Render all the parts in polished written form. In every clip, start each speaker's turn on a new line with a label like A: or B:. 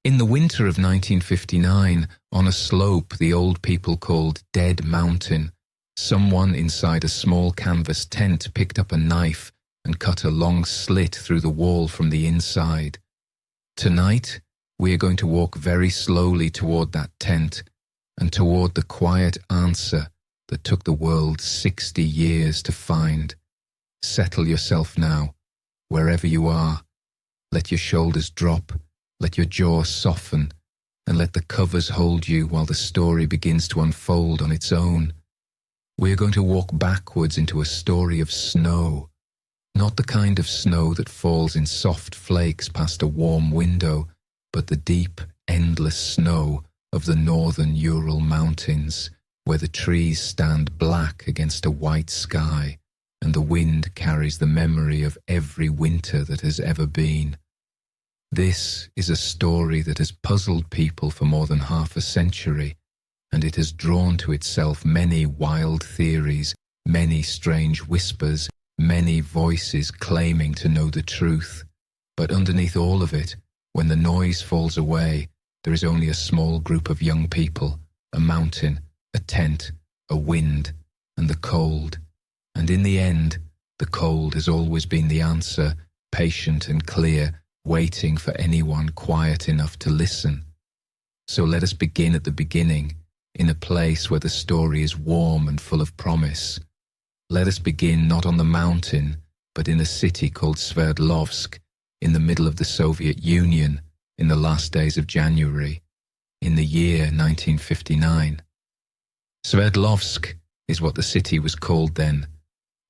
A: In the winter of 1959, on a slope the old people called Dead Mountain, someone inside a small canvas tent picked up a knife and cut a long slit through the wall from the inside. Tonight, we are going to walk very slowly toward that tent and toward the quiet answer that took the world 60 years to find. Settle yourself now, wherever you are. Let your shoulders drop, let your jaw soften, and let the covers hold you while the story begins to unfold on its own. We are going to walk backwards into a story of snow, not the kind of snow that falls in soft flakes past a warm window, but the deep, endless snow of the northern Ural mountains, where the trees stand black against a white sky, and the wind carries the memory of every winter that has ever been. This is a story that has puzzled people for more than half a century, and it has drawn to itself many wild theories, many strange whispers, many voices claiming to know the truth. But underneath all of it, when the noise falls away, there is only a small group of young people, a mountain, a tent, a wind, and the cold. And in the end, the cold has always been the answer, patient and clear, waiting for anyone quiet enough to listen. So let us begin at the beginning, in a place where the story is warm and full of promise. Let us begin not on the mountain, but in a city called Sverdlovsk, in the middle of the Soviet Union, in the last days of January, in the year 1959. Sverdlovsk is what the city was called then.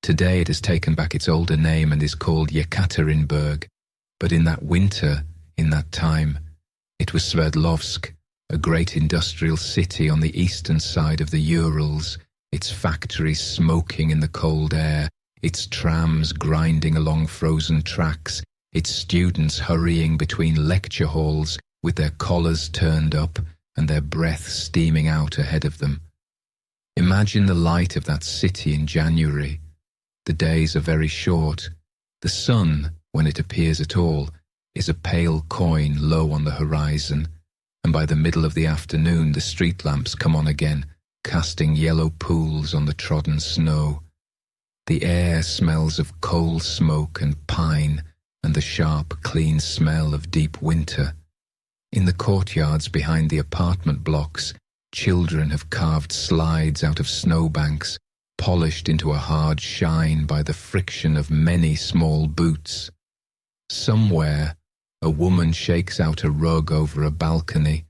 A: Today it has taken back its older name and is called Yekaterinburg. But in that winter, in that time, it was Sverdlovsk, a great industrial city on the eastern side of the Urals, its factories smoking in the cold air, its trams grinding along frozen tracks, its students hurrying between lecture halls with their collars turned up and their breath steaming out ahead of them. Imagine the light of that city in January. The days are very short. The sun, when it appears at all, is a pale coin low on the horizon, and by the middle of the afternoon the street lamps come on again, casting yellow pools on the trodden snow. The air smells of coal smoke and pine, and the sharp, clean smell of deep winter. In the courtyards behind the apartment blocks, children have carved slides out of snowbanks, polished into a hard shine by the friction of many small boots. Somewhere, a woman shakes out a rug over a balcony,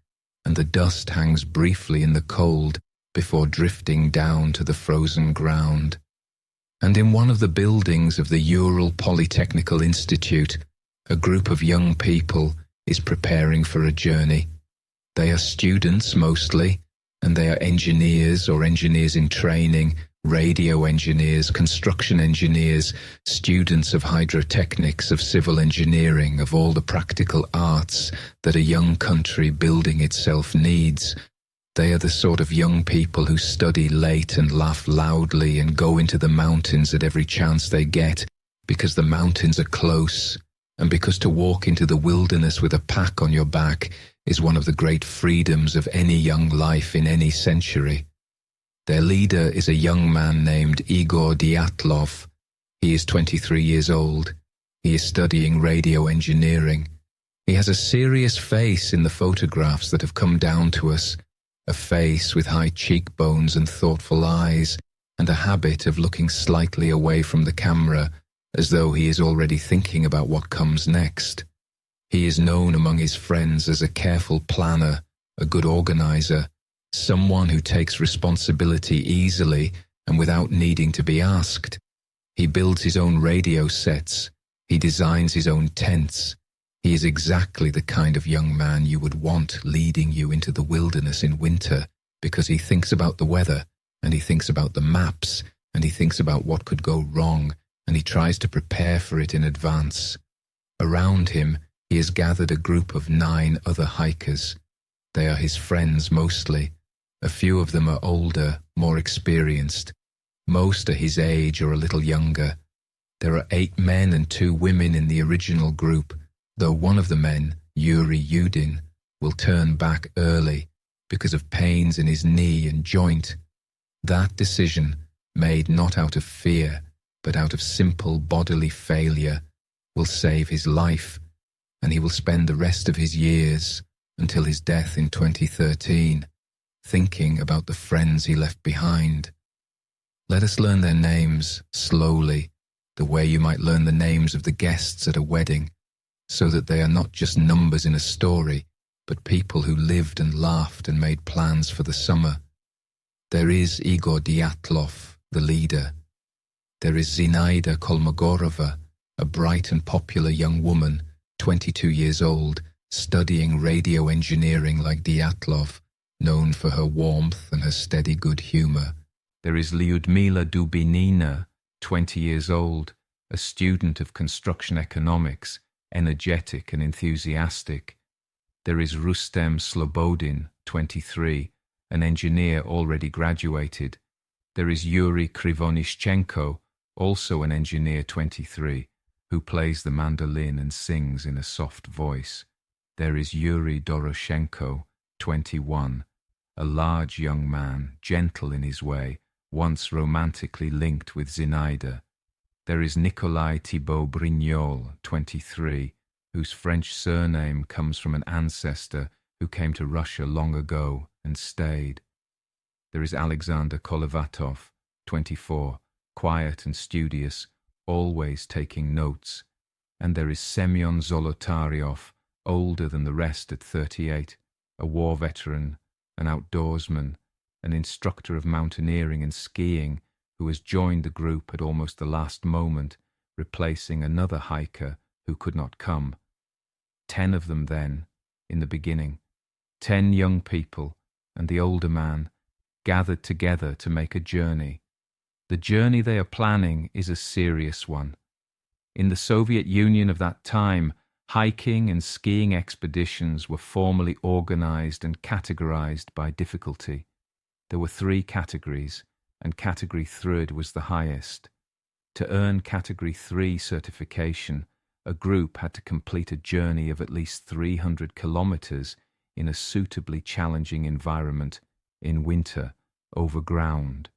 A: and the dust hangs briefly in the cold before drifting down to the frozen ground. And in one of the buildings of the Ural Polytechnical Institute, a group of young people is preparing for a journey. They are students mostly, and they are engineers or engineers in training, radio engineers, construction engineers, students of hydrotechnics, of civil engineering, of all the practical arts that a young country building itself needs. They are the sort of young people who study late and laugh loudly and go into the mountains at every chance they get, because the mountains are close, and because to walk into the wilderness with a pack on your back is one of the great freedoms of any young life in any century. Their leader is a young man named Igor Dyatlov. He is 23 years old. He is studying radio engineering. He has a serious face in the photographs that have come down to us, a face with high cheekbones and thoughtful eyes, and a habit of looking slightly away from the camera, as though he is already thinking about what comes next. He is known among his friends as a careful planner, a good organizer, someone who takes responsibility easily and without needing to be asked. He builds his own radio sets. He designs his own tents. He is exactly the kind of young man you would want leading you into the wilderness in winter, because he thinks about the weather, and he thinks about the maps, and he thinks about what could go wrong, and he tries to prepare for it in advance. Around him, he has gathered a group of 9 other hikers. They are his friends mostly. A few of them are older, more experienced. Most are his age or a little younger. There are 8 men and 2 women in the original group, though one of the men, Yuri Yudin, will turn back early because of pains in his knee and joint. That decision, made not out of fear, but out of simple bodily failure, will save his life, and he will spend the rest of his years, until his death in 2013, thinking about the friends he left behind. Let us learn their names slowly, the way you might learn the names of the guests at a wedding, so that they are not just numbers in a story, but people who lived and laughed and made plans for the summer. There is Igor Dyatlov, the leader. There is Zinaida Kolmogorova, a bright and popular young woman, 22 years old, studying radio engineering like Dyatlov, known for her warmth and her steady good humor. There is Lyudmila Dubinina, 20 years old, a student of construction economics, energetic and enthusiastic. There is Rustem Slobodin, 23, an engineer already graduated. There is Yuri Krivonishchenko, also an engineer, 23, who plays the mandolin and sings in a soft voice. There is Yuri Doroshenko, 21, a large young man, gentle in his way, once romantically linked with Zinaida. There is Nikolai Thibault Brignol, 23, whose French surname comes from an ancestor who came to Russia long ago and stayed. There is Alexander Kolevatov, 24, quiet and studious, always taking notes. And there is Semyon Zolotaryov, older than the rest at 38, a war veteran, an outdoorsman, an instructor of mountaineering and skiing, who has joined the group at almost the last moment, replacing another hiker who could not come. 10 of them then, in the beginning, 10 young people and the older man, gathered together to make a journey. The journey they are planning is a serious one. In the Soviet Union of that time, hiking and skiing expeditions were formally organized and categorized by difficulty. There were 3 categories, and Category 3 was the highest. To earn Category 3 certification, a group had to complete a journey of at least 300 kilometers in a suitably challenging environment in winter, over ground,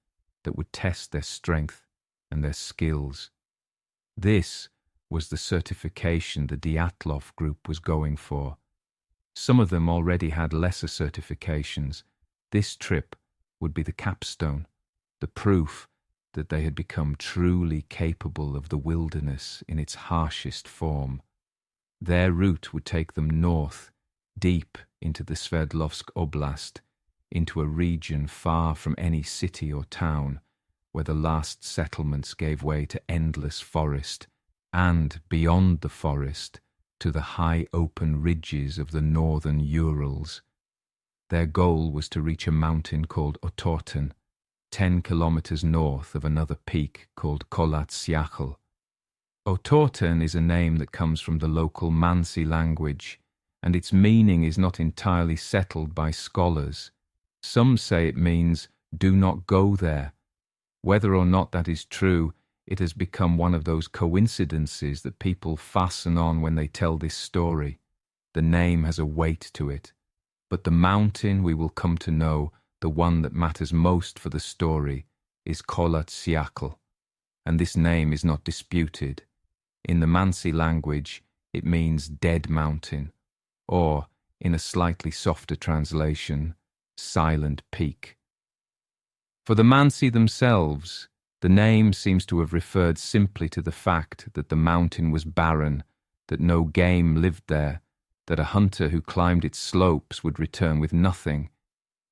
A: that would test their strength and their skills. This was the certification the Dyatlov group was going for. Some of them already had lesser certifications. This trip would be the capstone, the proof that they had become truly capable of the wilderness in its harshest form. Their route would take them north, deep into the Sverdlovsk Oblast, into a region far from any city or town, where the last settlements gave way to endless forest, and beyond the forest to the high open ridges of the northern Urals. Their goal was to reach a mountain called Otorten, 10 kilometers north of another peak called Kolat-Syakhl. Otorten is a name that comes from the local Mansi language, and its meaning is not entirely settled by scholars. Some say it means, "do not go there." Whether or not that is true, it has become one of those coincidences that people fasten on when they tell this story. The name has a weight to it. But the mountain we will come to know, the one that matters most for the story, is Kolat-Syakhl, and this name is not disputed. In the Mansi language, it means dead mountain, or, in a slightly softer translation, silent peak. For the Mansi themselves, the name seems to have referred simply to the fact that the mountain was barren, that no game lived there, that a hunter who climbed its slopes would return with nothing.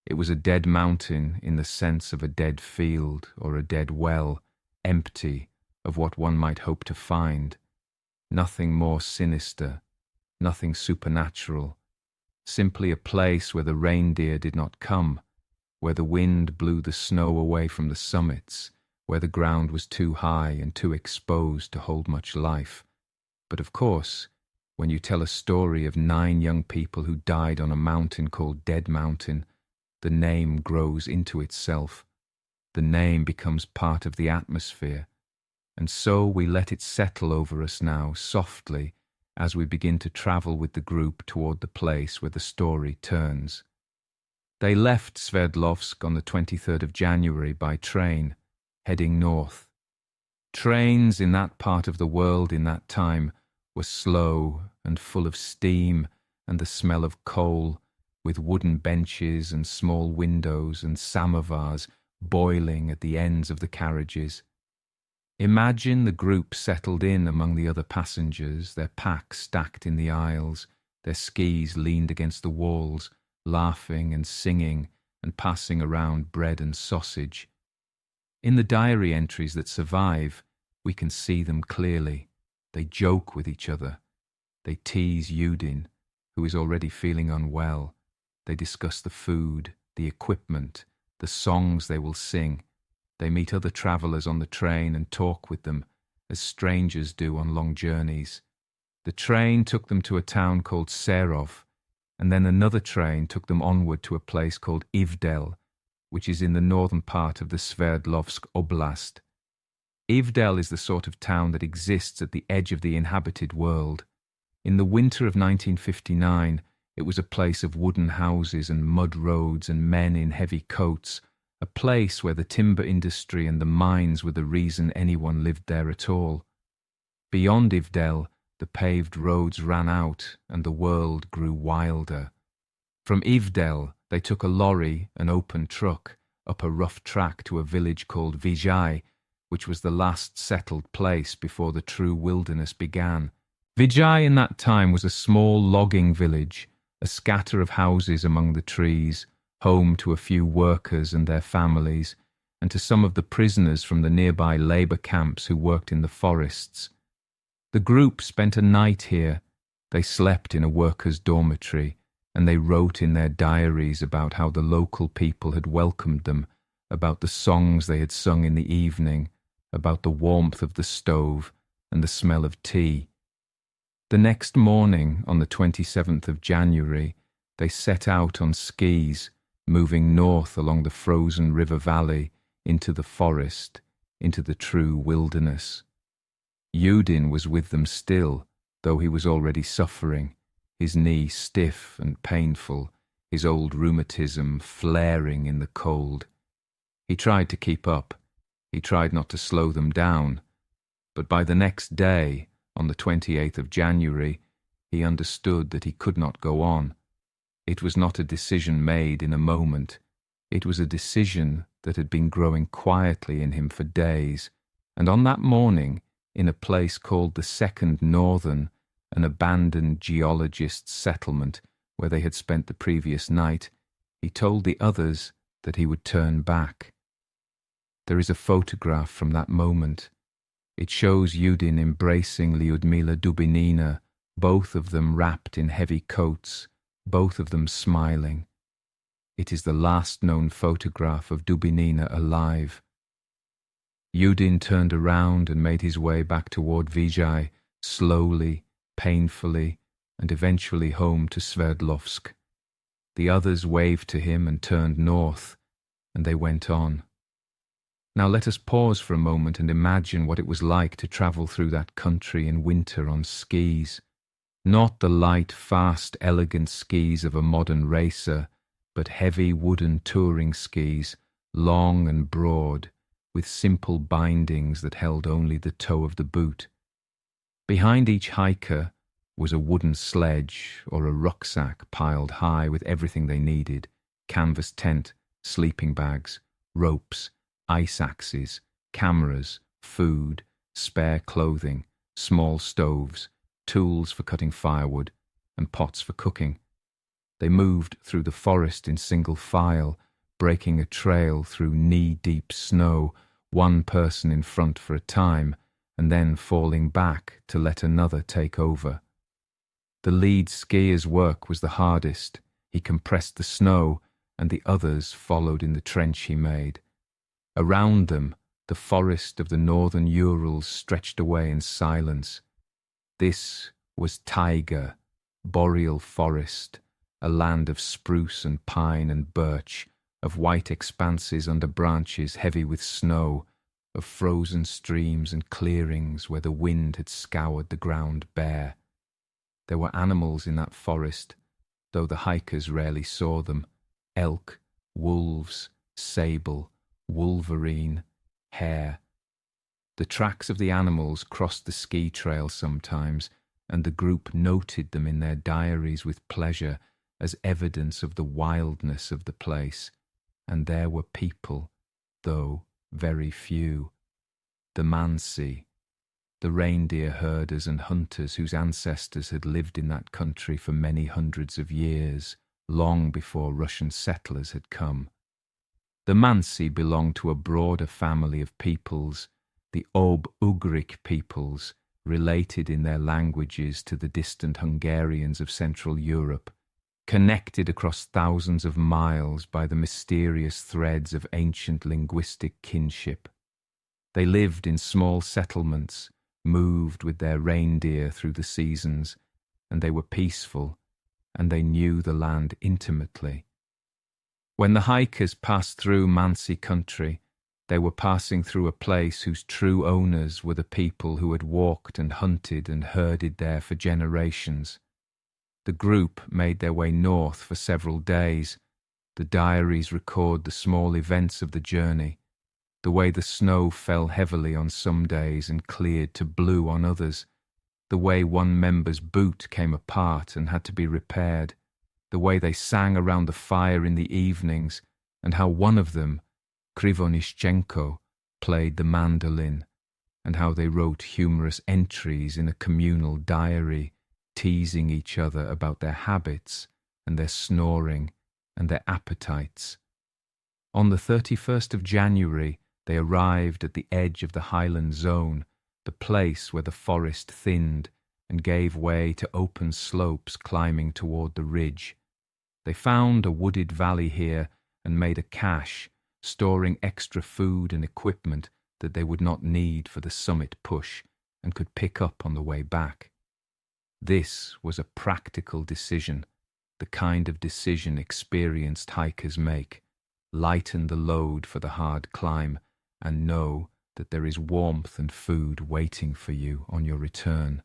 A: It was a dead mountain in the sense of a dead field or a dead well, empty of what one might hope to find. Nothing more sinister, nothing supernatural, simply a place where the reindeer did not come, where the wind blew the snow away from the summits, where the ground was too high and too exposed to hold much life. But of course, when you tell a story of 9 young people who died on a mountain called Dead Mountain, the name grows into itself. The name becomes part of the atmosphere. And so we let it settle over us now, softly, as we begin to travel with the group toward the place where the story turns. They left Sverdlovsk on the 23rd of January by train, heading north. Trains in that part of the world in that time were slow and full of steam and the smell of coal, with wooden benches and small windows and samovars boiling at the ends of the carriages. Imagine the group settled in among the other passengers, their packs stacked in the aisles, their skis leaned against the walls, laughing and singing and passing around bread and sausage. In the diary entries that survive, we can see them clearly. They joke with each other. They tease Yudin, who is already feeling unwell. They discuss the food, the equipment, the songs they will sing. They meet other travellers on the train and talk with them, as strangers do on long journeys. The train took them to a town called Serov, and then another train took them onward to a place called Ivdel, which is in the northern part of the Sverdlovsk Oblast. Ivdel is the sort of town that exists at the edge of the inhabited world. In the winter of 1959, it was a place of wooden houses and mud roads and men in heavy coats, a place where the timber industry and the mines were the reason anyone lived there at all. Beyond Ivdel, the paved roads ran out and the world grew wilder. From Ivdel, they took a lorry, an open truck, up a rough track to a village called Vijay, which was the last settled place before the true wilderness began. Vijay in that time was a small logging village, a scatter of houses among the trees, home to a few workers and their families, and to some of the prisoners from the nearby labour camps who worked in the forests. The group spent a night here. They slept in a workers' dormitory, and they wrote in their diaries about how the local people had welcomed them, about the songs they had sung in the evening, about the warmth of the stove and the smell of tea. The next morning, on the 27th of January, they set out on skis, moving north along the frozen river valley into the forest, into the true wilderness. Yudin was with them still, though he was already suffering, his knee stiff and painful, his old rheumatism flaring in the cold. He tried to keep up. He tried not to slow them down. But by the next day, on the 28th of January, he understood that he could not go on. It was not a decision made in a moment. It was a decision that had been growing quietly in him for days, and on that morning, in a place called the Second Northern, an abandoned geologist's settlement where they had spent the previous night, he told the others that he would turn back. There is a photograph from that moment. It shows Yudin embracing Lyudmila Dubinina, both of them wrapped in heavy coats, both of them smiling. It is the last known photograph of Dubinina alive. Yudin turned around and made his way back toward Vijay, slowly, painfully, and eventually home to Sverdlovsk. The others waved to him and turned north, and they went on. Now let us pause for a moment and imagine what it was like to travel through that country in winter on skis. Not the light, fast, elegant skis of a modern racer, but heavy wooden touring skis, long and broad, with simple bindings that held only the toe of the boot. Behind each hiker was a wooden sledge or a rucksack piled high with everything they needed: canvas tent, sleeping bags, ropes, ice axes, cameras, food, spare clothing, small stoves, tools for cutting firewood, and pots for cooking. They moved through the forest in single file, breaking a trail through knee-deep snow, one person in front for a time, and then falling back to let another take over. The lead skier's work was the hardest. He compressed the snow, and the others followed in the trench he made. Around them, the forest of the northern Urals stretched away in silence. This was taiga, boreal forest, a land of spruce and pine and birch, of white expanses under branches heavy with snow, of frozen streams and clearings where the wind had scoured the ground bare. There were animals in that forest, though the hikers rarely saw them. Elk, wolves, sable, wolverine, hare. The tracks of the animals crossed the ski trail sometimes, and the group noted them in their diaries with pleasure as evidence of the wildness of the place. And there were people, though very few. The Mansi, the reindeer herders and hunters whose ancestors had lived in that country for many hundreds of years, long before Russian settlers had come. The Mansi belonged to a broader family of peoples, the Ob-Ugric peoples, related in their languages to the distant Hungarians of Central Europe, connected across thousands of miles by the mysterious threads of ancient linguistic kinship. They lived in small settlements, moved with their reindeer through the seasons, and they were peaceful, and they knew the land intimately. When the hikers passed through Mansi country, they were passing through a place whose true owners were the people who had walked and hunted and herded there for generations. The group made their way north for several days. The diaries record the small events of the journey, the way the snow fell heavily on some days and cleared to blue on others, the way one member's boot came apart and had to be repaired, the way they sang around the fire in the evenings, and how one of them, Krivonischenko, played the mandolin, and how they wrote humorous entries in a communal diary, teasing each other about their habits and their snoring and their appetites. On the 31st of January, they arrived at the edge of the highland zone, the place where the forest thinned and gave way to open slopes climbing toward the ridge. They found a wooded valley here and made a cache, storing extra food and equipment that they would not need for the summit push and could pick up on the way back. This was a practical decision, the kind of decision experienced hikers make. Lighten the load for the hard climb and know that there is warmth and food waiting for you on your return.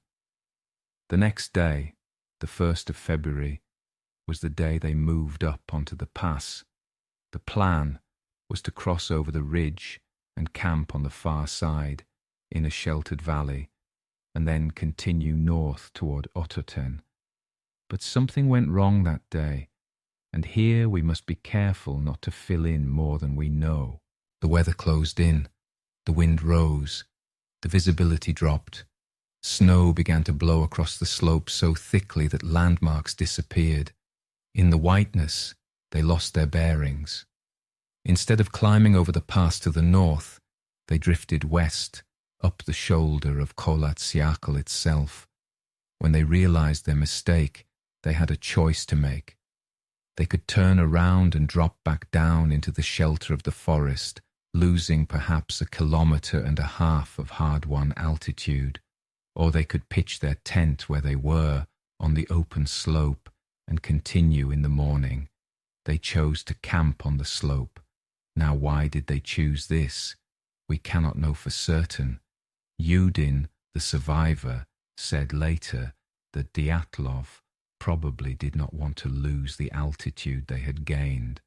A: The next day, the 1st of February, was the day they moved up onto the pass. The plan was to cross over the ridge and camp on the far side, in a sheltered valley, and then continue north toward Ototen. But something went wrong that day, and here we must be careful not to fill in more than we know. The weather closed in, the wind rose, the visibility dropped. Snow began to blow across the slopes so thickly that landmarks disappeared. In the whiteness, they lost their bearings. Instead of climbing over the pass to the north, they drifted west, up the shoulder of Kholat-Syakhl itself. When they realized their mistake, they had a choice to make. They could turn around and drop back down into the shelter of the forest, losing perhaps 1.5 kilometers of hard-won altitude, or they could pitch their tent where they were, on the open slope, and continue in the morning. They chose to camp on the slope. Now why did they choose this? We cannot know for certain. Yudin, the survivor, said later that Dyatlov probably did not want to lose the altitude they had gained.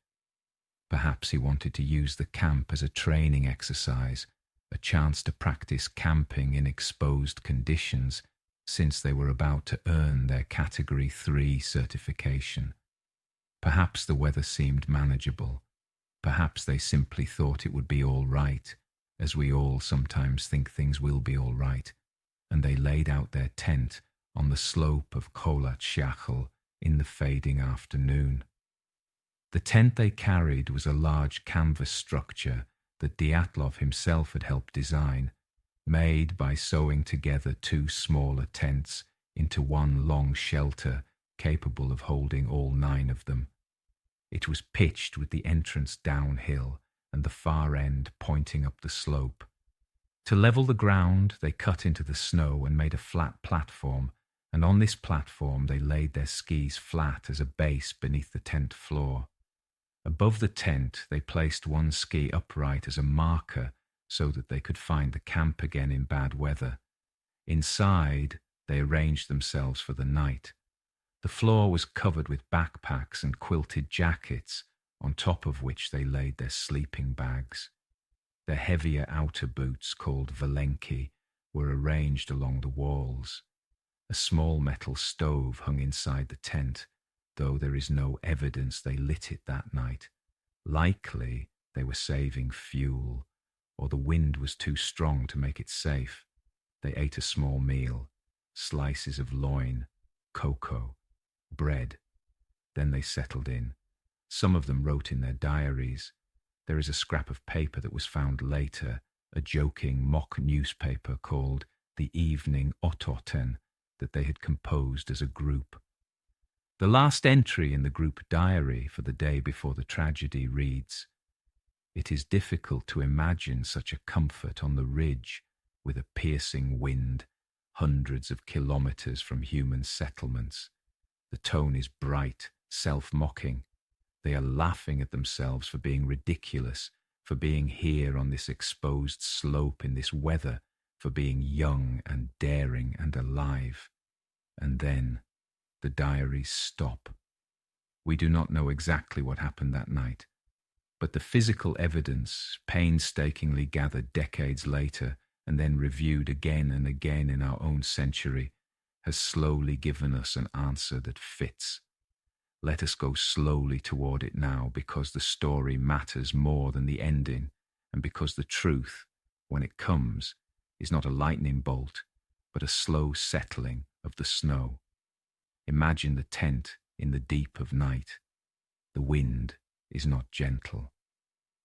A: Perhaps he wanted to use the camp as a training exercise, a chance to practice camping in exposed conditions, since they were about to earn their Category 3 certification. Perhaps the weather seemed manageable. Perhaps they simply thought it would be all right, as we all sometimes think things will be all right, and they laid out their tent on the slope of Kholat-Syakhl in the fading afternoon. The tent they carried was a large canvas structure that Dyatlov himself had helped design, made by sewing together 2 smaller tents into one long shelter capable of holding all 9 of them. It was pitched with the entrance downhill and the far end pointing up the slope. To level the ground, they cut into the snow and made a flat platform, and on this platform they laid their skis flat as a base beneath the tent floor. Above the tent, they placed one ski upright as a marker so that they could find the camp again in bad weather. Inside,
B: They arranged themselves for the night. The floor was covered with backpacks and quilted jackets, on top of which they laid their sleeping bags. Their heavier outer boots, called valenki, were arranged along the walls. A small metal stove hung inside the tent, though there is no evidence they lit it that night. Likely they were saving fuel, or the wind was too strong to make it safe. They ate a small meal, slices of loin, cocoa, bread. Then they settled in. Some of them wrote in their diaries. There is a scrap of paper that was found later, a joking mock newspaper called The Evening Ototen, that they had composed as a group. The last entry in the group diary for the day before the tragedy reads, "It is difficult to imagine such a comfort on the ridge with a piercing wind, hundreds of kilometers from human settlements. The tone is bright, self-mocking. They are laughing at themselves for being ridiculous, for being here on this exposed slope in this weather, for being young and daring and alive." And then the diaries stop. We do not know exactly what happened that night, but the physical evidence, painstakingly gathered decades later and then reviewed again and again in our own century, has slowly given us an answer that fits. Let us go slowly toward it now, because the story matters more than the ending, and because the truth, when it comes, is not a lightning bolt, but a slow settling of the snow. Imagine the tent in the deep of night. The wind is not gentle.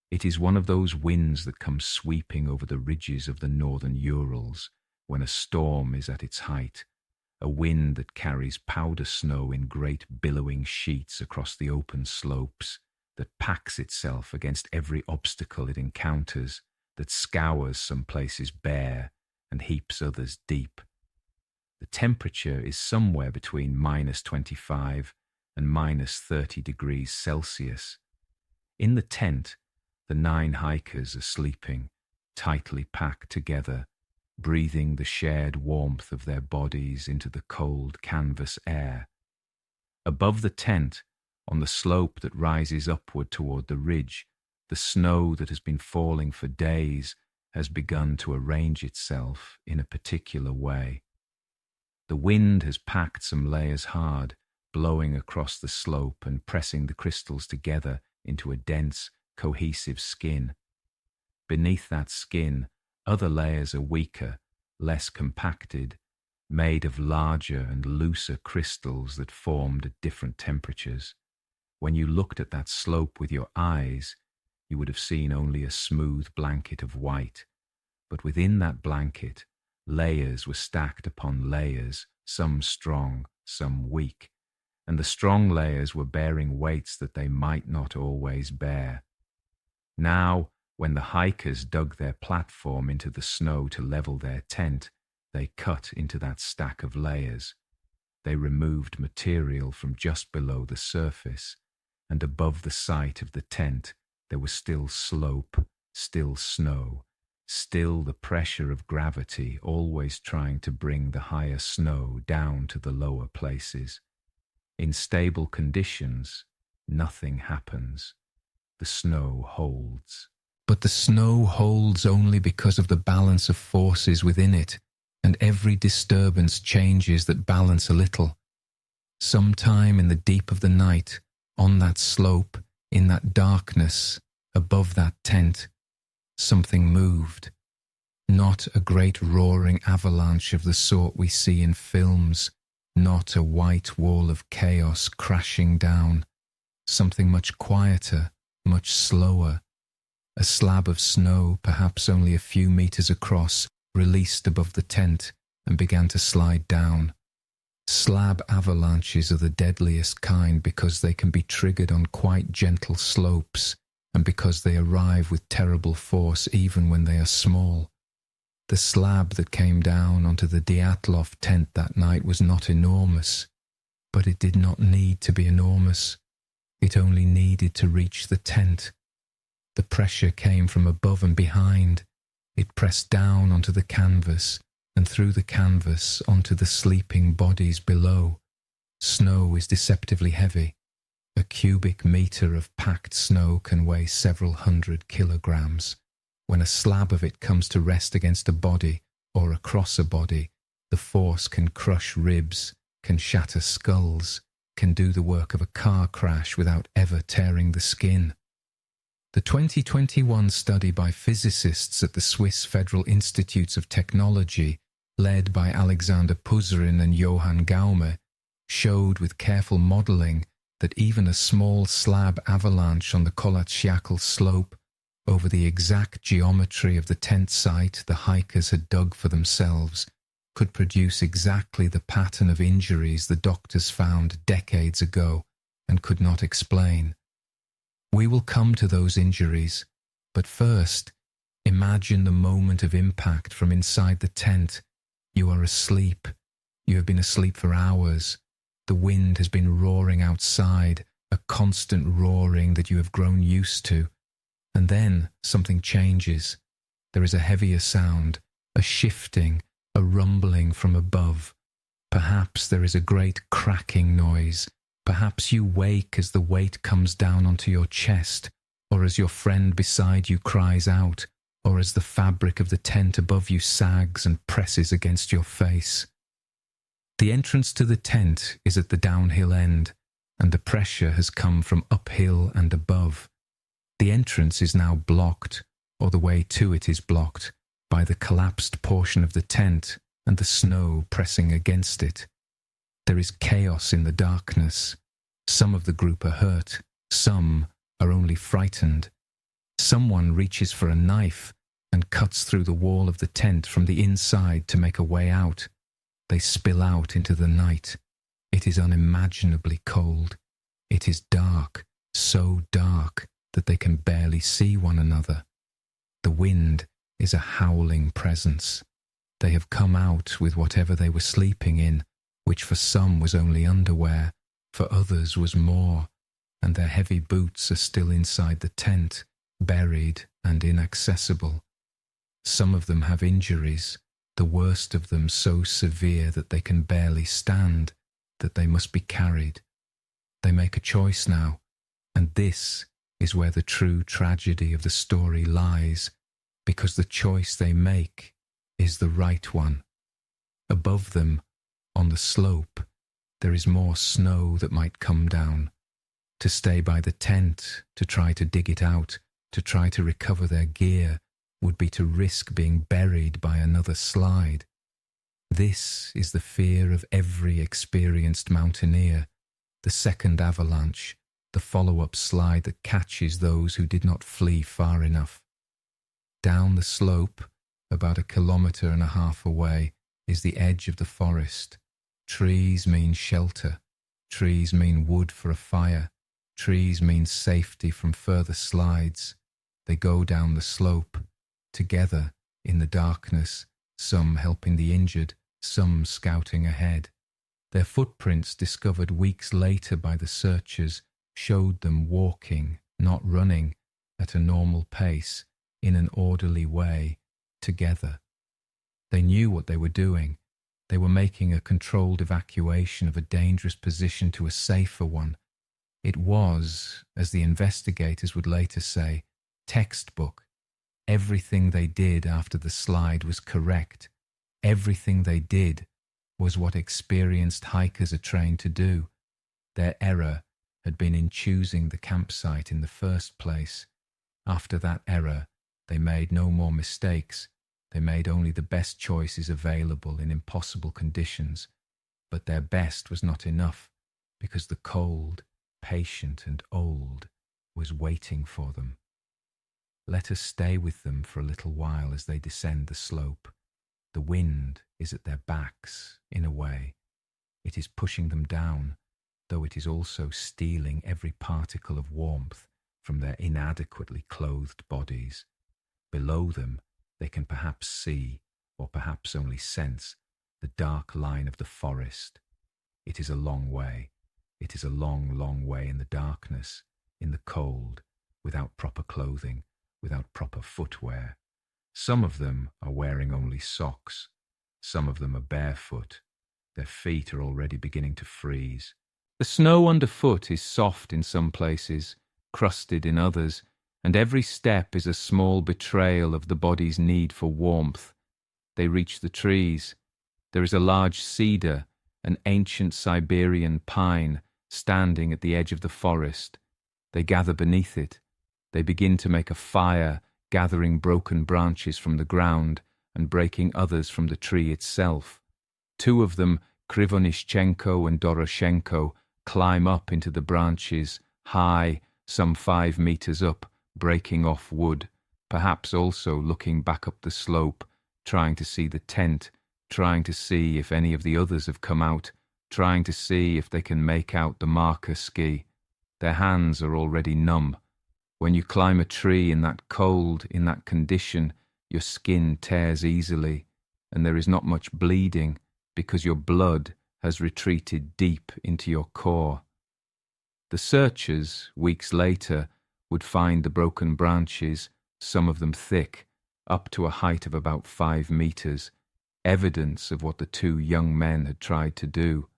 B: It is one of those winds that come sweeping over the ridges of the northern Urals when a storm is at its height, a wind that carries powder snow in great billowing sheets across the open slopes, that packs itself against every obstacle it encounters, that scours some places bare and heaps others deep. The temperature is somewhere between -25 and -30 degrees Celsius. In the tent, the 9 hikers are sleeping, tightly packed together, breathing the shared warmth of their bodies into the cold canvas air. Above the tent, on the slope that rises upward toward the ridge, the snow that has been falling for days has begun to arrange itself in a particular way. The wind has packed some layers hard, blowing across the slope and pressing the crystals together into a dense, cohesive skin. Beneath that skin, other layers are weaker, less compacted, made of larger and looser crystals that formed at different temperatures. When you looked at that slope with your eyes, you would have seen only a smooth blanket of white, but within that blanket, layers were stacked upon layers, some strong, some weak, and the strong layers were bearing weights that they might not always bear. Now, when the hikers dug their platform into the snow to level their tent, they cut into that stack of layers. They removed material from just below the surface, and above the site of the tent there was still slope, still snow, still the pressure of gravity always trying to bring the higher snow down to the lower places. In stable conditions, nothing happens. The snow holds.
A: But the snow holds only because of the balance of forces within it, and every disturbance changes that balance a little. Sometime in the deep of the night, on that slope, in that darkness, above that tent, something moved. Not a great roaring avalanche of the sort we see in films, not a white wall of chaos crashing down. Something much quieter, much slower. A slab of snow, perhaps only a few meters across, released above the tent and began to slide down. Slab avalanches are the deadliest kind because they can be triggered on quite gentle slopes and because they arrive with terrible force even when they are small. The slab that came down onto the Dyatlov tent that night was not enormous, but it did not need to be enormous. It only needed to reach the tent. The pressure came from above and behind. It pressed down onto the canvas, and through the canvas onto the sleeping bodies below. Snow is deceptively heavy. A cubic meter of packed snow can weigh several hundred kilograms. When a slab of it comes to rest against a body or across a body, the force can crush ribs, can shatter skulls, can do the work of a car crash without ever tearing the skin. The 2021 study by physicists at the Swiss Federal Institutes of Technology, led by Alexander Puzerin and Johann Gaume, showed with careful modelling that even a small slab avalanche on the Kolatshiakl slope, over the exact geometry of the tent site the hikers had dug for themselves, could produce exactly the pattern of injuries the doctors found decades ago and could not explain. We will come to those injuries, but first, imagine the moment of impact from inside the tent. You are asleep. You have been asleep for hours. The wind has been roaring outside, a constant roaring that you have grown used to. And then something changes. There is a heavier sound, a shifting, a rumbling from above. Perhaps there is a great cracking noise. Perhaps you wake as the weight comes down onto your chest, or as your friend beside you cries out, or as the fabric of the tent above you sags and presses against your face. The entrance to the tent is at the downhill end, and the pressure has come from uphill and above. The entrance is now blocked, or the way to it is blocked, by the collapsed portion of the tent and the snow pressing against it. There is chaos in the darkness. Some of the group are hurt, some are only frightened. Someone reaches for a knife and cuts through the wall of the tent from the inside to make a way out. They spill out into the night. It is unimaginably cold. It is dark, so dark that they can barely see one another. The wind is a howling presence. They have come out with whatever they were sleeping in, which for some was only underwear, for others was more, and their heavy boots are still inside the tent, buried and inaccessible. Some of them have injuries, the worst of them so severe that they can barely stand, that they must be carried. They make a choice now, and this is where the true tragedy of the story lies, because the choice they make is the right one. Above them, on the slope, there is more snow that might come down. To stay by the tent, to try to dig it out, to try to recover their gear, would be to risk being buried by another slide. This is the fear of every experienced mountaineer, the second avalanche, the follow-up slide that catches those who did not flee far enough. Down the slope, about 1.5 kilometers away, is the edge of the forest. Trees mean shelter. Trees mean wood for a fire. Trees mean safety from further slides. They go down the slope, together, in the darkness, some helping the injured, some scouting ahead. Their footprints, discovered weeks later by the searchers, showed them walking, not running, at a normal pace, in an orderly way, together. They knew what they were doing. They were making a controlled evacuation of a dangerous position to a safer one. It was, as the investigators would later say, textbook. Everything they did after the slide was correct. Everything they did was what experienced hikers are trained to do. Their error had been in choosing the campsite in the first place. After that error, they made no more mistakes. They made only the best choices available in impossible conditions. But their best was not enough, because the cold, patient and old, was waiting for them. Let us stay with them for a little while as they descend the slope. The wind is at their backs, in a way. It is pushing them down, though it is also stealing every particle of warmth from their inadequately clothed bodies. Below them, they can perhaps see, or perhaps only sense, the dark line of the forest. It is a long way. It is a long, long way in the darkness, in the cold, without proper clothing, without proper footwear. Some of them are wearing only socks.
B: Some of them are barefoot. Their feet are already beginning to freeze.
A: The snow underfoot is soft in some places, crusted in others, and every step is a small betrayal of the body's need for warmth. They reach the trees. There is a large cedar, an ancient Siberian pine, standing at the edge of the forest. They gather beneath it. They begin to make a fire, gathering broken branches from the ground and breaking others from the tree itself. Two of them, Krivonischenko and Doroshenko, climb up into the branches, high, some 5 meters up, breaking off wood, perhaps also looking back up the slope, trying to see the tent, trying to see if any of the others have come out, trying to see if they can make out the marker ski. Their hands are already numb. When you climb a tree in that cold, in that condition, your skin tears easily, and there is not much bleeding because your blood has retreated deep into your core. The searchers, weeks later, would find the broken branches, some of them thick, up to a height of about 5 meters, evidence of what the two young men had tried to do.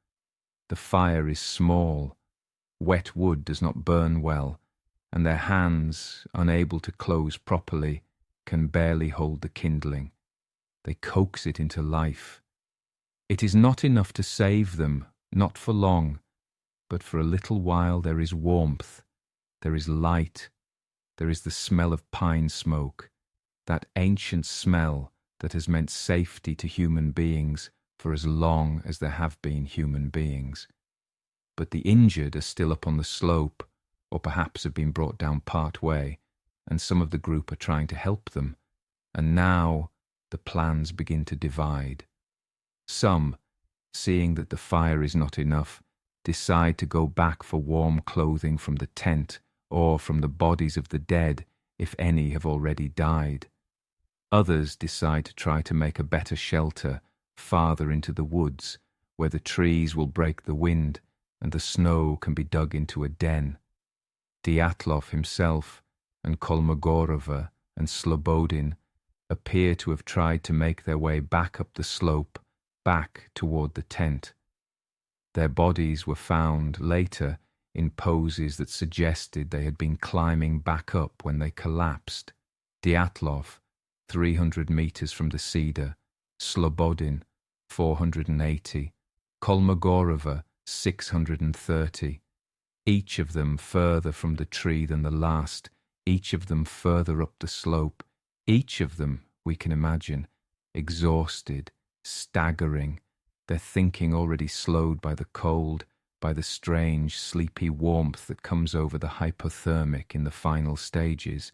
A: The fire is small. Wet wood does not burn well, and their hands, unable to close properly, can barely hold the kindling. They coax it into life. It is not enough to save them, not for long, but for a little while there is warmth, there is light, there is the smell of pine smoke, that ancient smell that has meant safety to human beings for as long as there have been human beings. But the injured are still up on the slope, or perhaps have been brought down part way, and some of the group are trying to help them, and now the plans begin to divide. Some, seeing that the fire is not enough, decide to go back for warm clothing from the tent or from the bodies of the dead, if any have already died. Others decide to try to make a better shelter farther into the woods, where the trees will break the wind and the snow can be dug into a den. Dyatlov himself and Kolmogorova and Slobodin appear to have tried to make their way back up the slope, back toward the tent. Their bodies were found later in poses that suggested they had been climbing back up when they collapsed. Dyatlov, 300 meters from the cedar, Slobodin, 480, Kolmogorova, 630. Each of them further from the tree than the last, each of them further up the slope, each of them, we can imagine, exhausted, staggering, their thinking already slowed by the cold, by the strange, sleepy warmth that comes over the hypothermic in the final stages,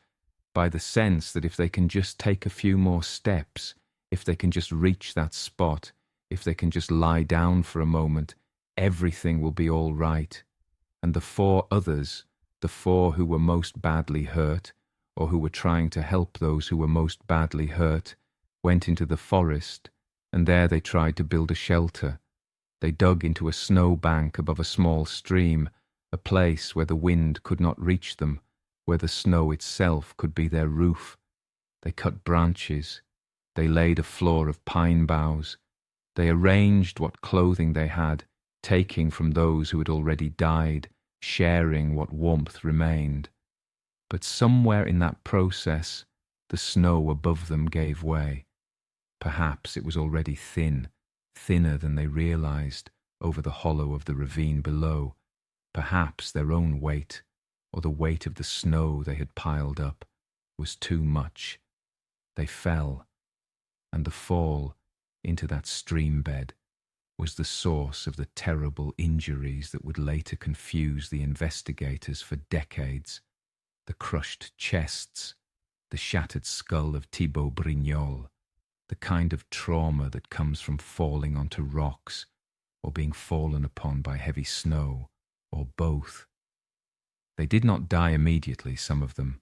A: by the sense that if they can just take a few more steps, if they can just reach that spot, if they can just lie down for a moment, everything will be all right. And the 4 others, the 4 who were most badly hurt, or who were trying to help those who were most badly hurt, went into the forest, and there they tried to build a shelter. They dug into a snow bank above a small stream, a place where the wind could not reach them, where the snow itself could be their roof. They cut branches. They laid a floor of pine boughs. They arranged what clothing they had, taking from those who had already died, sharing what warmth remained. But somewhere in that process, the snow above them gave way. Perhaps it was already thin, thinner than they realized, over the hollow of the ravine below. Perhaps their own weight, or the weight of the snow they had piled up, was too much. They fell, and the fall into that stream bed was the source of the terrible injuries that would later confuse the investigators for decades. The crushed chests, the shattered skull of Thibaut Brignol, the kind of trauma that comes from falling onto rocks or being fallen upon by heavy snow, or both. They did not die immediately, some of them.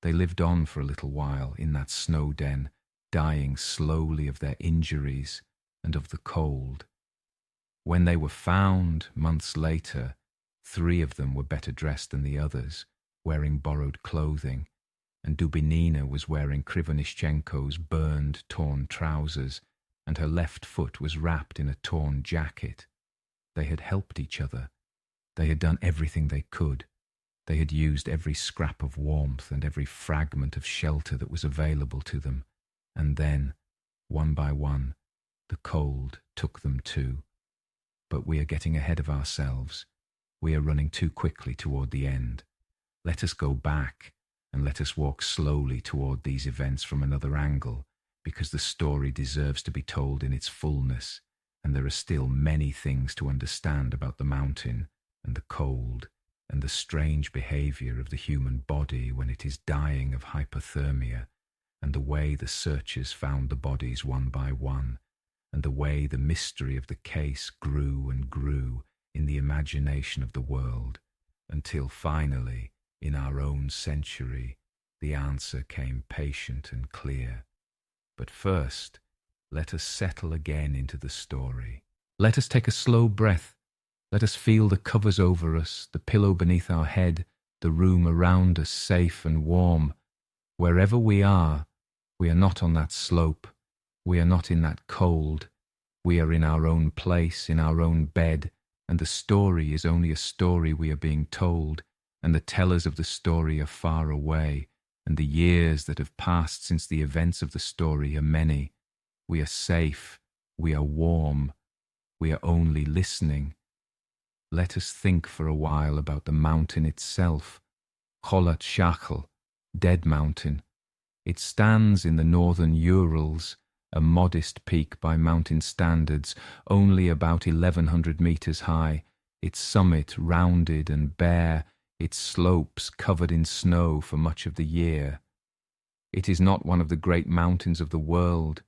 A: They lived on for a little while in that snow den, dying slowly of their injuries and of the cold. When they were found, months later, 3 of them were better dressed than the others, wearing borrowed clothing, and Dubinina was wearing Krivonischenko's burned, torn trousers,
B: and her left foot was wrapped in a torn jacket. They had helped each other. They had done everything they could. They had used every scrap of warmth and every fragment of shelter that was available to them. And then, one by one, the cold took them too. But we are getting ahead of ourselves. We are running too quickly toward the end. Let us go back, and let us walk slowly toward these events from another angle, because the story deserves to be told in its fullness, and there are still many things to understand about the mountain, and the cold, and the strange behavior of the human body when it is dying of hypothermia, and the way the searchers found the bodies one by one, and the way the mystery of the case grew and grew in the imagination of the world, until finally, in our own century, the answer came patient and clear. But first, let us settle again into the story. Let us take a slow breath. Let us feel the covers over us, the pillow beneath our head, the room around us safe and warm. Wherever we are not on that slope. We are not in that cold. We are in our own place, in our own bed, and the story is only a story we are being told, and the tellers of the story are far away, and the years that have passed since the events of the story are many. We are safe. We are warm. We are only listening. Let us think for a while about the mountain itself, Kholat Shachel, Dead Mountain. It stands in the northern Urals, a modest peak by mountain standards, only about 1,100 meters high, its summit rounded and bare, its slopes covered in snow for much of the year. It is not one of the great mountains of the world.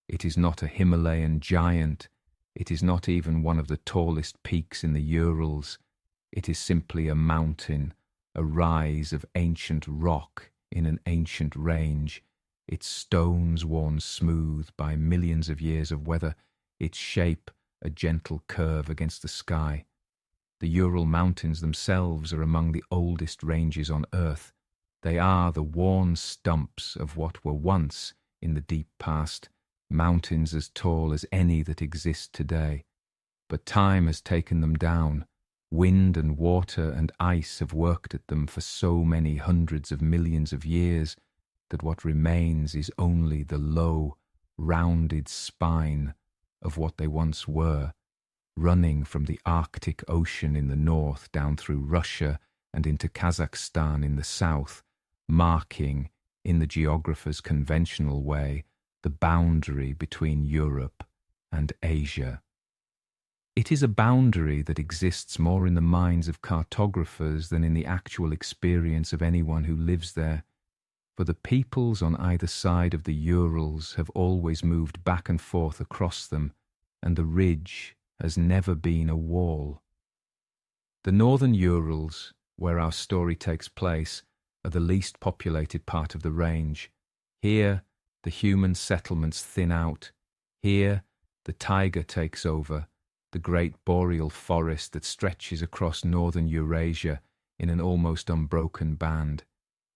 B: It is not a Himalayan giant. It is not even one of the tallest peaks in the Urals. It is simply a mountain, a rise of ancient rock in an ancient range, its stones worn smooth by millions of years of weather, its shape a gentle curve against the sky. The Ural Mountains themselves are among the oldest ranges on Earth. They are the worn stumps of what were once, in the deep past, mountains as tall as any that exist today. But time has taken them down. Wind and water and ice have worked at them for so many hundreds of millions of years that what remains is only the low, rounded spine of what they once were, running from the Arctic Ocean in the north down through Russia and into Kazakhstan in the south, marking, in the geographer's conventional way, the boundary between Europe and Asia. It is a boundary that exists more in the minds of cartographers than in the actual experience of anyone who lives there, for the peoples on either side of the Urals have always moved back and forth across them, and the ridge has never been a wall. The northern Urals, where our story takes place, are the least populated part of the range. Here, the human settlements thin out. Here, the taiga takes over, the great boreal forest that stretches across northern Eurasia in an almost unbroken band.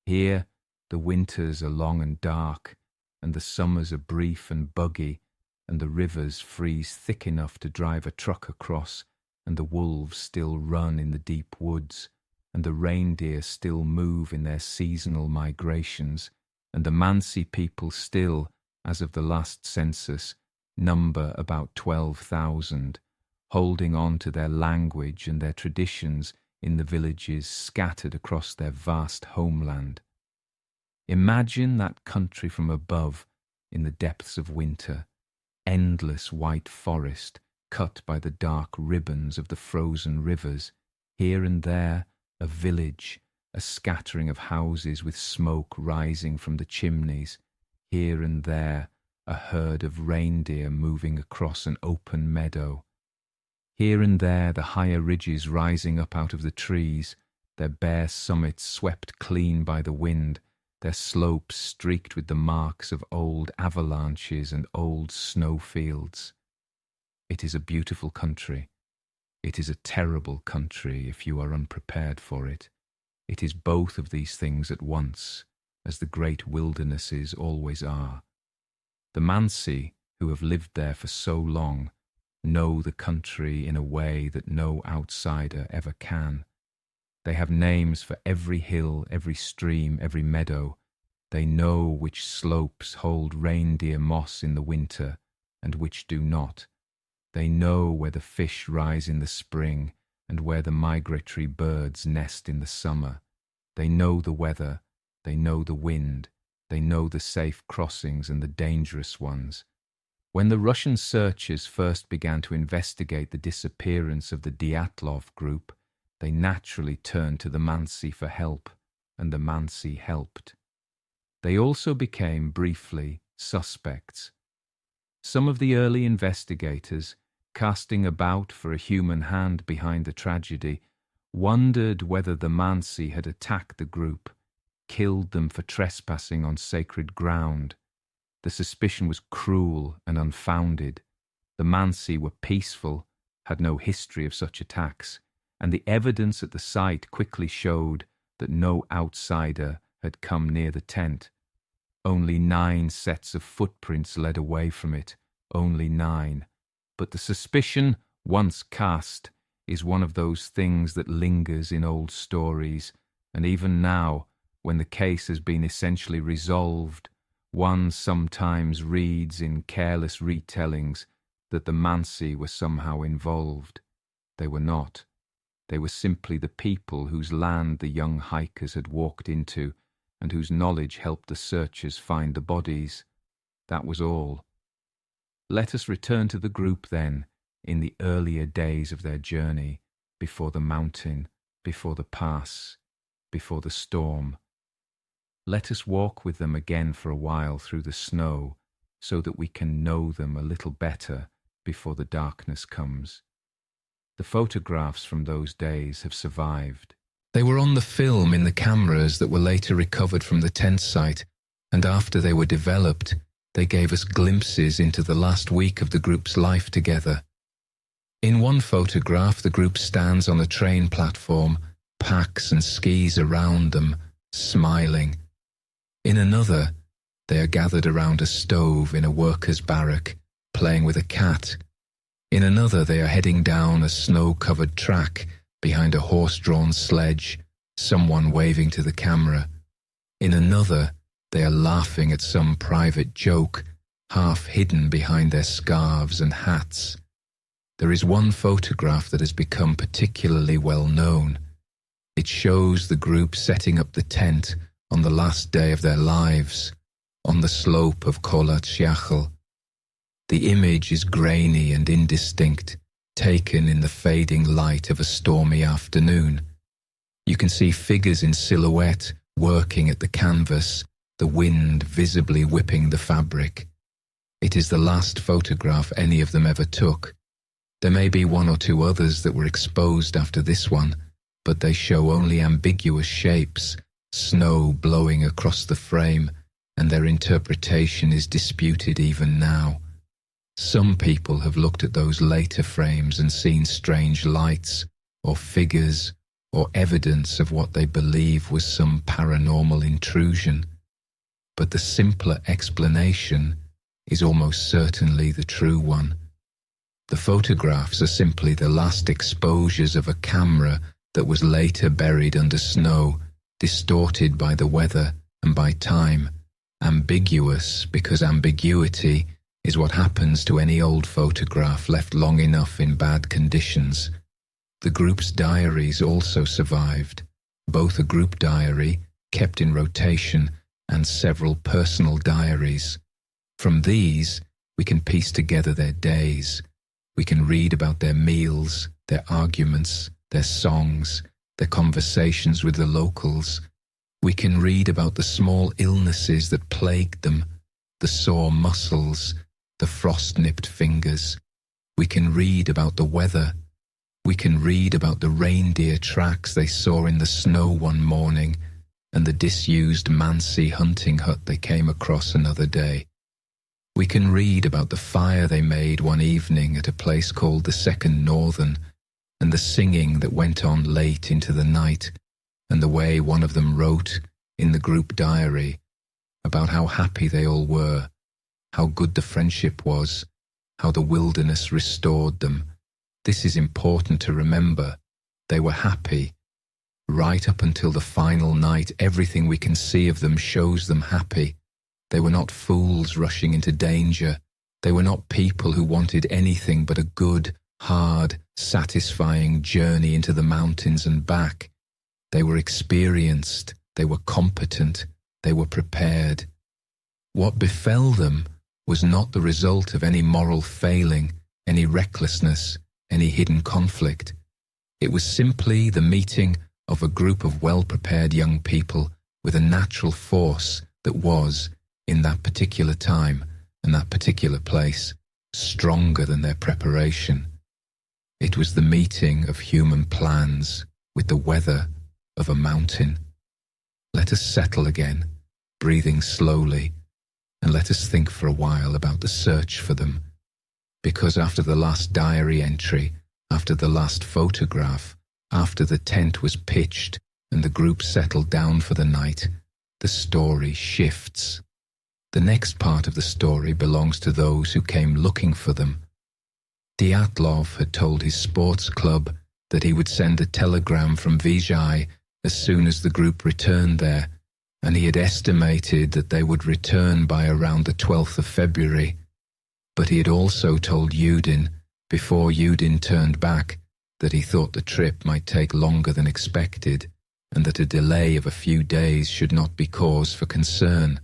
B: Here, the winters are long and dark, and the summers are brief and buggy, and the rivers freeze thick enough to drive a truck across, and the wolves still run in the deep woods, and the reindeer still move in their seasonal migrations, and the Mansi people still, as of the last census, number about 12,000, holding on to their language and their traditions in the villages scattered across their vast homeland. Imagine that country from above in the depths of winter, endless white forest cut by the dark ribbons of the frozen rivers, here and there a village, a scattering of houses with smoke rising from the chimneys, here and there a herd of reindeer moving across an open meadow. Here and there the higher ridges rising up out of the trees, their bare summits swept clean by the wind, their slopes streaked with the marks of old avalanches and old snowfields. It is a beautiful country. It is a terrible country if you are unprepared for it. It is both of these things at once, as the great wildernesses always are. The Mansi, who have lived there for so long, know the country in a way that no outsider ever can. They have names for every hill, every stream, every meadow. They know which slopes hold reindeer moss in the winter and which do not. They know where the fish rise in the spring and where the migratory birds nest in the summer. They know the weather, they know the wind, they know the safe crossings and the dangerous ones. When the Russian searchers first began to investigate the disappearance of the Dyatlov group, they naturally turned to the Mansi for help, and the Mansi helped. They also became, briefly, suspects. Some of the early investigators, casting about for a human hand behind the tragedy, wondered whether the Mansi had attacked the group, killed them for trespassing on sacred ground. The suspicion was cruel and unfounded. The Mansi were peaceful, had no history of such attacks, and the evidence at the site quickly showed that no outsider had come near the tent. Only 9 sets of footprints led away from it, only 9. But the suspicion, once cast, is one of those things that lingers in old stories, and even now, when the case has been essentially resolved, one sometimes reads in careless retellings that the Mansi were somehow involved. They were not. They were simply the people whose land the young hikers had walked into and whose knowledge helped the searchers find the bodies. That was all. Let us return to the group then, in the earlier days of their journey, before the mountain, before the pass, before the storm. Let us walk with them again for a while through the snow, so that we can know them a little better before the darkness comes. The photographs from those days have survived.
A: They were on the film in the cameras that were later recovered from the tent site, and after they were developed, they gave us glimpses into the last week of the group's life together. In one photograph, the group stands on a train platform, packs and skis around them, smiling. In another, they are gathered around a stove in a workers' barrack, playing with a cat. In another, they are heading down a snow-covered track behind a horse-drawn sledge, someone waving to the camera. In another, they are laughing at some private joke, half hidden behind their scarves and hats. There is one photograph that has become particularly well known. It shows the group setting up the tent on the last day of their lives, on the slope of Kolatshyachal. The image is grainy and indistinct, taken in the fading light of a stormy afternoon. You can see figures in silhouette working at the canvas, the wind visibly whipping the fabric. It is the last photograph any of them ever took. There may be 1 or 2 others that were exposed after this one, but they show only ambiguous shapes, snow blowing across the frame, and their interpretation is disputed even now. Some people have looked at those later frames and seen strange lights, or figures, or evidence of what they believe was some paranormal intrusion. But the simpler explanation is almost certainly the true one. The photographs are simply the last exposures of a camera that was later buried under snow, distorted by the weather and by time, ambiguous because ambiguity is what happens to any old photograph left long enough in bad conditions. The group's diaries also survived, both a group diary, kept in rotation, and several personal diaries. From these, we can piece together their days. We can read about their meals, their arguments, their songs, their conversations with the locals. We can read about the small illnesses that plagued them, the sore muscles, the frost-nipped fingers. We can read about the weather. We can read about the reindeer tracks they saw in the snow one morning and the disused Mansi hunting hut they came across another day. We can read about the fire they made one evening at a place called the Second Northern, and the singing that went on late into the night, and the way one of them wrote in the group diary about how happy they all were, how good the friendship was, how the wilderness restored them. This is important to remember. They were happy. Right up until the final night, everything we can see of them shows them happy. They were not fools rushing into danger. They were not people who wanted anything but a good, hard, satisfying journey into the mountains and back. They were experienced. They were competent. They were prepared. What befell them was not the result of any moral failing, any recklessness, any hidden conflict. It was simply the meeting of a group of well-prepared young people with a natural force that was, in that particular time and that particular place, stronger than their preparation. It was the meeting of human plans with the weather of a mountain. Let us settle again, breathing slowly, and let us think for a while about the search for them, because after the last diary entry, after the last photograph, after the tent was pitched and the group settled down for the night, the story shifts. The next part of the story belongs to those who came looking for them. Dyatlov had told his sports club that he would send a telegram from Vizhai as soon as the group returned there, and he had estimated that they would return by around the 12th of February. But he had also told Yudin, before Yudin turned back, that he thought the trip might take longer than expected, and that a delay of a few days should not be cause for concern.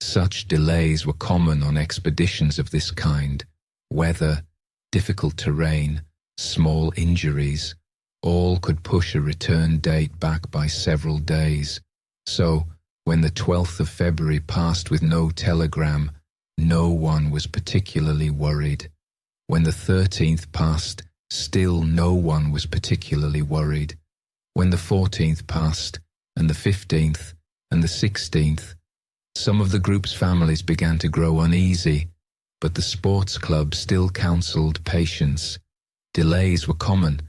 A: Such delays were common on expeditions of this kind. Weather, difficult terrain, small injuries, all could push a return date back by several days. So, when the 12th of February passed with no telegram, no one was particularly worried. When the 13th passed, still no one was particularly worried. When the 14th passed, and the 15th, and the 16th, some of the group's families began to grow uneasy, but the sports club still counselled patience. Delays were common.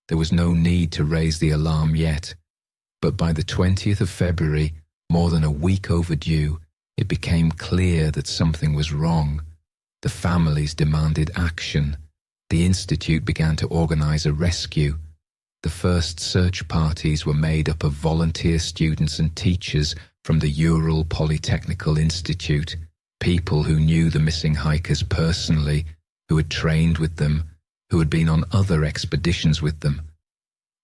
A: There was no need to raise the alarm yet. But by the 20th of February, more than a week overdue, it became clear that something was wrong. The families demanded action. The Institute began to organize a rescue. The first search parties were made up of volunteer students and teachers from the Ural Polytechnical Institute, people who knew the missing hikers personally, who had trained with them, who had been on other expeditions with them.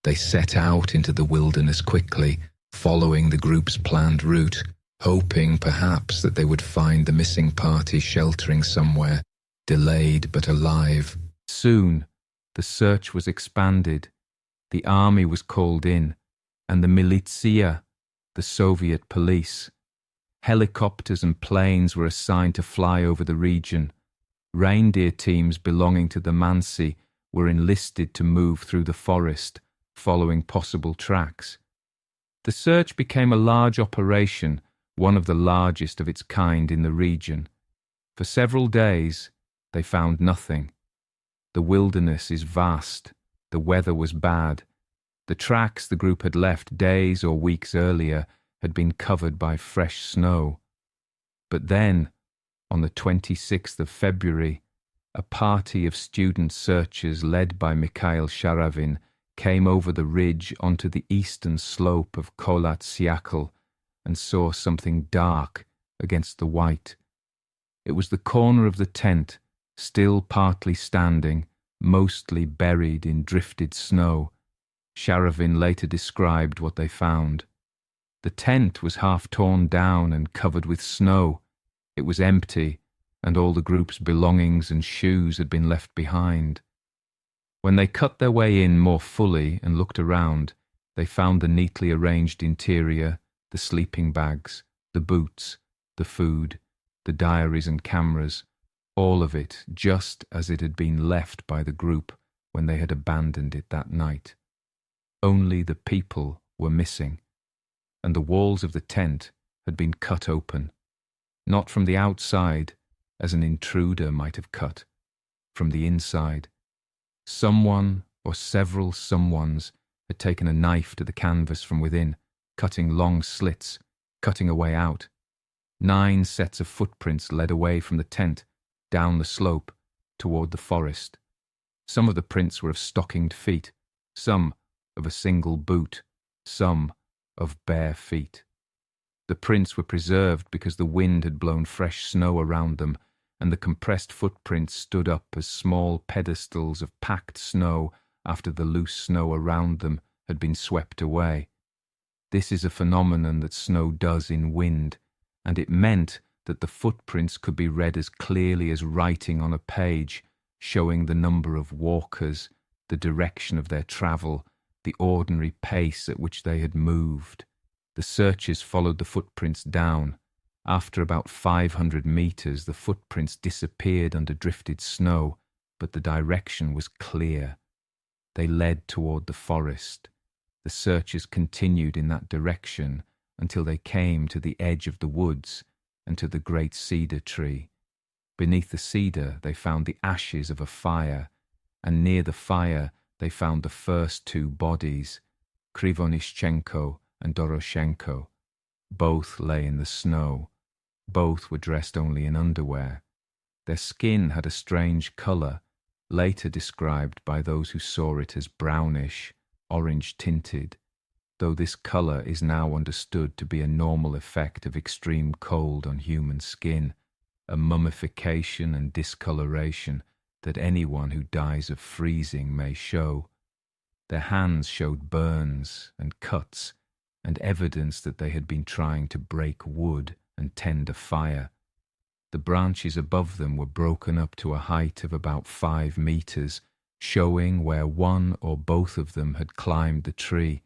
A: They set out into the wilderness quickly, following the group's planned route, hoping perhaps that they would find the missing party sheltering somewhere, delayed but alive.
B: Soon, the search was expanded. The army was called in, and the militia, the Soviet police. Helicopters and planes were assigned to fly over the region. Reindeer teams belonging to the Mansi were enlisted to move through the forest, following possible tracks. The search became a large operation, one of the largest of its kind in the region. For several days, they found nothing. The wilderness is vast. The weather was bad. The tracks the group had left days or weeks earlier had been covered by fresh snow. But then, on the 26th of February, a party of student searchers led by Mikhail Sharavin came over the ridge onto the eastern slope of Kholat Syakhl and saw something dark against the white. It was the corner of the tent, still partly standing, mostly buried in drifted snow. Sharavin later described what they found. The tent was half torn down and covered with snow. It was empty, and all the group's belongings and shoes had been left behind. When they cut their way in more fully and looked around, they found the neatly arranged interior, the sleeping bags, the boots, the food, the diaries and cameras, all of it just as it had been left by the group when they had abandoned it that night. Only the people were missing, and the walls of the tent had been cut open, not from the outside, as an intruder might have cut, from the inside. Someone or several someones had taken a knife to the canvas from within, cutting long slits, cutting a way out.
A: 9 sets of footprints led away from the tent, down the slope, toward the forest. Some of the prints were of stockinged feet, some of a single boot, some of bare feet. The prints were preserved because the wind had blown fresh snow around them, and the compressed footprints stood up as small pedestals of packed snow after the loose snow around them had been swept away. This is a phenomenon that snow does in wind, and it meant that the footprints could be read as clearly as writing on a page, showing the number of walkers, the direction of their travel, the ordinary pace at which they had moved. The searchers followed the footprints down. After about 500 meters, the footprints disappeared under drifted snow, but the direction was clear. They led toward the forest. The searchers continued in that direction until they came to the edge of the woods and to the great cedar tree. Beneath the cedar they found the ashes of a fire, and near the fire they found the first 2 bodies, Krivonischenko and Doroshenko. Both lay in the snow. Both were dressed only in underwear. Their skin had a strange colour, later described by those who saw it as brownish, orange-tinted, though this colour is now understood to be a normal effect of extreme cold on human skin, a mummification and discoloration that anyone who dies of freezing may show. Their hands showed burns and cuts, and evidence that they had been trying to break wood and tend a fire. The branches above them were broken up to a height of about 5 meters, showing where one or both of them had climbed the tree,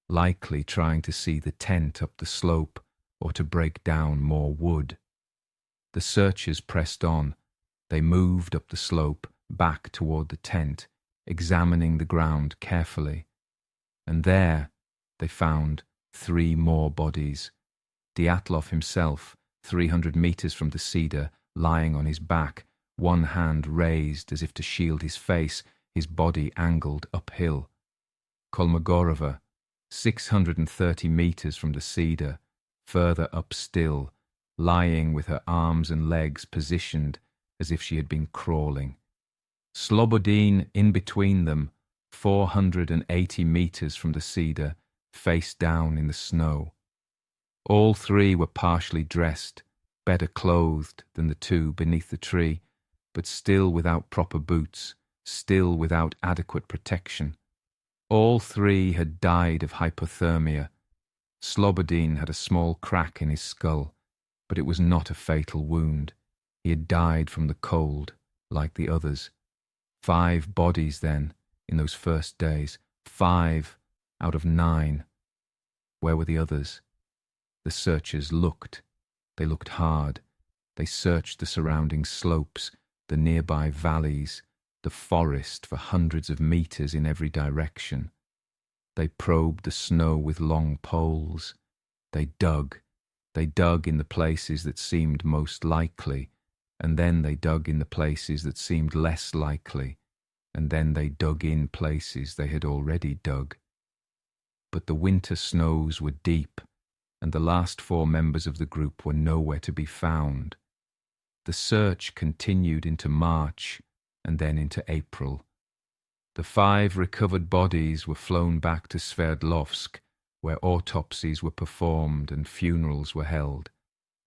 A: likely trying to see the tent up the slope or to break down more wood. The searchers pressed on. They moved up the slope, back toward the tent, examining the ground carefully. And there they found 3 more bodies. Dyatlov himself, 300 meters from the cedar, lying on his back, one hand raised as if to shield his face, his body angled uphill. Kolmogorova, 630 meters from the cedar, further up still, lying with her arms and legs positioned as if she had been crawling. Slobodin in between them, 480 meters from the cedar, face down in the snow. All 3 were partially dressed, better clothed than the 2 beneath the tree, but still without proper boots, still without adequate protection. All 3 had died of hypothermia. Slobodin had a small crack in his skull, but it was not a fatal wound. He had died from the cold, like the others. 5 bodies, then, in those first days. 5 out of 9. Where were the others? The searchers looked. They looked hard. They searched the surrounding slopes, the nearby valleys, the forest for hundreds of meters in every direction. They probed the snow with long poles. They dug. They dug in the places that seemed most likely, and then they dug in the places that seemed less likely, and then they dug in places they had already dug. But the winter snows were deep, and the last 4 members of the group were nowhere to be found. The search continued into March and then into April. The 5 recovered bodies were flown back to Sverdlovsk, where autopsies were performed and funerals were held.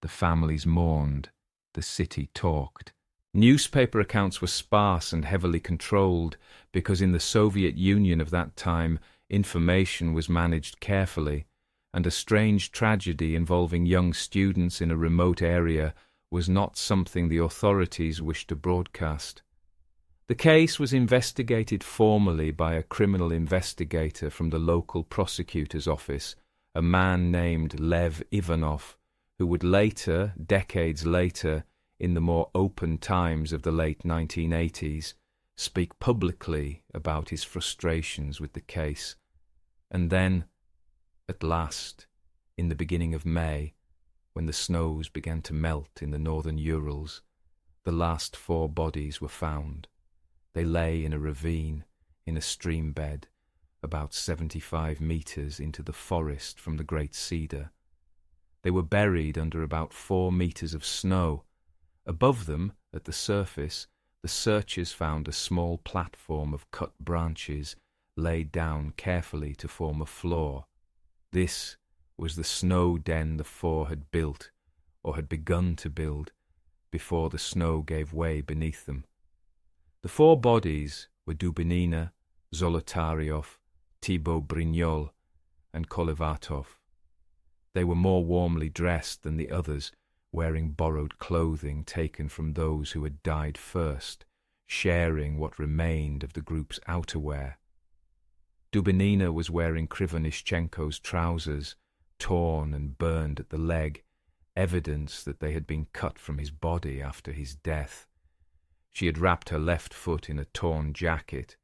A: The families mourned. The city talked. Newspaper accounts were sparse and heavily controlled because in the Soviet Union of that time, information was managed carefully, and a strange tragedy involving young students in a remote area was not something the authorities wished to broadcast. The case was investigated formally by a criminal investigator from the local prosecutor's office, a man named Lev Ivanov, who would later, decades later, in the more open times of the late 1980s, speak publicly about his frustrations with the case. And then, at last, in the beginning of May, when the snows began to melt in the northern Urals, the last 4 bodies were found. They lay in a ravine, in a stream bed, about 75 meters into the forest from the great cedar.
B: They were buried under about 4 meters of snow. Above them, at the surface, the searchers found a small platform of cut branches laid down carefully to form a floor. This was the snow den the four had built, or had begun to build, before the snow gave way beneath them. The 4 bodies were Dubinina, Zolotaryov, Thibaut Brignol, and Kolevatov. They were more warmly dressed than the others, wearing borrowed clothing taken from those who had died first, sharing what remained of the group's outerwear. Dubinina was wearing Krivonischenko's trousers, torn and burned at the leg, evidence that they had been cut from his body after his death. She had wrapped her left foot in a torn jacket.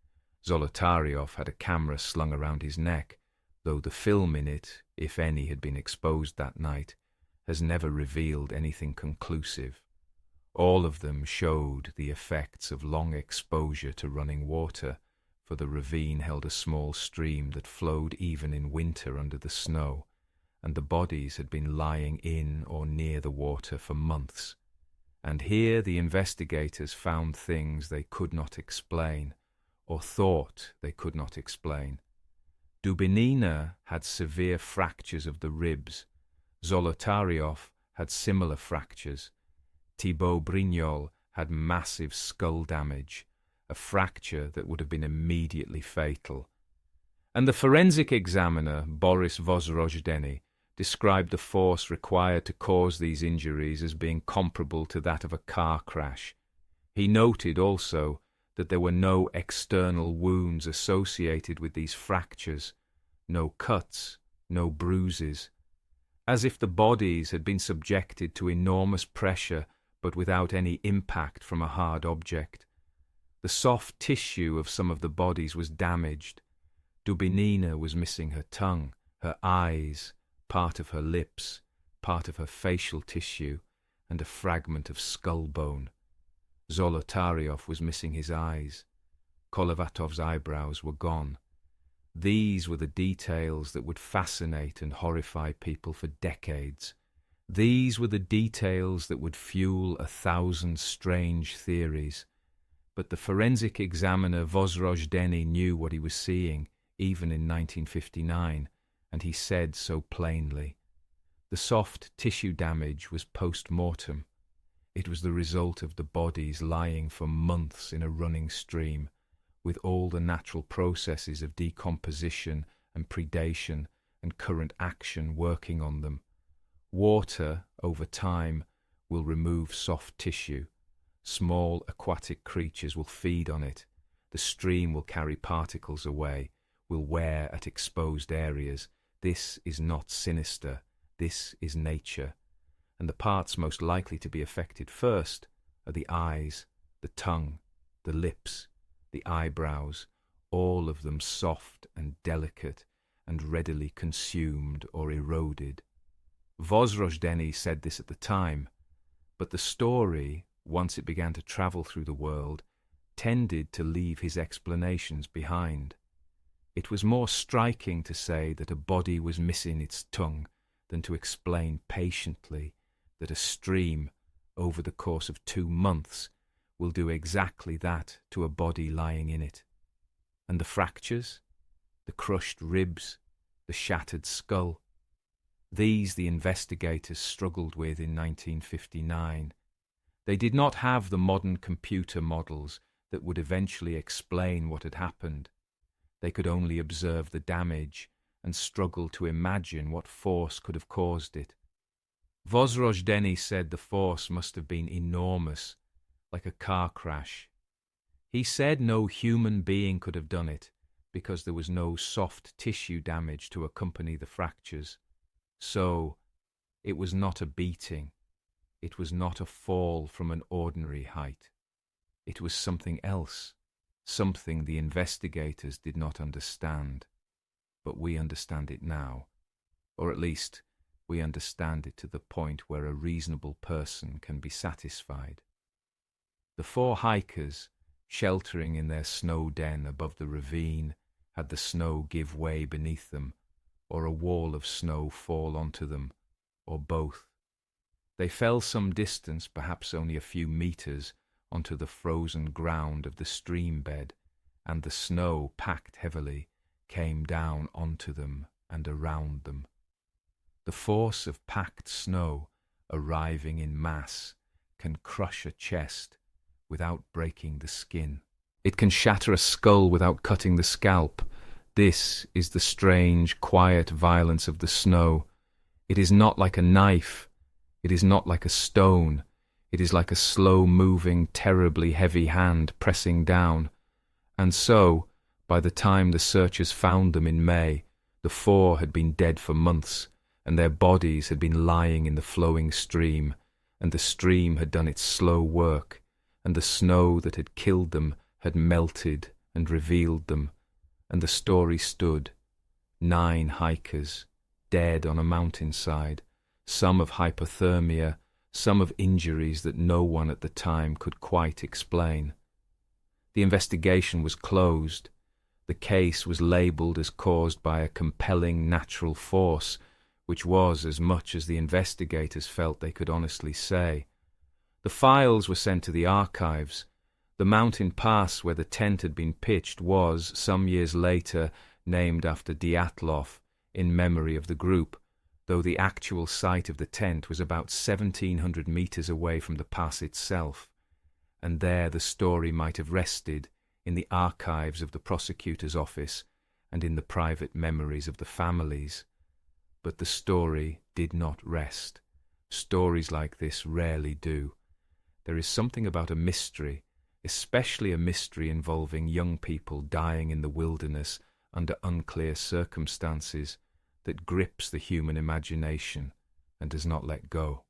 B: Zolotaryov had a camera slung around his neck, though the film in it, if any had been exposed that night, has never revealed anything conclusive. All of them showed the effects of long exposure to running water, for the ravine held a small stream that flowed even in winter under the snow, and the bodies had been lying in or near the water for months. And here the investigators found things they could not explain, or thought they could not explain. Dubinina had severe fractures of the ribs. Zolotaryov had similar fractures. Thibaut Brignol had massive skull damage, a fracture that would have been immediately fatal. And the forensic examiner, Boris Vozrojdeny, described the force required to cause these injuries as being comparable to that of a car crash. He noted also that there were no external wounds associated with these fractures, no cuts, no bruises, as if the bodies had been subjected to enormous pressure but without any impact from a hard object. The soft tissue of some of the bodies was damaged. Dubinina was missing her tongue, her eyes, part of her lips, part of her facial tissue, and a fragment of skull bone. Zolotaryov was missing his eyes. Kolevatov's eyebrows were gone. These were the details that would fascinate and horrify people for decades. These were the details that would fuel 1,000 strange theories. But the forensic examiner Vozrojdeny knew what he was seeing, even in 1959, and he said so plainly. The soft tissue damage was post-mortem. It was the result of the bodies lying for months in a running stream, with all the natural processes of decomposition and predation and current action working on them. Water, over time, will remove soft tissue. Small aquatic creatures will feed on it. The stream will carry particles away, will wear at exposed areas. This is not sinister. This is nature. And the parts most likely to be affected first are the eyes, the tongue, the lips, the eyebrows, all of them soft and delicate and readily consumed or eroded. Vozrojdeny said this at the time, but the story, once it began to travel through the world, tended to leave his explanations behind. It was more striking to say that a body was missing its tongue than to explain patiently that a stream, over the course of 2 months, will do exactly that to a body lying in it. And the fractures, the crushed ribs, the shattered skull, these the investigators struggled with in 1959. They did not have the modern computer models that would eventually explain what had happened. They could only observe the damage and struggle to imagine what force could have caused it. Vozrojdeny said the force must have been enormous, like a car crash. He said no human being could have done it because there was no soft tissue damage to accompany the fractures. So, it was not a beating. It was not a fall from an ordinary height. It was something else, something the investigators did not understand. But we understand it now, or at least we understand it to the point where a reasonable person can be satisfied. The 4 hikers, sheltering in their snow den above the ravine, had the snow give way beneath them, or a wall of snow fall onto them, or both. They fell some distance, perhaps only a few meters, onto the frozen ground of the stream bed, and the snow, packed heavily, came down onto them and around them. The force of packed snow arriving in mass can crush a chest without breaking the skin. It can shatter a skull without cutting the scalp. This is the strange, quiet violence of the snow. It is not like a knife. It is not like a stone. It is like a slow-moving, terribly heavy hand pressing down. And so, by the time the searchers found them in May, the four had been dead for months, and their bodies had been lying in the flowing stream, and the stream had done its slow work, and the snow that had killed them had melted and revealed them, and the story stood. 9 hikers, dead on a mountainside, some of hypothermia, some of injuries that no one at the time could quite explain. The investigation was closed. The case was labelled as caused by a compelling natural force, which was as much as the investigators felt they could honestly say. The files were sent to the archives. The mountain pass where the tent had been pitched was, some years later, named after Dyatlov, in memory of the group, though the actual site of the tent was about 1,700 meters away from the pass itself. And there the story might have rested, in the archives of the prosecutor's office and in the private memories of the families. But the story did not rest. Stories like this rarely do. There is something about a mystery, especially a mystery involving young people dying in the wilderness under unclear circumstances, that grips the human imagination and does not let go.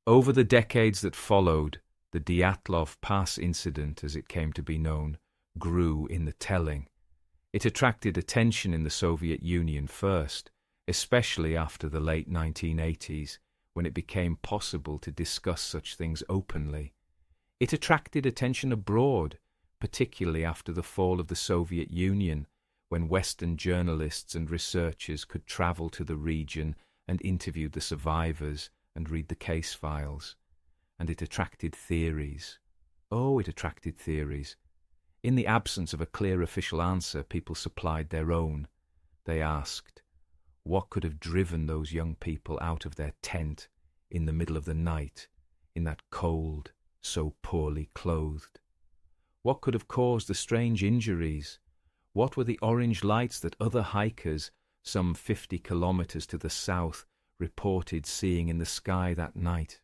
B: Over the decades that followed, the Dyatlov Pass incident, as it came to be known, grew in the telling. It attracted attention in the Soviet Union first, especially after the late 1980s, when it became possible to discuss such things openly. It attracted attention abroad, particularly after the fall of the Soviet Union, when Western journalists and researchers could travel to the region and interview the survivors and read the case files. And it attracted theories. Oh, it attracted theories. In the absence of a clear official answer, people supplied their own. They asked, what could have driven those young people out of their tent in the middle of the night, in that cold, so poorly clothed? What could have caused the strange injuries? What were the orange lights that other hikers, some 50 kilometers to the south, reported seeing in the sky that night?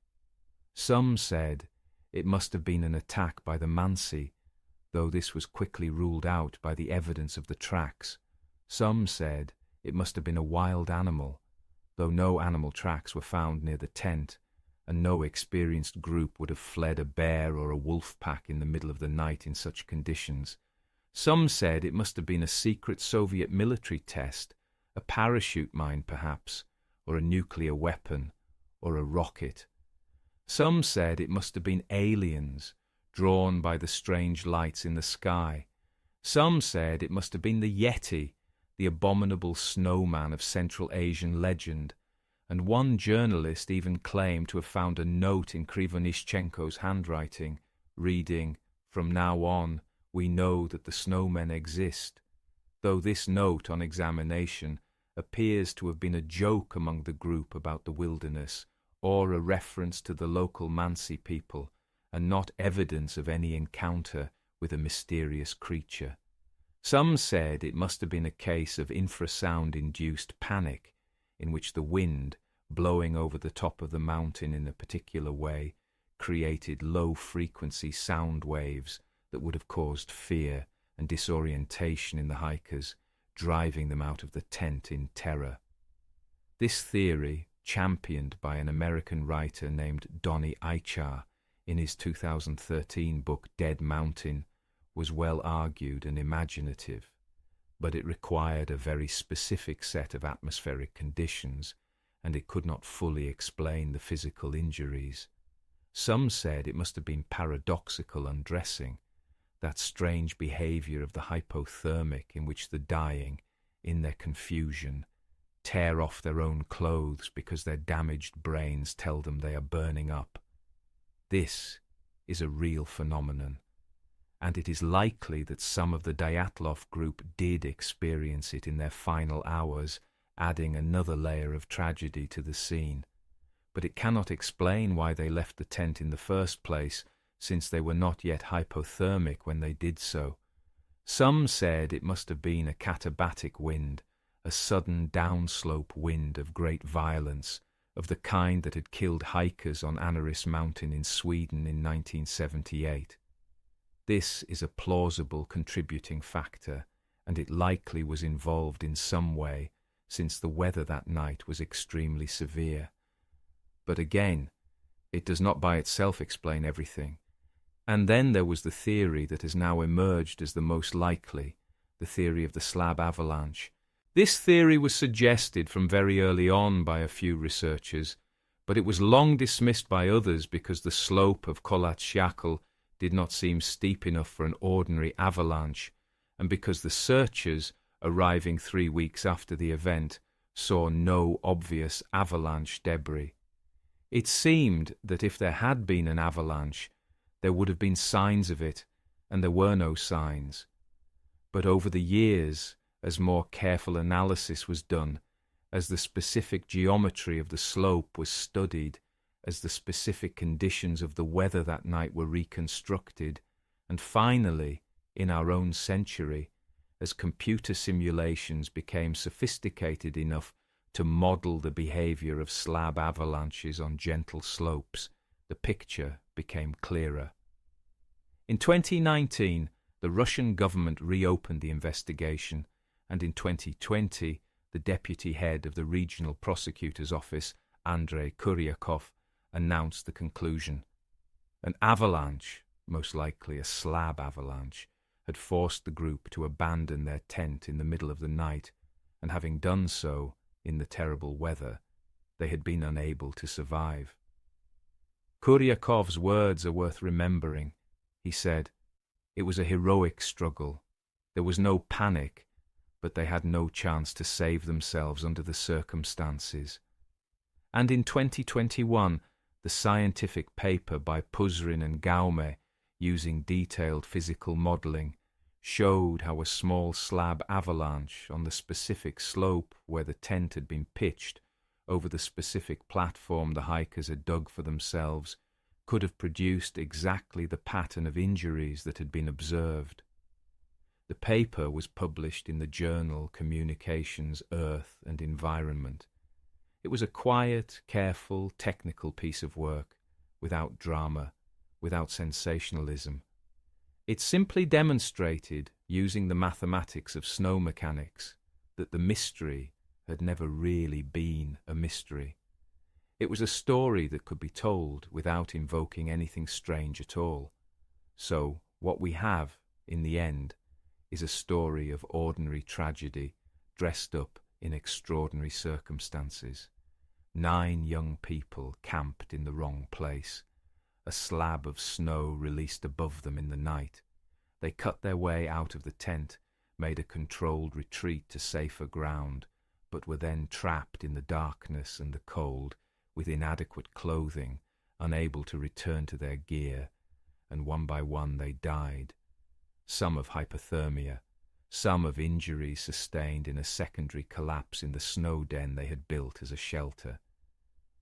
B: Some said it must have been an attack by the Mansi, though this was quickly ruled out by the evidence of the tracks. Some said it must have been a wild animal, though no animal tracks were found near the tent, and no experienced group would have fled a bear or a wolf pack in the middle of the night in such conditions. Some said it must have been a secret Soviet military test, a parachute mine perhaps, or a nuclear weapon, or a rocket. Some said it must have been aliens, drawn by the strange lights in the sky. Some said it must have been the Yeti, the abominable snowman of Central Asian legend, and one journalist even claimed to have found a note in Krivonischenko's handwriting, reading, "From now on, we know that the snowmen exist," though this note on examination appears to have been a joke among the group about the wilderness, or a reference to the local Mansi people, and not evidence of any encounter with a mysterious creature. Some said it must have been a case of infrasound-induced panic, in which the wind, blowing over the top of the mountain in a particular way, created low-frequency sound waves that would have caused fear and disorientation in the hikers, driving them out of the tent in terror. This theory, championed by an American writer named Donny Eichar in his 2013 book Dead Mountain, was well argued and imaginative, but it required a very specific set of atmospheric conditions, and it could not fully explain the physical injuries. Some said it must have been paradoxical undressing, that strange behaviour of the hypothermic in which the dying, in their confusion, tear off their own clothes because their damaged brains tell them they are burning up. This is a real phenomenon, and it is likely that some of the Dyatlov group did experience it in their final hours, adding another layer of tragedy to the scene. But it cannot explain why they left the tent in the first place, since they were not yet hypothermic when they did so. Some said it must have been a katabatic wind, a sudden downslope wind of great violence, of the kind that had killed hikers on Anaris Mountain in Sweden in 1978. This is a plausible contributing factor, and it likely was involved in some way, since the weather that night was extremely severe. But again, it does not by itself explain everything. And then there was the theory that has now emerged as the most likely, the theory of the slab avalanche. This theory was suggested from very early on by a few researchers, but it was long dismissed by others because the slope of Kholat Syakhl did not seem steep enough for an ordinary avalanche, and because the searchers, arriving 3 weeks after the event, saw no obvious avalanche debris. It seemed that if there had been an avalanche, there would have been signs of it, and there were no signs. But over the years, as more careful analysis was done, as the specific geometry of the slope was studied, as the specific conditions of the weather that night were reconstructed, and finally, in our own century, as computer simulations became sophisticated enough to model the behavior of slab avalanches on gentle slopes, the picture became clearer. In 2019, the Russian government reopened the investigation, and in 2020, the deputy head of the regional prosecutor's office, Andrei Kuryakov, announced the conclusion. An avalanche, most likely a slab avalanche, had forced the group to abandon their tent in the middle of the night, and having done so, in the terrible weather, they had been unable to survive. Kuryakov's words are worth remembering. He said, "It was a heroic struggle. There was no panic, but they had no chance to save themselves under the circumstances." And in 2021, the scientific paper by Puzrin and Gaume, using detailed physical modelling, showed how a small slab avalanche on the specific slope where the tent had been pitched over the specific platform the hikers had dug for themselves could have produced exactly the pattern of injuries that had been observed. The paper was published in the journal Communications, Earth and Environment. It was a quiet, careful, technical piece of work, without drama, without sensationalism. It simply demonstrated, using the mathematics of snow mechanics, that the mystery had never really been a mystery. It was a story that could be told without invoking anything strange at all. So, what we have, in the end, is a story of ordinary tragedy dressed up in extraordinary circumstances. 9 young people camped in the wrong place. A slab of snow released above them in the night. They cut their way out of the tent, made a controlled retreat to safer ground, but were then trapped in the darkness and the cold, with inadequate clothing, unable to return to their gear, and one by one they died. Some of hypothermia, some of injuries sustained in a secondary collapse in the snow den they had built as a shelter.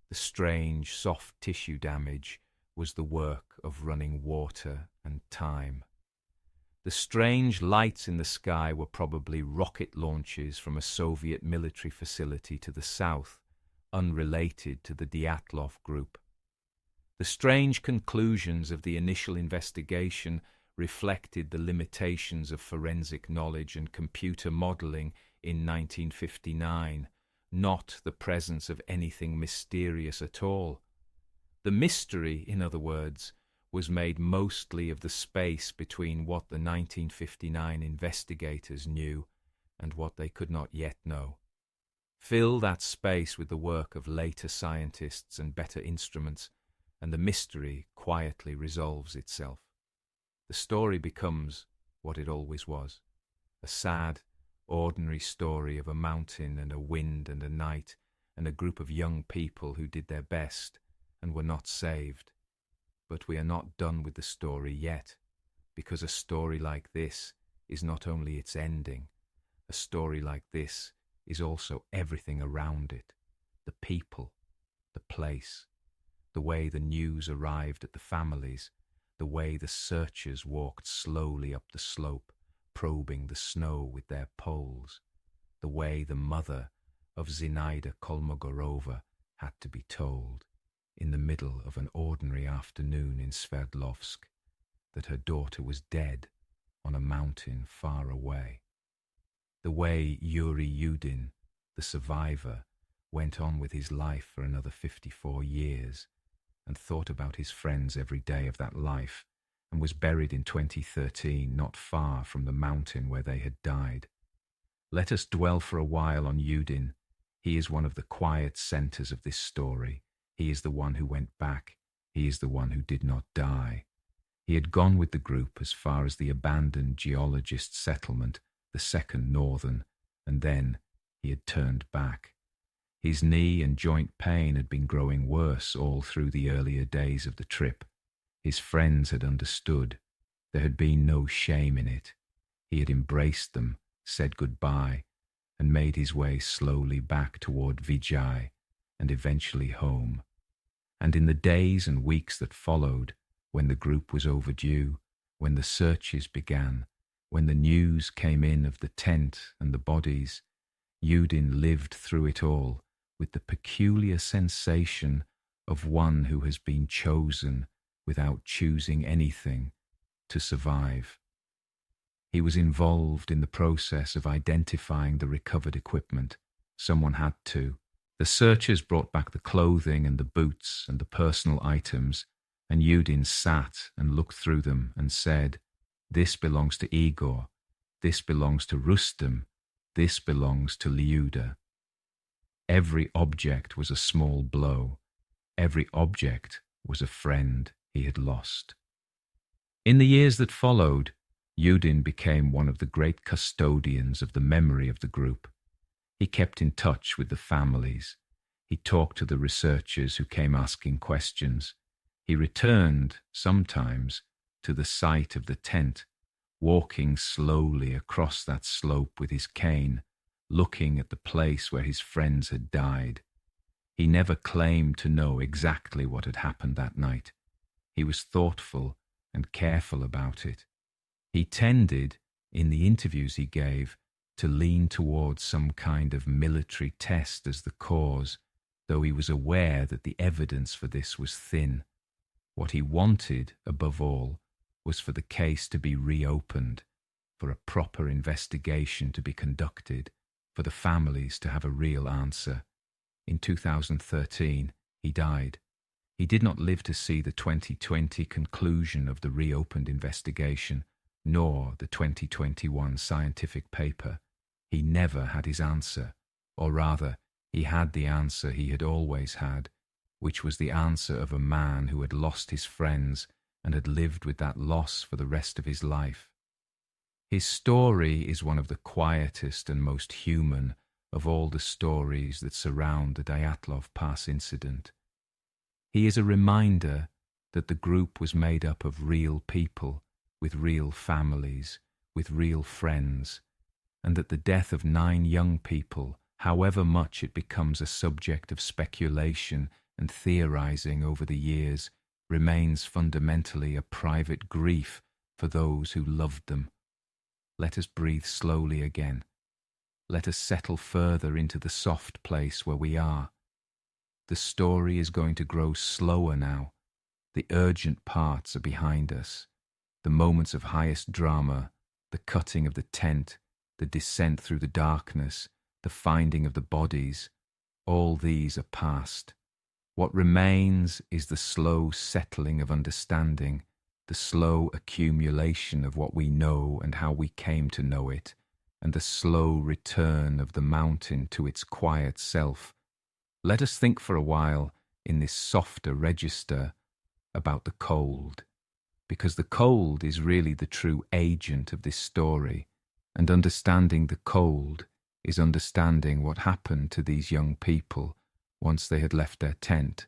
B: The strange, soft tissue damage was the work of running water and time. The strange lights in the sky were probably rocket launches from a Soviet military facility to the south, unrelated to the Dyatlov group. The strange conclusions of the initial investigation reflected the limitations of forensic knowledge and computer modelling in 1959, not the presence of anything mysterious at all. The mystery, in other words, was made mostly of the space between what the 1959 investigators knew and what they could not yet know. Fill that space with the work of later scientists and better instruments, and the mystery quietly resolves itself. The story becomes what it always was, a sad, ordinary story of a mountain and a wind and a night and a group of young people who did their best and were not saved. But we are not done with the story yet, because a story like this is not only its ending. A story like this is also everything around it, the people, the place, the way the news arrived at the families, the way the searchers walked slowly up the slope, probing the snow with their poles, the way the mother of Zinaida Kolmogorova had to be told, in the middle of an ordinary afternoon in Sverdlovsk, that her daughter was dead on a mountain far away. The way Yuri Yudin, the survivor, went on with his life for another 54 years and thought about his friends every day of that life, and was buried in 2013 not far from the mountain where they had died. Let us dwell for a while on Yudin. He is one of the quiet centers of this story. He is the one who went back. He is the one who did not die. He had gone with the group as far as the abandoned geologist settlement, the second northern, and then he had turned back. His knee and joint pain had been growing worse all through the earlier days of the trip. His friends had understood. There had been no shame in it. He had embraced them, said goodbye, and made his way slowly back toward Vijay and eventually home. And in the days and weeks that followed, when the group was overdue, when the searches began, when the news came in of the tent and the bodies, Yudin lived through it all with the peculiar sensation of one who has been chosen without choosing anything to survive. He was involved in the process of identifying the recovered equipment. Someone had to. The searchers brought back the clothing and the boots and the personal items, and Yudin sat and looked through them and said, "This belongs to Igor. This belongs to Rustem. This belongs to Lyuda." Every object was a small blow. Every object was a friend he had lost. In the years that followed, Yudin became one of the great custodians of the memory of the group. He kept in touch with the families. He talked to the researchers who came asking questions. He returned, sometimes, to the site of the tent, walking slowly across that slope with his cane, looking at the place where his friends had died. He never claimed to know exactly what had happened that night. He was thoughtful and careful about it. He tended, in the interviews he gave, to lean towards some kind of military test as the cause, though he was aware that the evidence for this was thin. What he wanted, above all, was for the case to be reopened, for a proper investigation to be conducted, for the families to have a real answer. In 2013, he died. He did not live to see the 2020 conclusion of the reopened investigation, nor the 2021 scientific paper. He never had his answer, or rather, he had the answer he had always had, which was the answer of a man who had lost his friends and had lived with that loss for the rest of his life. His story is one of the quietest and most human of all the stories that surround the Dyatlov Pass incident. He is a reminder that the group was made up of real people, with real families, with real friends, and that the death of 9 young people, however much it becomes a subject of speculation and theorizing over the years, remains fundamentally a private grief for those who loved them. Let us breathe slowly again. Let us settle further into the soft place where we are. The story is going to grow slower now. The urgent parts are behind us. The moments of highest drama, the cutting of the tent, the descent through the darkness, the finding of the bodies, all these are past. What remains is the slow settling of understanding, the slow accumulation of what we know and how we came to know it, and the slow return of the mountain to its quiet self. Let us think for a while in this softer register about the cold, because the cold is really the true agent of this story.
A: And understanding the cold is understanding what happened to these young people once they had left their tent.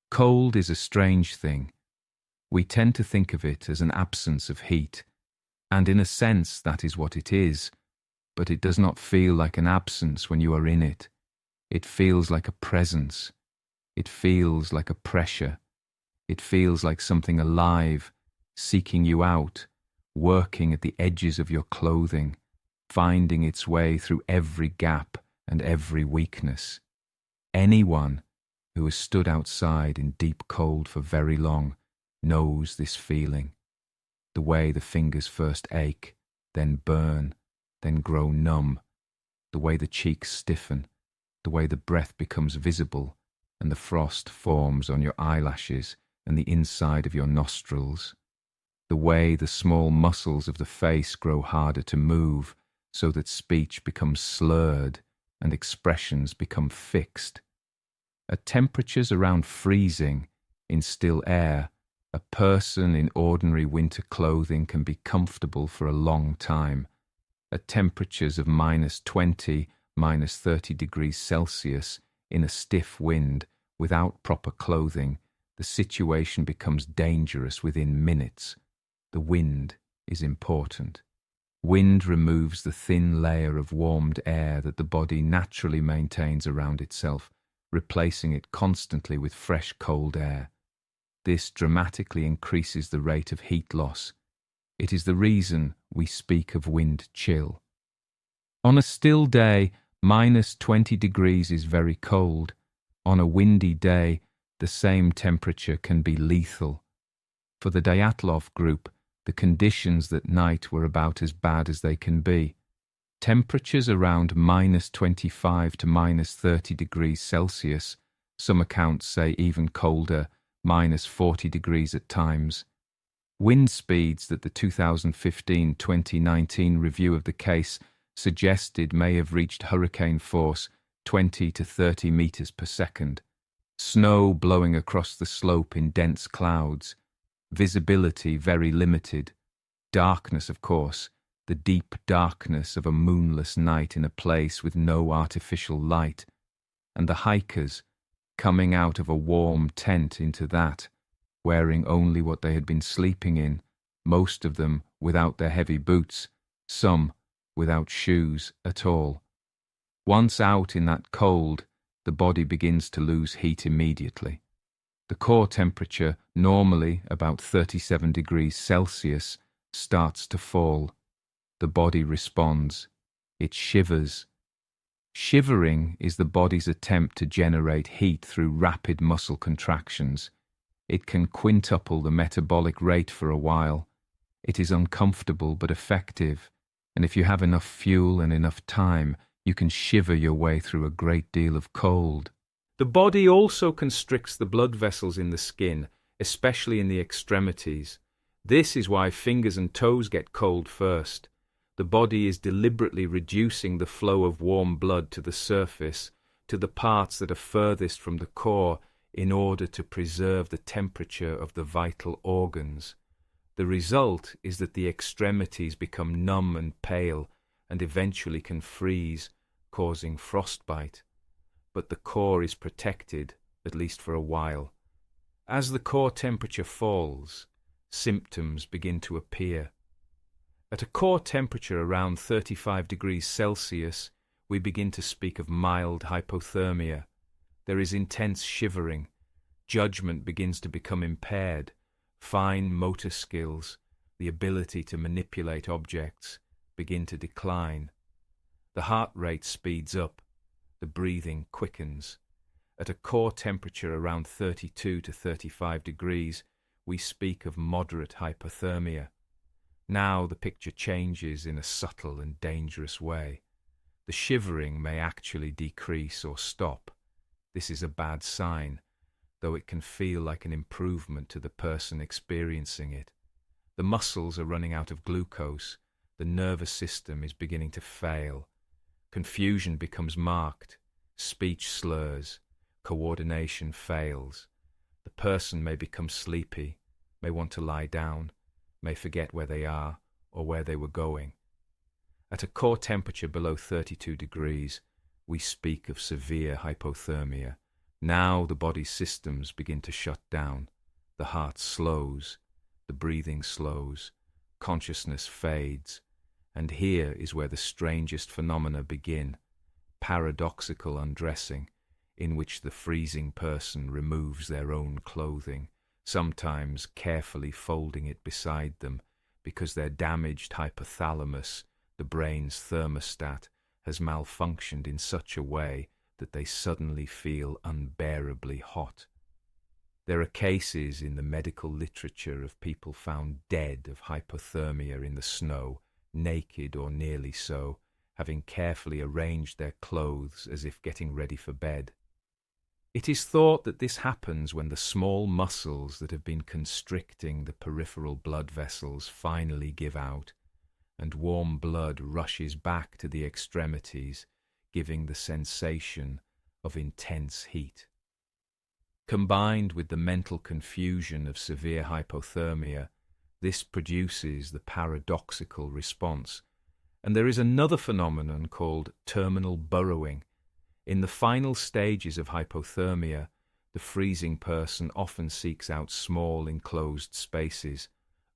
A: Cold is a strange thing. We tend to think of it as an absence of heat, and in a sense that is what it is, but it does not feel like an absence when you are in it. It feels like a presence. It feels like a pressure. It feels like something alive, seeking you out, working at the edges of your clothing, finding its way through every gap and every weakness. Anyone who has stood outside in deep cold for very long knows this feeling. The way the fingers first ache, then burn, then grow numb. The way the cheeks stiffen, the way the breath becomes visible and the frost forms on your eyelashes and the inside of your nostrils. The way the small muscles of the face grow harder to move so that speech becomes slurred and expressions become fixed. At temperatures around freezing, in still air, a person in ordinary winter clothing can be comfortable for a long time. At temperatures of -20, -30 degrees Celsius, in a stiff wind, without proper clothing, the situation becomes dangerous within minutes. The wind is important. Wind removes the thin layer of warmed air that the body naturally maintains around itself, replacing it constantly with fresh cold air. This dramatically increases the rate of heat loss. It is the reason we speak of wind chill. On a still day, -20 degrees is very cold. On a windy day, the same temperature can be lethal. For the Dyatlov group, the conditions that night were about as bad as they can be. Temperatures around -25 to -30 degrees Celsius, some accounts say even colder, -40 degrees at times. Wind speeds that the 2015-2019 review of the case suggested may have reached hurricane force 20 to 30 meters per second. Snow blowing across the slope in dense clouds. Visibility very limited. Darkness, of course, the deep darkness of a moonless night in a place with no artificial light. And the hikers, coming out of a warm tent into that, wearing only what they had been sleeping in, most of them without their heavy boots, some without shoes at all. Once out in that cold, the body begins to lose heat immediately. The core temperature, normally about 37 degrees Celsius, starts to fall. The body responds. It shivers. Shivering is the body's attempt to generate heat through rapid muscle contractions. It can quintuple the metabolic rate for a while. It is uncomfortable but effective, and if you have enough fuel and enough time, you can shiver your way through a great deal of cold. The body also constricts the blood vessels in the skin, especially in the extremities. This is why fingers and toes get cold first. The body is deliberately reducing the flow of warm blood to the surface, to the parts that are furthest from the core, in order to preserve the temperature of the vital organs. The result is that the extremities become numb and pale, and eventually can freeze, causing frostbite. But the core is protected, at least for a while. As the core temperature falls, symptoms begin to appear. At a core temperature around 35 degrees Celsius, we begin to speak of mild hypothermia. There is intense shivering. Judgment begins to become impaired. Fine motor skills, the ability to manipulate objects, begin to decline. The heart rate speeds up. The breathing quickens. At a core temperature around 32 to 35 degrees, we speak of moderate hypothermia. Now the picture changes in a subtle and dangerous way. The shivering may actually decrease or stop. This is a bad sign, though it can feel like an improvement to the person experiencing it. The muscles are running out of glucose. The nervous system is beginning to fail. Confusion becomes marked. Speech slurs. Coordination fails. The person may become sleepy, may want to lie down, may forget where they are or where they were going.
B: At a core temperature below 32 degrees, we speak of severe hypothermia. Now the body's systems begin to shut down. The heart slows, the breathing slows, consciousness fades, and here is where the strangest phenomena begin: paradoxical undressing, in which the freezing person removes their own clothing, sometimes carefully folding it beside them, because their damaged hypothalamus, the brain's thermostat, has malfunctioned in such a way that they suddenly feel unbearably hot. There are cases in the medical literature of people found dead of hypothermia in the snow, naked or nearly so, having carefully arranged their clothes as if getting ready for bed. It is thought that this happens when the small muscles that have been constricting the peripheral blood vessels finally give out, and warm blood rushes back to the extremities, giving the sensation of intense heat. Combined with the mental confusion of severe hypothermia, this produces the paradoxical response. And there is another phenomenon called terminal burrowing. In the final stages of hypothermia, the freezing person often seeks out small enclosed spaces,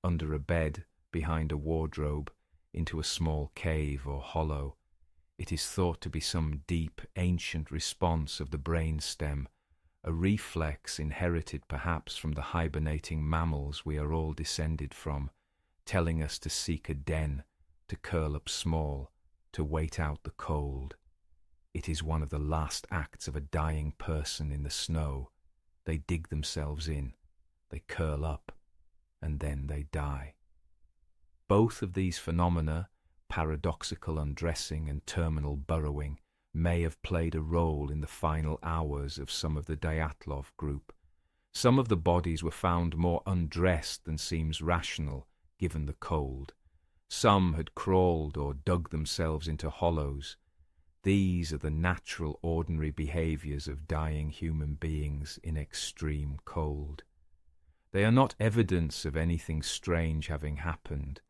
B: under a bed, behind a wardrobe, into a small cave or hollow. It is thought to be some deep, ancient response of the brain stem, a reflex inherited perhaps from the hibernating mammals we are all descended from, telling us to seek a den, to curl up small, to wait out the cold. It is one of the last acts of a dying person in the snow. They dig themselves in, they curl up, and then they die. Both of these phenomena, paradoxical undressing and terminal burrowing, may have played a role in the final hours of some of the Dyatlov group. Some of the bodies were found more undressed than seems rational, given the cold. Some had crawled or dug themselves into hollows. These are the natural, ordinary behaviours of dying human beings in extreme cold. They are not evidence of anything strange having happened.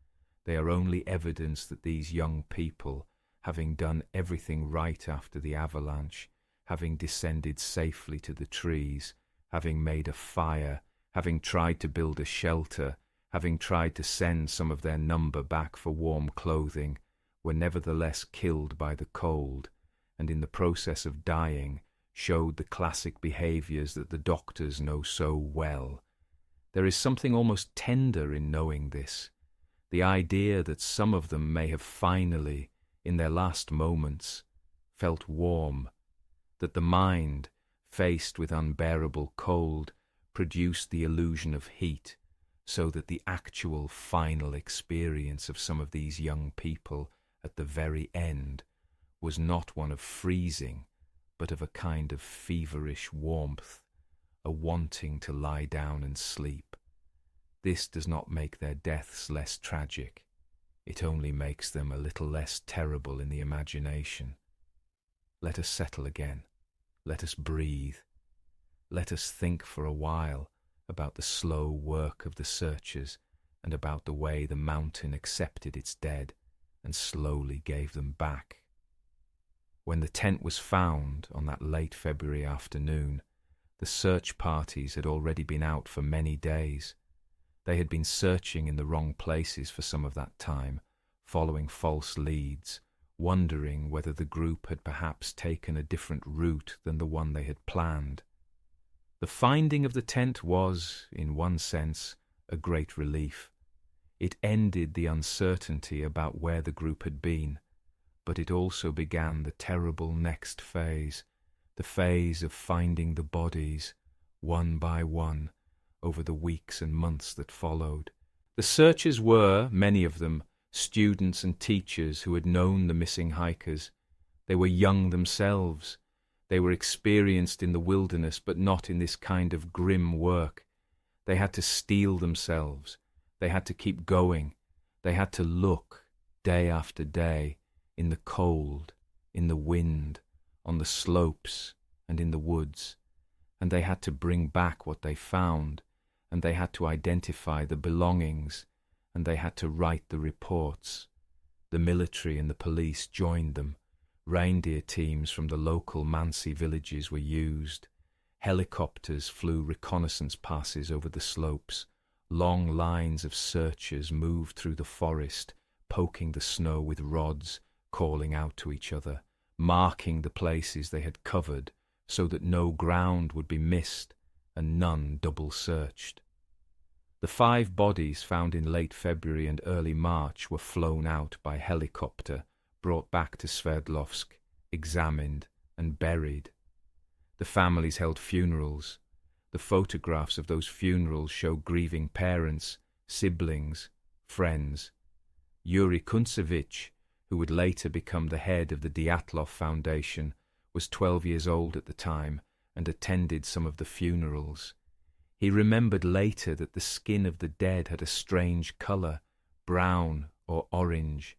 B: They are only evidence that these young people, having done everything right after the avalanche, having descended safely to the trees, having made a fire, having tried to build a shelter, having tried to send some of their number back for warm clothing, were nevertheless killed by the cold, and in the process of dying showed the classic behaviours that the doctors know so well. There is something almost tender in knowing this, the idea that some of them may have finally, in their last moments, felt warm, that the mind, faced with unbearable cold, produced the illusion of heat, so that the actual final experience of some of these young people at the very end was not one of freezing, but of a kind of feverish warmth, a wanting to lie down and sleep. This does not make their deaths less tragic. It only makes them a little less terrible in the imagination. Let us settle again. Let us breathe. Let us think for a while about the slow work of the searchers and about the way the mountain accepted its dead and slowly gave them back. When the tent was found on that late February afternoon, the search parties had already been out for many days. They had been searching in the wrong places for some of that time, following false leads, wondering whether the group had perhaps taken a different route than the one they had planned. The finding of the tent was, in one sense, a great relief. It ended the uncertainty about where the group had been, but it also began the terrible next phase, the phase of finding the bodies, one by one, over the weeks and months that followed. The searchers were, many of them, students and teachers who had known the missing hikers. They were young themselves. They were experienced in the wilderness, but not in this kind of grim work. They had to steel themselves. They had to keep going. They had to look, day after day, in the cold, in the wind, on the slopes, and in the woods. And they had to bring back what they found, and they had to identify the belongings, and they had to write the reports. The military and the police joined them. Reindeer teams from the local Mansi villages were used. Helicopters flew reconnaissance passes over the slopes. Long lines of searchers moved through the forest, poking the snow with rods, calling out to each other, marking the places they had covered so that no ground would be missed and none double-searched. The 5 bodies found in late February and early March were flown out by helicopter, brought back to Sverdlovsk, examined and buried. The families held funerals. The photographs of those funerals show grieving parents, siblings, friends. Yuri Kuntsevich, who would later become the head of the Dyatlov Foundation, was 12 years old at the time and attended some of the funerals. He remembered later that the skin of the dead had a strange colour, brown or orange.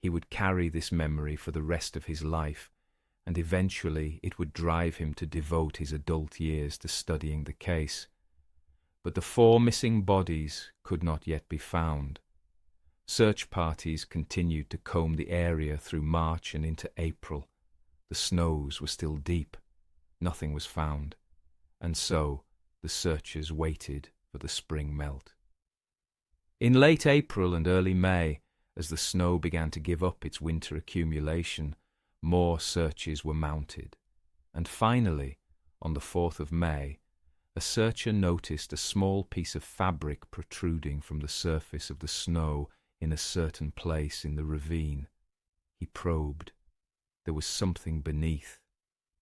B: He would carry this memory for the rest of his life, and eventually it would drive him to devote his adult years to studying the case. But the 4 missing bodies could not yet be found. Search parties continued to comb the area through March and into April. The snows were still deep. Nothing was found, and so the searchers waited for the spring melt. In late April and early May, as the snow began to give up its winter accumulation, more searches were mounted, and finally, on the 4th of May, a searcher noticed a small piece of fabric protruding from the surface of the snow in a certain place in the ravine. He probed. There was something beneath.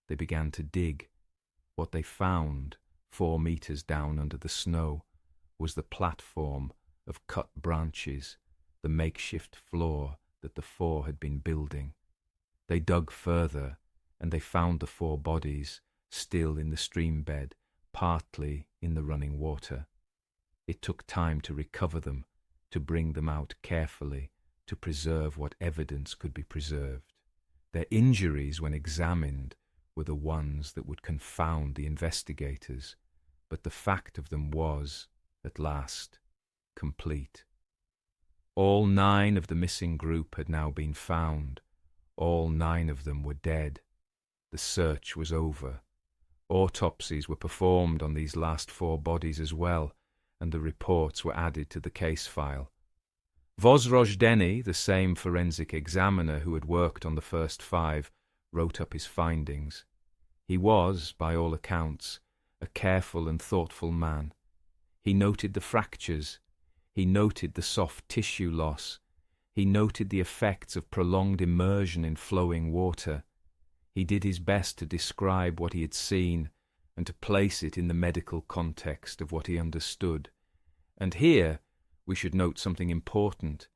B: They began to dig. What they found, 4 meters down under the snow, was the platform of cut branches, the makeshift floor that the 4 had been building. They dug further, and they found the 4 bodies, still in the stream bed, partly in the running water. It took time to recover them, to bring them out carefully, to preserve what evidence could be preserved. Their injuries, when examined, were the ones that would confound the investigators, but the fact of them was, at last, complete. All 9 of the missing group had now been found. All 9 of them were dead. The search was over. Autopsies were performed on these last 4 bodies as well, and the reports were added to the case file. Vozrojdeny, the same forensic examiner who had worked on the first 5, wrote up his findings. He was, by all accounts, a careful and thoughtful man. He noted the fractures. He noted the soft tissue loss. He noted the effects of prolonged immersion in flowing water. He did his best to describe what he had seen and to place it in the medical context of what he understood. And here we should note something important.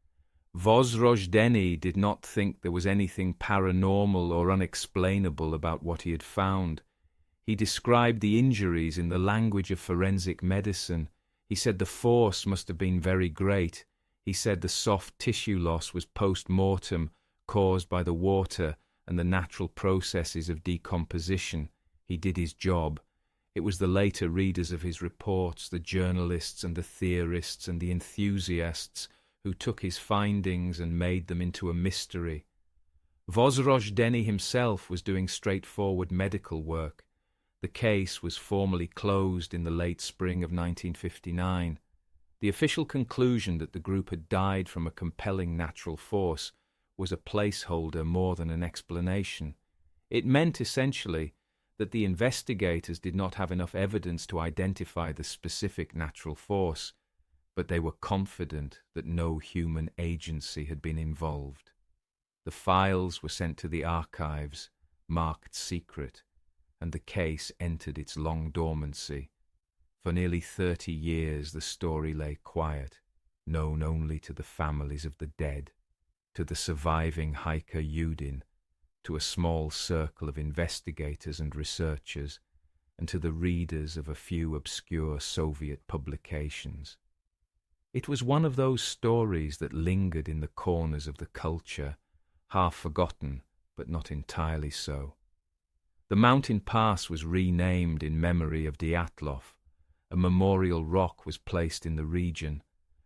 B: Vozrojdeny did not think there was anything paranormal or unexplainable about what he had found. He described the injuries in the language of forensic medicine. He said the force must have been very great. He said the soft tissue loss was post-mortem, caused by the water and the natural processes of decomposition. He did his job. It was the later readers of his reports, the journalists and the theorists and the enthusiasts, who took his findings and made them into a mystery. Vozrojdeny himself was doing straightforward medical work. The case was formally closed in the late spring of 1959. The official conclusion that the group had died from a compelling natural force was a placeholder more than an explanation. It meant essentially that the investigators did not have enough evidence to identify the specific natural force, but they were confident that no human agency had been involved. The files were sent to the archives, marked secret, and the case entered its long dormancy. For nearly 30 years the story lay quiet, known only to the families of the dead, to the surviving hiker Yudin, to a small circle of investigators and researchers, and to the readers of a few obscure Soviet publications. It was one of those stories that lingered in the corners of the culture, half forgotten, but not entirely so. The mountain pass was renamed in memory of Dyatlov. A memorial rock was placed in the region.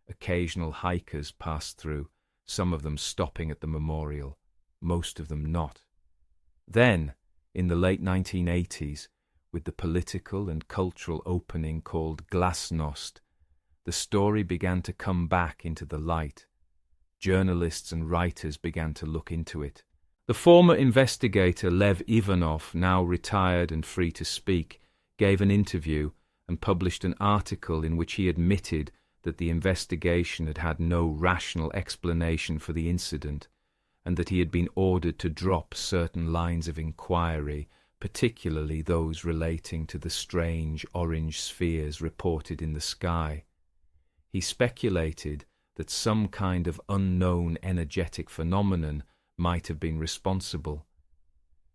B: Occasional hikers passed through, some of them stopping at the memorial, most of them not. Then, in the late 1980s, with the political and cultural opening called Glasnost, the story began to come back into the light. Journalists and writers began to look into it. The former investigator Lev Ivanov, now retired and free to speak, gave an interview and published an article in which he admitted that the investigation had had no rational explanation for the incident, and that he had been ordered to drop certain lines of inquiry, particularly those relating to the strange orange spheres reported in the sky. He speculated that some kind of unknown energetic phenomenon might have been responsible.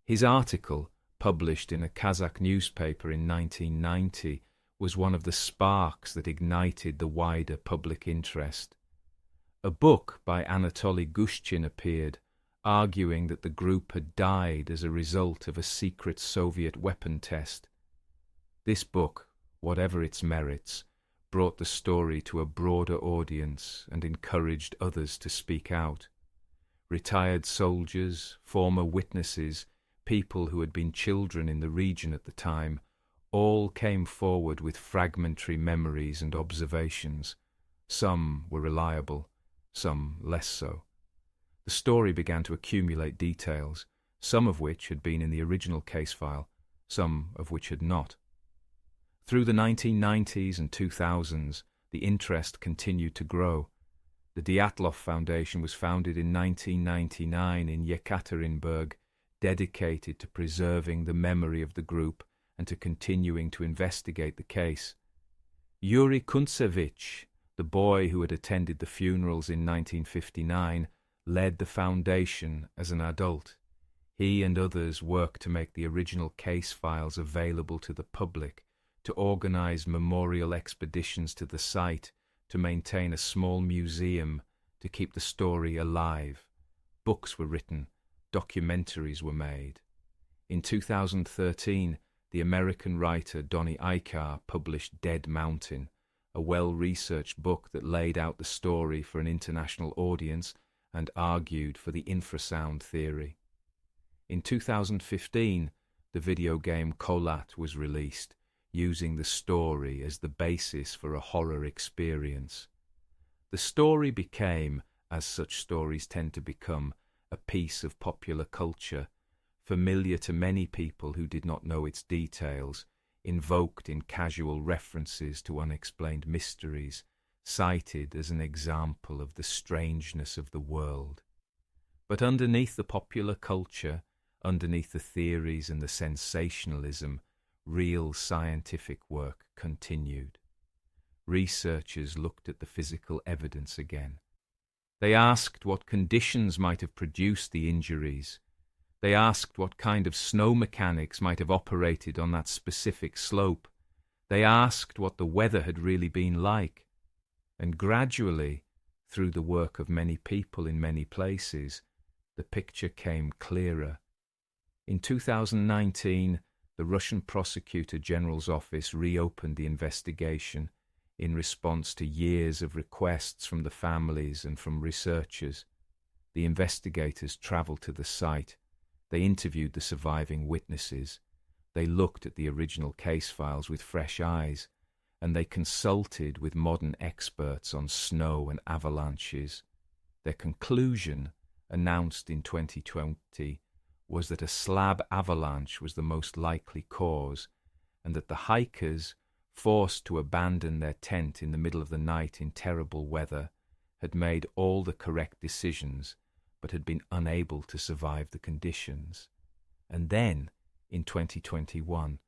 B: His article, published in a Kazakh newspaper in 1990, was one of the sparks that ignited the wider public interest. A book by Anatoly Gushchin appeared, arguing that the group had died as a result of a secret Soviet weapon test. This book, whatever its merits, brought the story to a broader audience and encouraged others to speak out. Retired soldiers, former witnesses, people who had been children in the region at the time, all came forward with fragmentary memories and observations. Some were reliable, some less so. The story began to accumulate details, some of which had been in the original case file, some of which had not. Through the 1990s and 2000s, the interest continued to grow. The Dyatlov Foundation was founded in 1999 in Yekaterinburg, dedicated to preserving the memory of the group and to continuing to investigate the case. Yuri Kuntsevich, the boy who had attended the funerals in 1959, led the foundation as an adult. He and others worked to make the original case files available to the public, to organize memorial expeditions to the site, to maintain a small museum, to keep the story alive. Books were written, documentaries were made. In 2013, the American writer Donnie Eichar published Dead Mountain, a well-researched book that laid out the story for an international audience and argued for the infrasound theory. In 2015, the video game Kolat was released, using the story as the basis for a horror experience. The story became, as such stories tend to become, a piece of popular culture, familiar to many people who did not know its details, invoked in casual references to unexplained mysteries, cited as an example of the strangeness of the world. But underneath the popular culture, underneath the theories and the sensationalism, real scientific work continued. Researchers looked at the physical evidence again. They asked what conditions might have produced the injuries. They asked what kind of snow mechanics might have operated on that specific slope. They asked what the weather had really been like. And gradually, through the work of many people in many places, the picture came clearer. In 2019, the Russian Prosecutor General's office reopened the investigation in response to years of requests from the families and from researchers. The investigators travelled to the site. They interviewed the surviving witnesses. They looked at the original case files with fresh eyes, and they consulted with modern experts on snow and avalanches. Their conclusion, announced in 2020, was that a slab avalanche was the most likely cause, and that the hikers, forced to abandon their tent in the middle of the night in terrible weather, had made all the correct decisions, but had been unable to survive the conditions. And then, in 2021,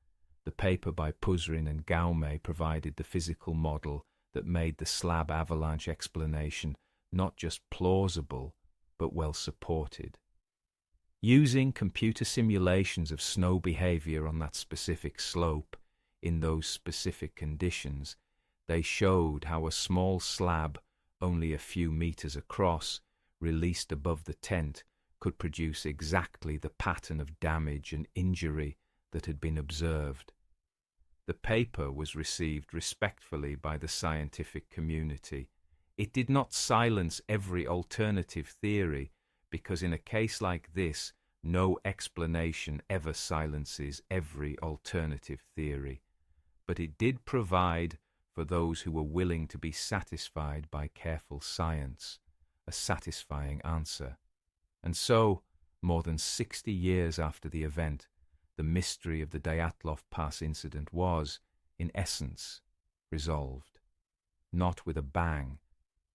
B: the paper by Puzrin and Gaume provided the physical model that made the slab avalanche explanation not just plausible, but well supported. Using computer simulations of snow behavior on that specific slope, in those specific conditions, they showed how a small slab, only a few meters across, released above the tent, could produce exactly the pattern of damage and injury that had been observed. The paper was received respectfully by the scientific community. It did not silence every alternative theory, because in a case like this, no explanation ever silences every alternative theory. But it did provide, for those who were willing to be satisfied by careful science, a satisfying answer. And so, more than 60 years after the event, the mystery of the Dyatlov Pass incident was, in essence, resolved. Not with a bang,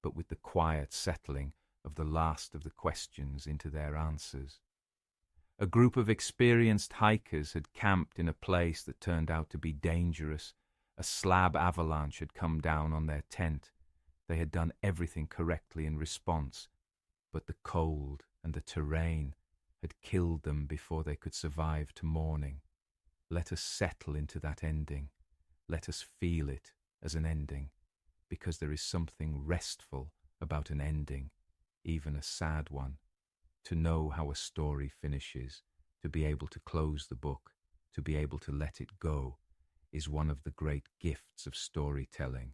B: but with the quiet settling of the last of the questions into their answers. A group of experienced hikers had camped in a place that turned out to be dangerous. A slab avalanche had come down on their tent. They had done everything correctly in response, but the cold and the terrain had killed them before they could survive to morning. Let us settle into that ending. Let us feel it as an ending, because there is something restful about an ending, even a sad one. To know how a story finishes, to be able to close the book, to be able to let it go, is one of the great gifts of storytelling.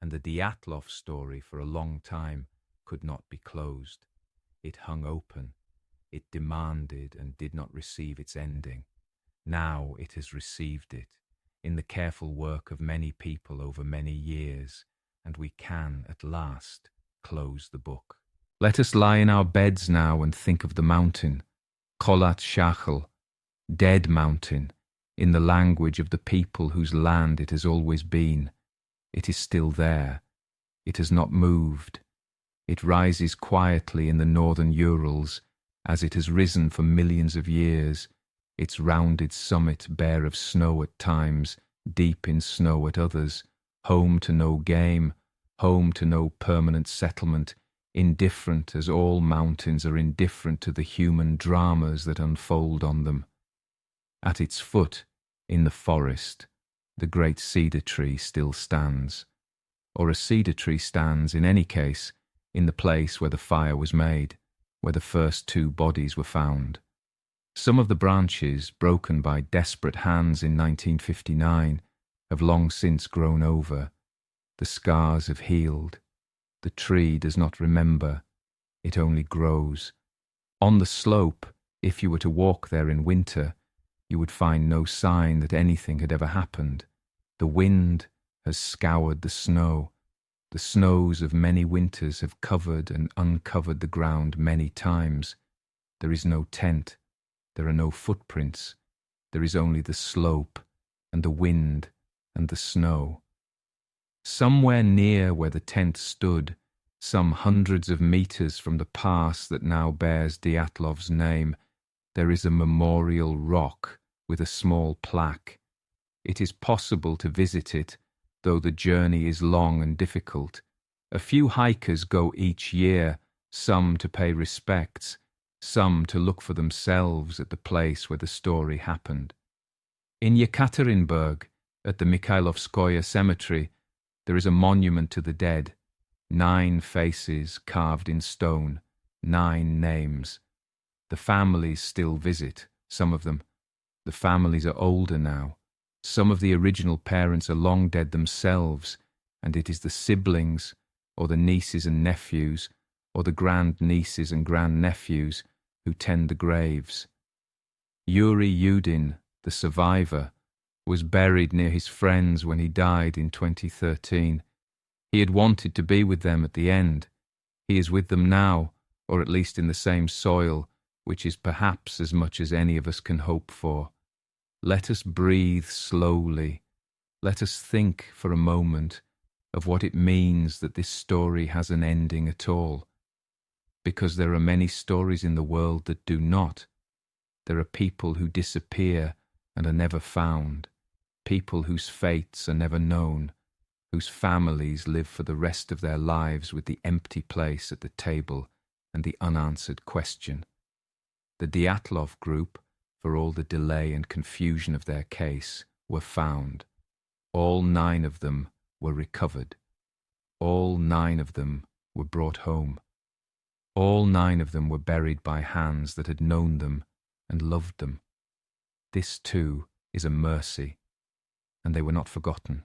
B: And the Dyatlov story for a long time could not be closed. It hung open. It demanded and did not receive its ending. Now it has received it, in the careful work of many people over many years, and we can, at last, close the book. Let us lie in our beds now and think of the mountain, Kholat Shachel, dead mountain, in the language of the people whose land it has always been. It is still there. It has not moved. It rises quietly in the northern Urals, as it has risen for millions of years, its rounded summit bare of snow at times, deep in snow at others, home to no game, home to no permanent settlement, indifferent as all mountains are indifferent to the human dramas that unfold on them. At its foot, in the forest, the great cedar tree still stands, or a cedar tree stands, in any case, in the place where the fire was made, where the first 2 bodies were found. Some of the branches, broken by desperate hands in 1959, have long since grown over. The scars have healed. The tree does not remember. It only grows. On the slope, if you were to walk there in winter, you would find no sign that anything had ever happened. The wind has scoured the snow. The snows of many winters have covered and uncovered the ground many times. There is no tent. There are no footprints. There is only the slope and the wind and the snow. Somewhere near where the tent stood, some hundreds of meters from the pass that now bears Dyatlov's name, there is a memorial rock with a small plaque. It is possible to visit it, though the journey is long and difficult. A few hikers go each year, some to pay respects, some to look for themselves at the place where the story happened. In Yekaterinburg, at the Mikhailovskoye cemetery, there is a monument to the dead, 9 faces carved in stone, 9 names. The families still visit, some of them. The families are older now. Some of the original parents are long dead themselves, and it is the siblings, or the nieces and nephews, or the grandnieces and grandnephews who tend the graves. Yuri Yudin, the survivor, was buried near his friends when he died in 2013. He had wanted to be with them at the end. He is with them now, or at least in the same soil, which is perhaps as much as any of us can hope for. Let us breathe slowly. Let us think for a moment of what it means that this story has an ending at all. Because there are many stories in the world that do not. There are people who disappear and are never found, people whose fates are never known, whose families live for the rest of their lives with the empty place at the table and the unanswered question. The Dyatlov group, for all the delay and confusion of their case, were found. All 9 of them were recovered. All 9 of them were brought home. All 9 of them were buried by hands that had known them and loved them. This too is a mercy, and they were not forgotten.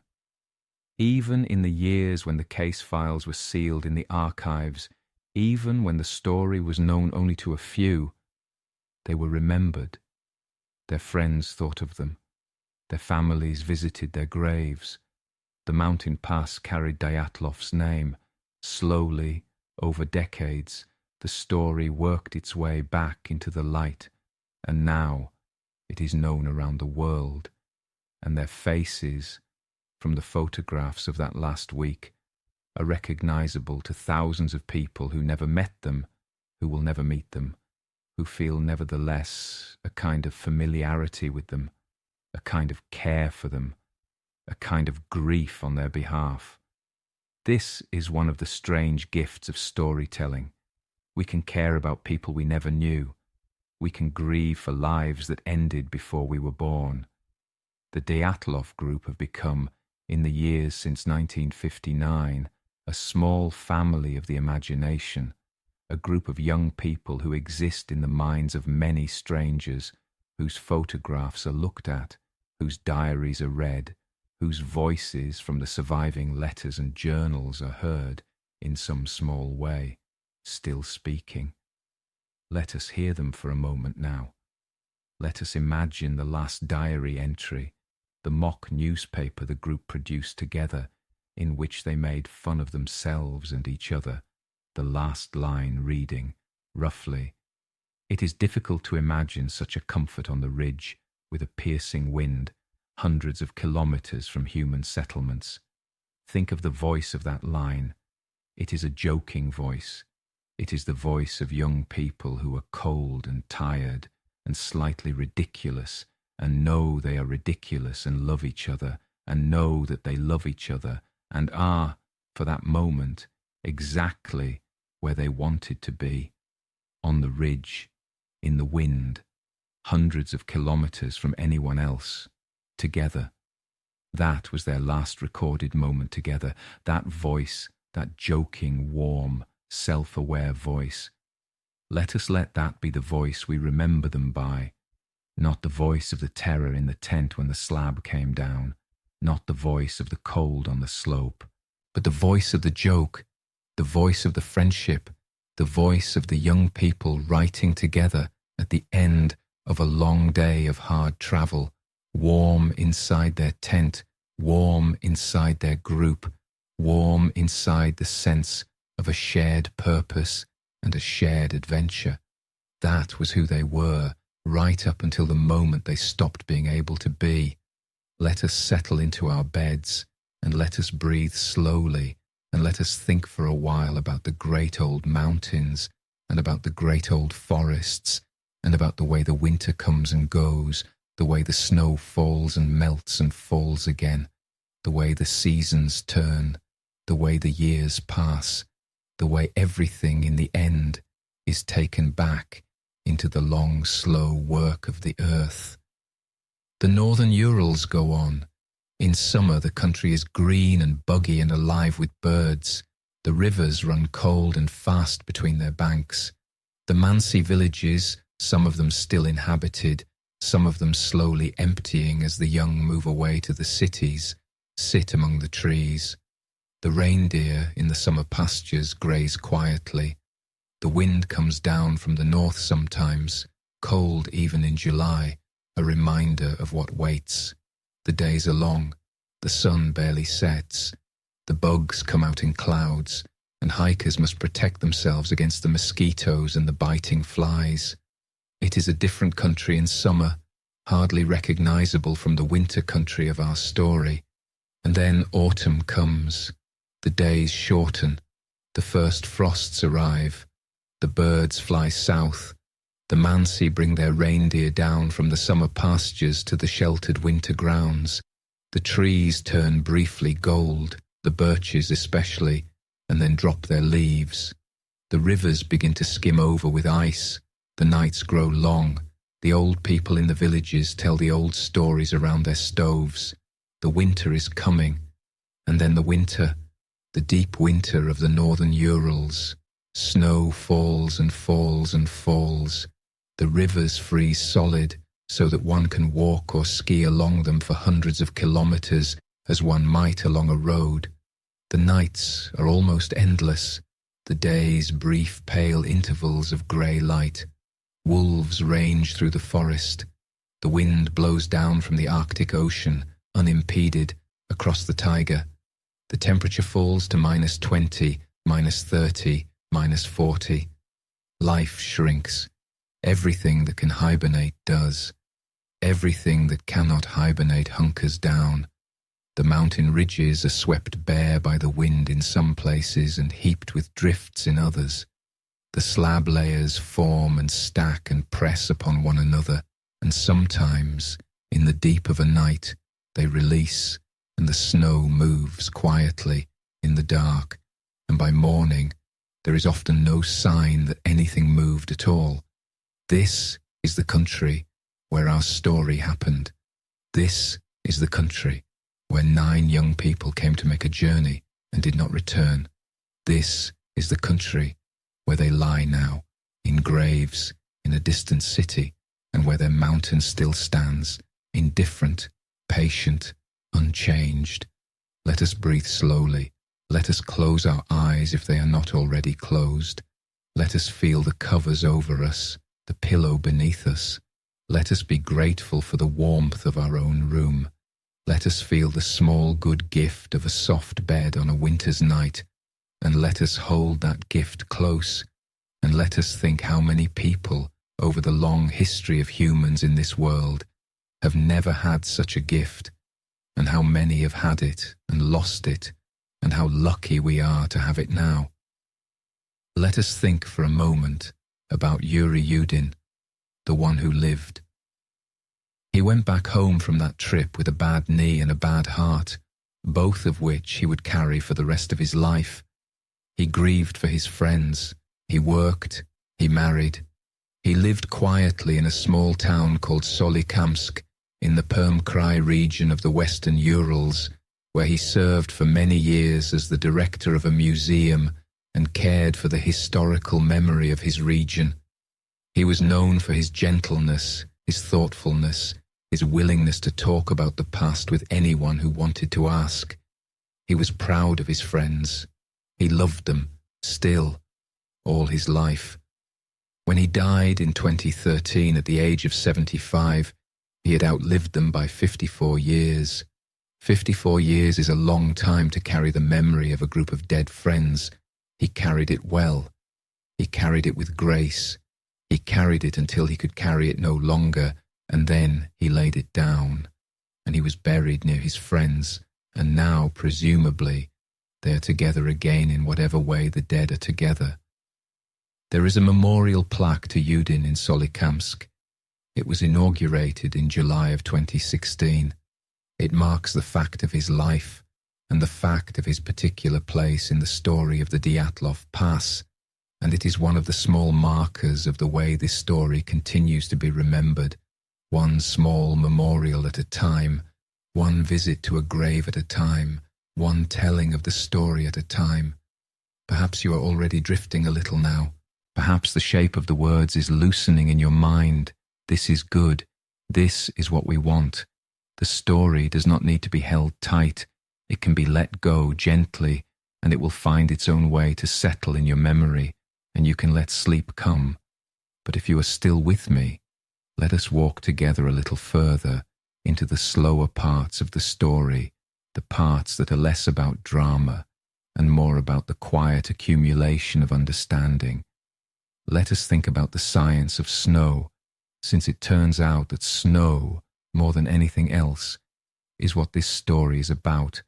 B: Even in the years when the case files were sealed in the archives, even when the story was known only to a few, they were remembered. Their friends thought of them. Their families visited their graves. The mountain pass carried Dyatlov's name. Slowly, over decades, the story worked its way back into the light, and now it is known around the world. And their faces, from the photographs of that last week, are recognizable to thousands of people who never met them, who will never meet them, who feel nevertheless a kind of familiarity with them, a kind of care for them, a kind of grief on their behalf. This is one of the strange gifts of storytelling. We can care about people we never knew. We can grieve for lives that ended before we were born. The Dyatlov group have become, in the years since 1959, a small family of the imagination, a group of young people who exist in the minds of many strangers, whose photographs are looked at, whose diaries are read, whose voices from the surviving letters and journals are heard in some small way, still speaking. Let us hear them for a moment now. Let us imagine the last diary entry, the mock newspaper the group produced together, in which they made fun of themselves and each other, the last line reading, roughly, "It is difficult to imagine such a comfort on the ridge, with a piercing wind, hundreds of kilometers from human settlements. Think of the voice of that line. It is a joking voice. It is the voice of young people who are cold and tired and slightly ridiculous, and know they are ridiculous and love each other, and know that they love each other, and are, for that moment, exactly where they wanted to be, on the ridge, in the wind, hundreds of kilometers from anyone else, together. That was their last recorded moment together, that voice, that joking, warm, self-aware voice. Let us let that be the voice we remember them by, not the voice of the terror in the tent when the slab came down, not the voice of the cold on the slope, but the voice of the joke, the voice of the friendship, the voice of the young people writing together at the end of a long day of hard travel, warm inside their tent, warm inside their group, warm inside the sense of a shared purpose and a shared adventure. That was who they were, right up until the moment they stopped being able to be. Let us settle into our beds, and let us breathe slowly, and let us think for a while about the great old mountains, and about the great old forests, and about the way the winter comes and goes, the way the snow falls and melts and falls again, the way the seasons turn, the way the years pass, the way everything in the end is taken back into the long, slow work of the earth. The northern Urals go on. In summer the country is green and buggy and alive with birds. The rivers run cold and fast between their banks. The Mansi villages, some of them still inhabited, some of them slowly emptying as the young move away to the cities, sit among the trees. The reindeer in the summer pastures graze quietly. The wind comes down from the north sometimes, cold even in July, a reminder of what waits. The days are long, the sun barely sets. The bugs come out in clouds, and hikers must protect themselves against the mosquitoes and the biting flies. It is a different country in summer, hardly recognizable from the winter country of our story. And then autumn comes. The days shorten. The first frosts arrive. The birds fly south. The Mansi bring their reindeer down from the summer pastures to the sheltered winter grounds. The trees turn briefly gold, the birches especially, and then drop their leaves. The rivers begin to skim over with ice. The nights grow long. The old people in the villages tell the old stories around their stoves. The winter is coming. And then the winter, the deep winter of the northern Urals. Snow falls and falls and falls. The rivers freeze solid so that one can walk or ski along them for hundreds of kilometers
A: as one might along a road. The nights are almost endless, the days brief pale intervals of grey light. Wolves range through the forest. The wind blows down from the Arctic Ocean, unimpeded, across the taiga. The temperature falls to -20, -30, -40. Life shrinks. Everything that can hibernate does. Everything that cannot hibernate hunkers down. The mountain ridges are swept bare by the wind in some places and heaped with drifts in others. The slab layers form and stack and press upon one another, and sometimes, in the deep of a night, they release, and the snow moves quietly in the dark, and by morning there is often no sign that anything moved at all. This is the country where our story happened. This is the country where 9 young people came to make a journey and did not return. This is the country where they lie now, in graves, in a distant city, and where their mountain still stands, indifferent, patient, unchanged. Let us breathe slowly. Let us close our eyes if they are not already closed. Let us feel the covers over us, the pillow beneath us. Let us be grateful for the warmth of our own room. Let us feel the small good gift of a soft bed on a winter's night, and let us hold that gift close, and let us think how many people, over the long history of humans in this world, have never had such a gift, and how many have had it and lost it, and how lucky we are to have it now. Let us think for a moment about Yuri Yudin, the one who lived. He went back home from that trip with a bad knee and a bad heart, both of which he would carry for the rest of his life. He grieved for his friends, he worked, he married. He lived quietly in a small town called Solikamsk in the Perm-Krai region of the western Urals, where he served for many years as the director of a museum and cared for the historical memory of his region. He was known for his gentleness, his thoughtfulness, his willingness to talk about the past with anyone who wanted to ask. He was proud of his friends. He loved them, still, all his life. When he died in 2013 at the age of 75, he had outlived them by 54 years. 54 years is a long time to carry the memory of a group of dead friends. He carried it well. He carried it with grace. He carried it until he could carry it no longer, and then he laid it down, and he was buried near his friends, and now, presumably, they are together again in whatever way the dead are together. There is a memorial plaque to Yudin in Solikamsk. It was inaugurated in July of 2016. It marks the fact of his life and the fact of his particular place in the story of the Dyatlov Pass, and it is one of the small markers of the way this story continues to be remembered, one small memorial at a time, one visit to a grave at a time, one telling of the story at a time. Perhaps you are already drifting a little now. Perhaps the shape of the words is loosening in your mind. This is good. This is what we want. The story does not need to be held tight. It can be let go gently, and it will find its own way to settle in your memory, and you can let sleep come. But if you are still with me, let us walk together a little further into the slower parts of the story, the parts that are less about drama and more about the quiet accumulation of understanding. Let us think about the science of snow, since it turns out that snow, more than anything else, is what this story is about.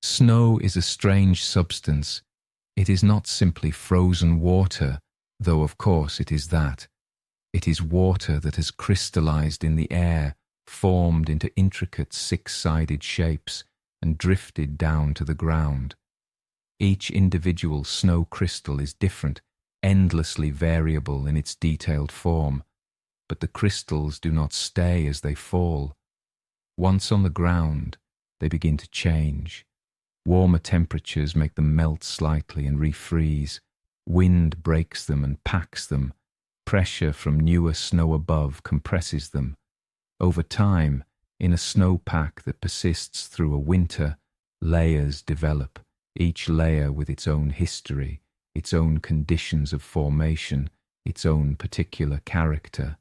A: Snow is a strange substance. It is not simply frozen water, though of course it is that. It is water that has crystallized in the air, formed into intricate six-sided shapes, and drifted down to the ground. Each individual snow crystal is different, endlessly variable in its detailed form, but the crystals do not stay as they fall. Once on the ground, they begin to change. Warmer temperatures make them melt slightly and refreeze. Wind breaks them and packs them. Pressure from newer snow above compresses them. Over time,
B: In a snowpack that persists through a winter, layers develop, each layer with its own history, its own conditions of formation, its own particular character.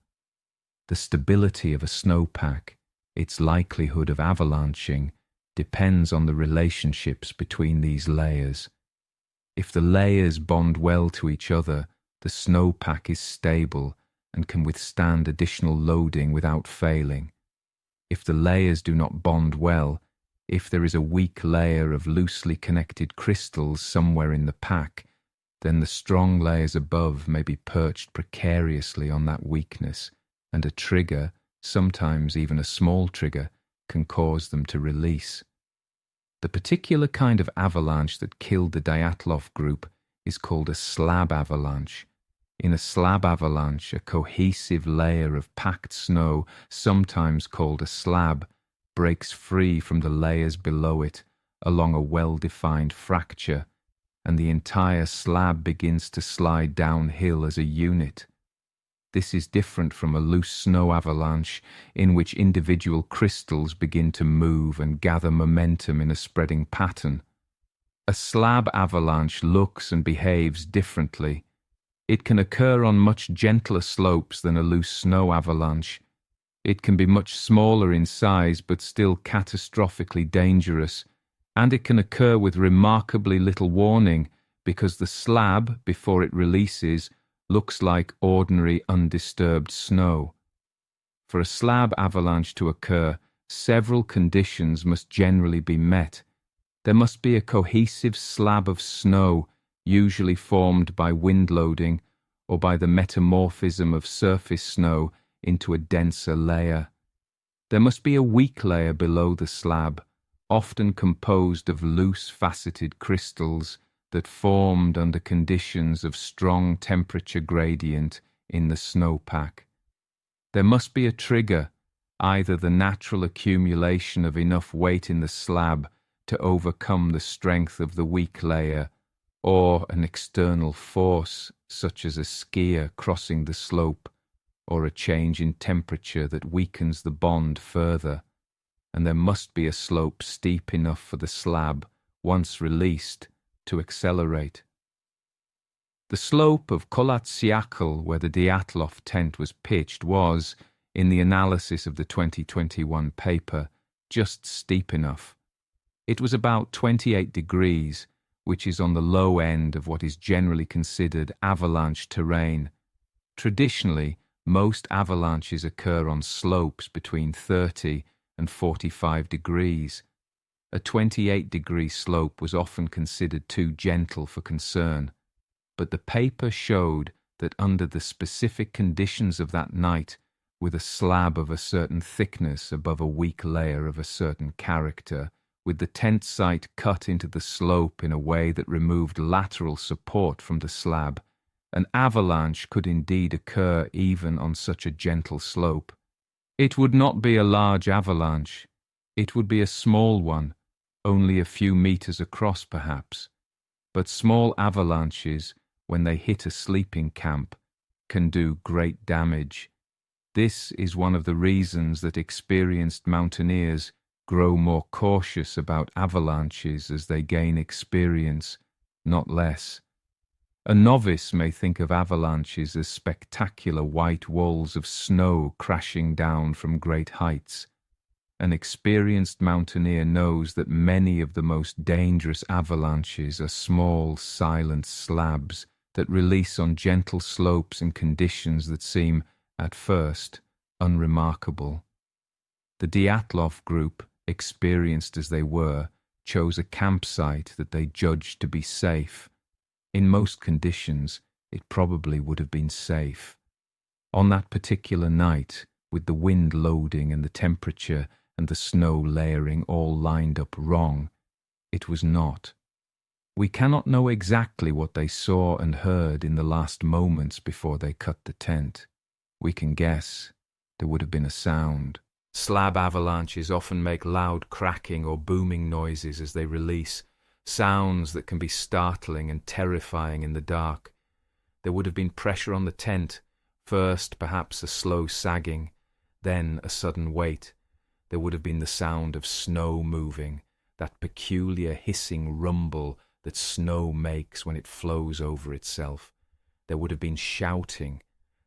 B: The stability of a snowpack, its likelihood of avalanching, depends on the relationships between these layers. If the layers bond well to each other, the snowpack is stable and can withstand additional loading without failing. If the layers do not bond well, if there is a weak layer of loosely connected crystals somewhere in the pack, then the strong layers above may be perched precariously on that weakness, and a trigger, sometimes even a small trigger, can cause them to release. The particular kind of avalanche that killed the Dyatlov group is called a slab avalanche. In a slab avalanche, a cohesive layer of packed snow, sometimes called a slab, breaks free from the layers below it along a well-defined fracture, and the entire slab begins to slide downhill as a unit. This is different from a loose snow avalanche in which individual crystals begin to move and gather momentum in a spreading pattern. A slab avalanche looks and behaves differently. It can occur on much gentler slopes than a loose snow avalanche. It can be much smaller in size but still catastrophically dangerous, and it can occur with remarkably little warning because the slab, before it releases, looks like ordinary undisturbed snow. For a slab avalanche to occur, several conditions must generally be met. There must be a cohesive slab of snow, usually formed by wind loading or by the metamorphism of surface snow into a denser layer. There must be a weak layer below the slab, often composed of loose faceted crystals that formed under conditions of strong temperature gradient in the snowpack. There must be a trigger, either the natural accumulation of enough weight in the slab to overcome the strength of the weak layer, or an external force such as a skier crossing the slope, or a change in temperature that weakens the bond further, and there must be a slope steep enough for the slab, once released, to accelerate. The slope of Kolatsiakl, where the Dyatlov tent was pitched, was, in the analysis of the 2021 paper, just steep enough. It was about 28 degrees, which is on the low end of what is generally considered avalanche terrain. Traditionally, most avalanches occur on slopes between 30 and 45 degrees. A 28-degree slope was often considered too gentle for concern, but the paper showed that under the specific conditions of that night, with a slab of a certain thickness above a weak layer of a certain character, with the tent site cut into the slope in a way that removed lateral support from the slab, an avalanche could indeed occur even on such a gentle slope. It would not be a large avalanche. It would be a small one, only a few meters across perhaps. But small avalanches, when they hit a sleeping camp, can do great damage. This is one of the reasons that experienced mountaineers grow more cautious about avalanches as they gain experience, not less. A novice may think of avalanches as spectacular white walls of snow crashing down from great heights. An experienced mountaineer knows that many of the most dangerous avalanches are small, silent slabs that release on gentle slopes in conditions that seem, at first, unremarkable. The Dyatlov group, experienced as they were, chose a campsite that they judged to be safe. In most conditions, it probably would have been safe. On that particular night, with the wind loading and the temperature and the snow layering all lined up wrong, it was not. We cannot know exactly what they saw and heard in the last moments before they cut the tent. We can guess. There would have been a sound. Slab avalanches often make loud cracking or booming noises as they release, sounds that can be startling and terrifying in the dark. There would have been pressure on the tent, first perhaps a slow sagging, then a sudden weight. There would have been the sound of snow moving, that peculiar hissing rumble that snow makes when it flows over itself. There would have been shouting.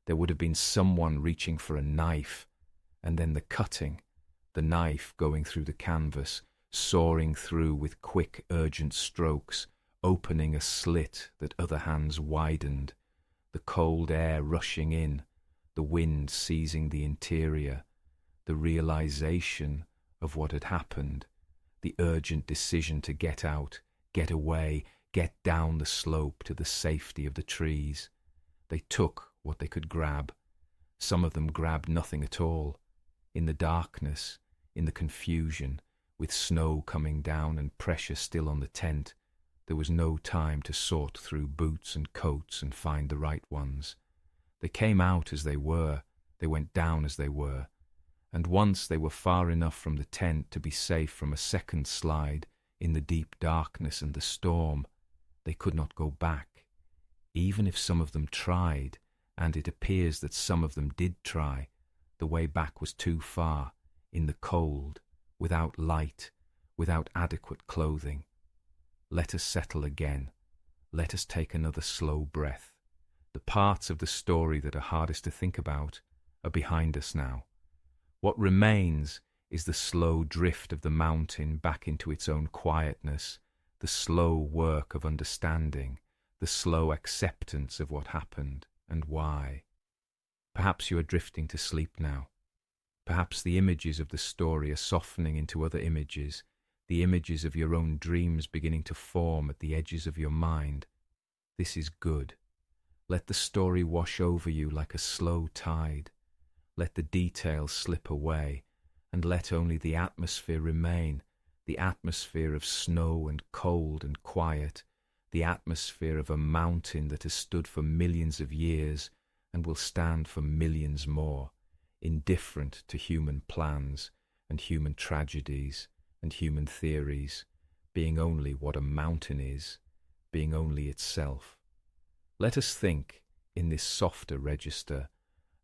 B: There would have been someone reaching for a knife, and then the cutting, the knife going through the canvas, soaring through with quick, urgent strokes, opening a slit that other hands widened, the cold air rushing in, the wind seizing the interior, the realization of what had happened, the urgent decision to get out, get away, get down the slope to the safety of the trees. They took what they could grab. Some of them grabbed nothing at all. In the darkness, in the confusion, with snow coming down and pressure still on the tent, there was no time to sort through boots and coats and find the right ones. They came out as they were, they went down as they were, and once they were far enough from the tent to be safe from a second slide in the deep darkness and the storm, they could not go back, even if some of them tried, and it appears that some of them did try. The way back was too far, in the cold, without light, without adequate clothing. Let us settle again. Let us take another slow breath. The parts of the story that are hardest to think about are behind us now. What remains is the slow drift of the mountain back into its own quietness, the slow work of understanding, the slow acceptance of what happened and why. Perhaps you are drifting to sleep now. Perhaps the images of the story are softening into other images, the images of your own dreams beginning to form at the edges of your mind. This is good. Let the story wash over you like a slow tide. Let the details slip away, and let only the atmosphere remain, the atmosphere of snow and cold and quiet, the atmosphere of a mountain that has stood for millions of years and will stand for millions more, indifferent to human plans and human tragedies and human theories, being only what a mountain is, being only itself. Let us think, in this softer register,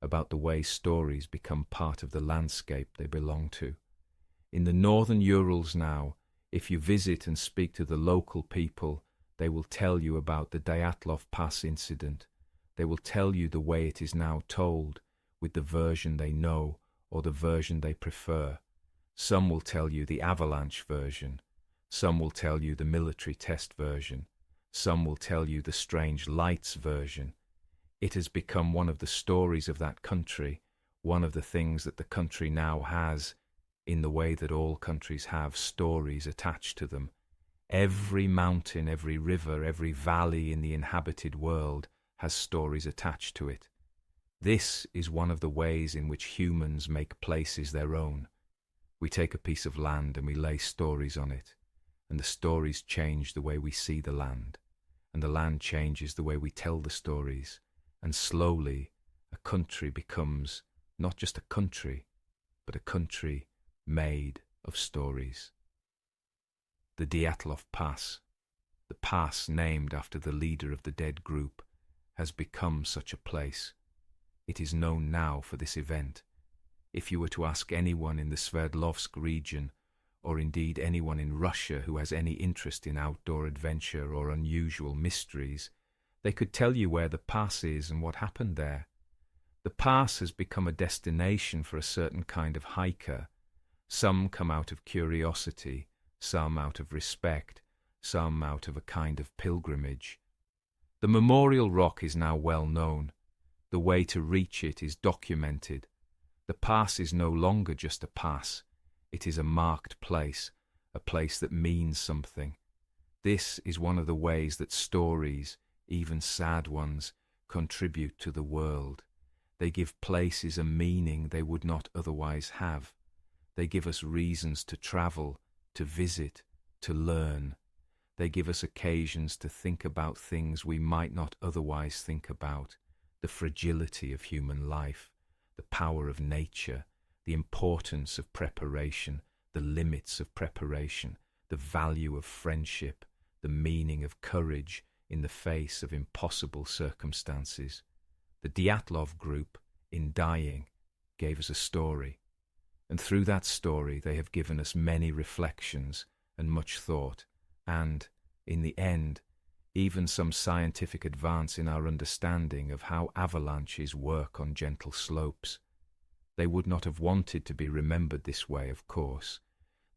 B: about the way stories become part of the landscape they belong to. In the northern Urals now, if you visit and speak to the local people, they will tell you about the Dyatlov Pass incident. They will tell you the way it is now told, with the version they know or the version they prefer. Some will tell you the avalanche version. Some will tell you the military test version. Some will tell you the strange lights version. It has become one of the stories of that country, one of the things that the country now has, in the way that all countries have stories attached to them. Every mountain, every river, every valley in the inhabited world has stories attached to it. This is one of the ways in which humans make places their own. We take a piece of land and we lay stories on it, and the stories change the way we see the land, and the land changes the way we tell the stories, and slowly a country becomes not just a country, but a country made of stories. The Dyatlov Pass, the pass named after the leader of the dead group, has become such a place. It is known now for this event. If you were to ask anyone in the Sverdlovsk region, or indeed anyone in Russia who has any interest in outdoor adventure or unusual mysteries, they could tell you where the pass is and what happened there. The pass has become a destination for a certain kind of hiker. Some come out of curiosity, some out of respect, some out of a kind of pilgrimage. The memorial rock is now well known. The way to reach it is documented. The pass is no longer just a pass. It is a marked place, a place that means something. This is one of the ways that stories, even sad ones, contribute to the world. They give places a meaning they would not otherwise have. They give us reasons to travel, to visit, to learn. They give us occasions to think about things we might not otherwise think about, the fragility of human life, the power of nature, the importance of preparation, the limits of preparation, the value of friendship, the meaning of courage in the face of impossible circumstances. The Dyatlov group, in dying, gave us a story. And through that story they have given us many reflections and much thought, and, in the end, even some scientific advance in our understanding of how avalanches work on gentle slopes. They would not have wanted to be remembered this way, of course.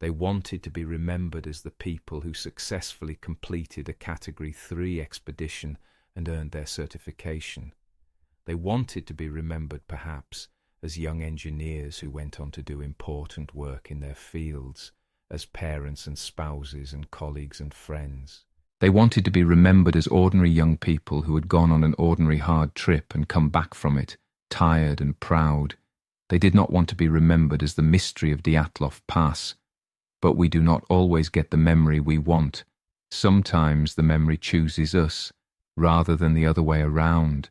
B: They wanted to be remembered as the people who successfully completed a Category 3 expedition and earned their certification. They wanted to be remembered, perhaps, as young engineers who went on to do important work in their fields, as parents and spouses and colleagues and friends. They wanted to be remembered as ordinary young people who had gone on an ordinary hard trip and come back from it, tired and proud. They did not want to be remembered as the mystery of Dyatlov Pass. But we do not always get the memory we want. Sometimes the memory chooses us, rather than the other way around.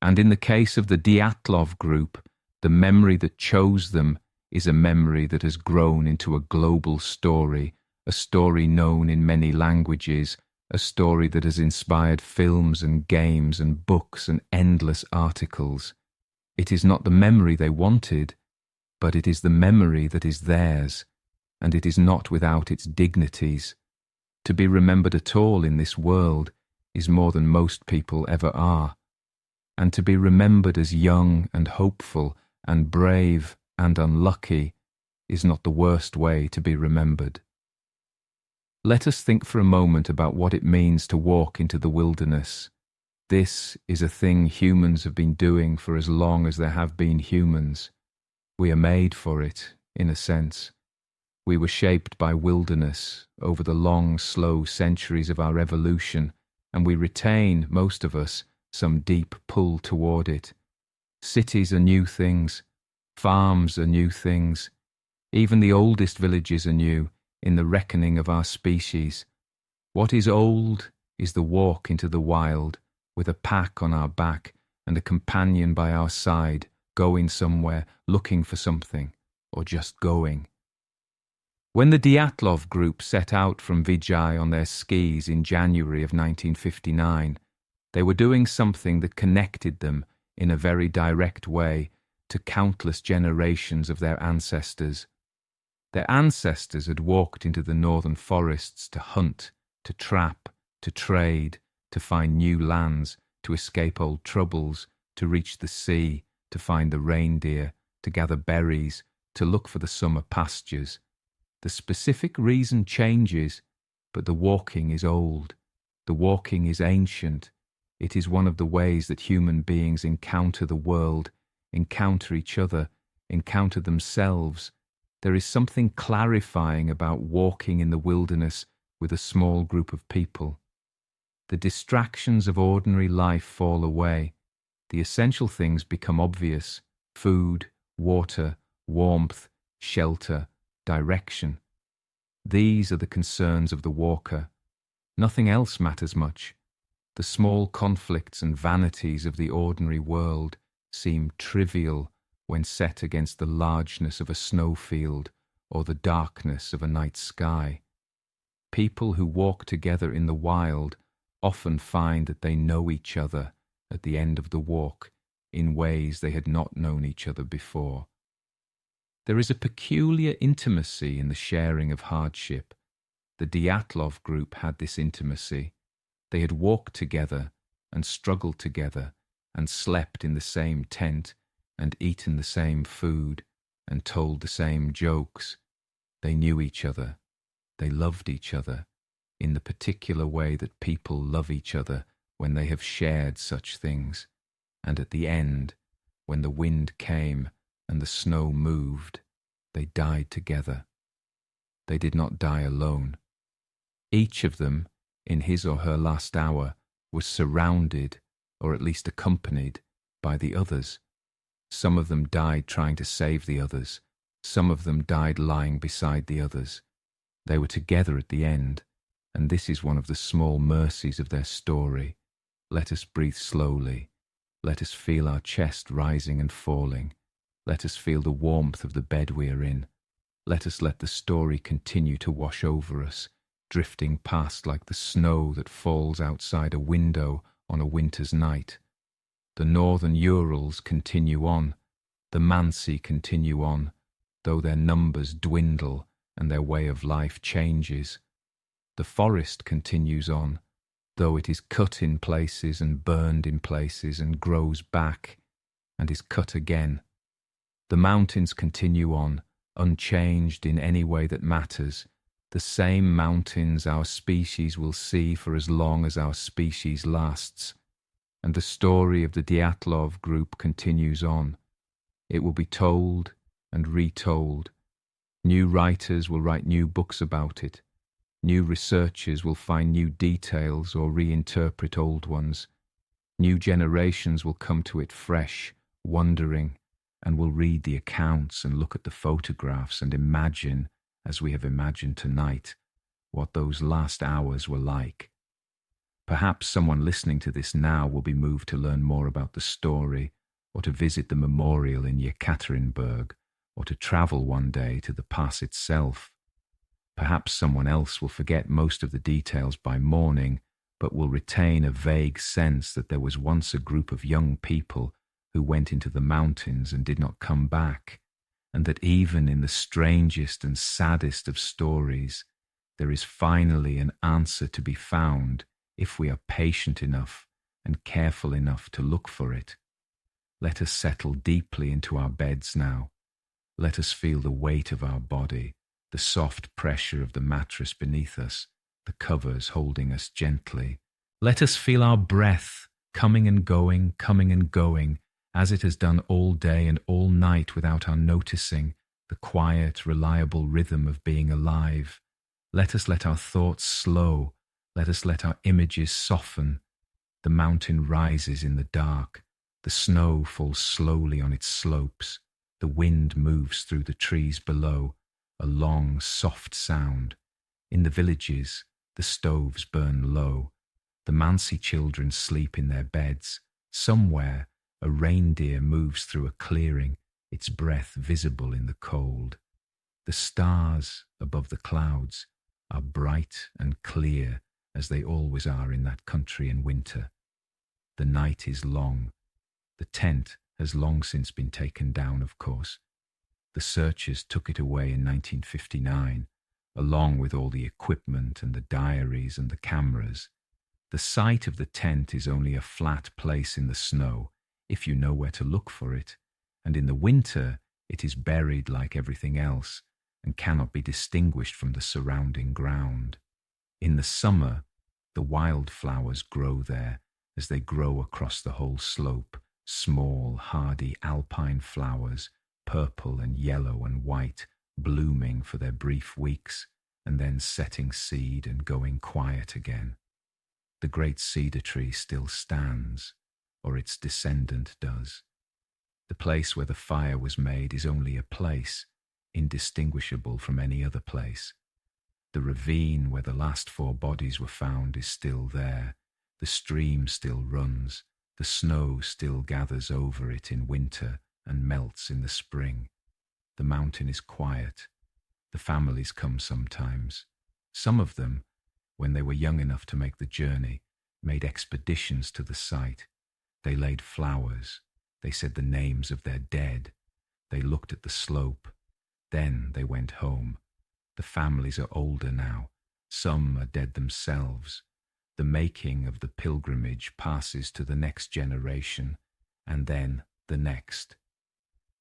B: And in the case of the Dyatlov group, the memory that chose them is a memory that has grown into a global story, a story known in many languages, a story that has inspired films and games and books and endless articles. It is not the memory they wanted, but it is the memory that is theirs, and it is not without its dignities. To be remembered at all in this world is more than most people ever are, and to be remembered as young and hopeful and brave and unlucky is not the worst way to be remembered. Let us think for a moment about what it means to walk into the wilderness. This is a thing humans have been doing for as long as there have been humans. We are made for it, in a sense. We were shaped by wilderness over the long, slow centuries of our evolution, and we retain, most of us, some deep pull toward it. Cities are new things. Farms are new things. Even the oldest villages are new in the reckoning of our species. What is old is the walk into the wild, with a pack on our back and a companion by our side, going somewhere, looking for something, or just going. When the Dyatlov group set out from Vijay on their skis in January of 1959, they were doing something that connected them in a very direct way to countless generations of their ancestors. Their ancestors had walked into the northern forests to hunt, to trap, to trade, to find new lands, to escape old troubles, to reach the sea, to find the reindeer, to gather berries, to look for the summer pastures. The specific reason changes, but the walking is old. The walking is ancient. It is one of the ways that human beings encounter the world, encounter each other, encounter themselves. There is something clarifying about walking in the wilderness with a small group of people. The distractions of ordinary life fall away. The essential things become obvious: food, water, warmth, shelter, direction. These are the concerns of the walker. Nothing else matters much. The small conflicts and vanities of the ordinary world seem trivial when set against the largeness of a snowfield or the darkness of a night sky. People who walk together in the wild often find that they know each other at the end of the walk in ways they had not known each other before. There is a peculiar intimacy in the sharing of hardship. The Dyatlov group had this intimacy. They had walked together and struggled together and slept in the same tent and eaten the same food and told the same jokes. They knew each other. They loved each other in the particular way that people love each other when they have shared such things. And at the end, when the wind came and the snow moved, they died together. They did not die alone. Each of them, in his or her last hour, was surrounded, or at least accompanied, by the others. Some of them died trying to save the others. Some of them died lying beside the others. They were together at the end, and this is one of the small mercies of their story. Let us breathe slowly. Let us feel our chest rising and falling. Let us feel the warmth of the bed we are in. Let us let the story continue to wash over us, drifting past like the snow that falls outside a window on a winter's night. The northern Urals continue on. The Mansi continue on.
A: though their numbers dwindle and their way of life changes. The forest continues on, though it is cut in places and burned in places and grows back and is cut again. The mountains continue on, unchanged in any way that matters, the same mountains our species will see for as long as our species lasts. And the story of the Dyatlov group continues on. It will be told and retold. New writers will write new books about it. New researchers will find new details or reinterpret old ones. New generations will come to it fresh, wondering, and will read the accounts and look at the photographs and imagine, as we have imagined tonight, what those last hours were like. Perhaps someone listening to this now will be moved to learn more about the story, or to visit the memorial in Yekaterinburg, or to travel one day to the pass itself. Perhaps someone else will forget most of the details by morning, but will retain a vague sense that there was once a group of young people who went into the mountains and did not come back, and that even in the strangest and saddest of stories, there is finally an answer to be found if we are patient enough and careful enough to look for it. Let us settle deeply into our beds now. Let us feel the weight of our body, the soft pressure of the mattress beneath us, the covers holding us gently. Let us feel our breath coming and going, as it has done all day and all night without our noticing, the quiet, reliable rhythm of being alive. Let us let our thoughts slow. Let us let our images soften. The mountain rises in the dark. The snow falls slowly on its slopes. The wind moves through the trees below, a long, soft sound. In the villages, the stoves burn low. The Mansi children sleep in their beds. Somewhere, a reindeer moves through a clearing, its breath visible in the cold. The stars above the clouds are bright and clear, as they always are in that country in winter. The night is long. The tent has long since been taken down, of course. The searchers took it away in 1959, along with all the equipment and the diaries and the cameras. The site of the tent is only a flat place in the snow, if you know where to look for it, and in the winter it is buried like everything else and cannot be distinguished from the surrounding ground. In the summer, the wildflowers grow there as they grow across the whole slope, small, hardy alpine flowers, purple and yellow and white, blooming for their brief weeks and then setting seed and going quiet again. The great cedar tree still stands, or its descendant does. The place where the fire was made is only a place, indistinguishable from any other place. The ravine where the last 4 bodies were found is still there. The stream still runs. The snow still gathers over it in winter and melts in the spring. The mountain is quiet. The families come sometimes. Some of them, when they were young enough to make the journey, made expeditions to the site. They laid flowers. They said the names of their dead. They looked at the slope. Then they went home. The families are older now. Some are dead themselves. The making of the pilgrimage passes to the next generation, and then the next.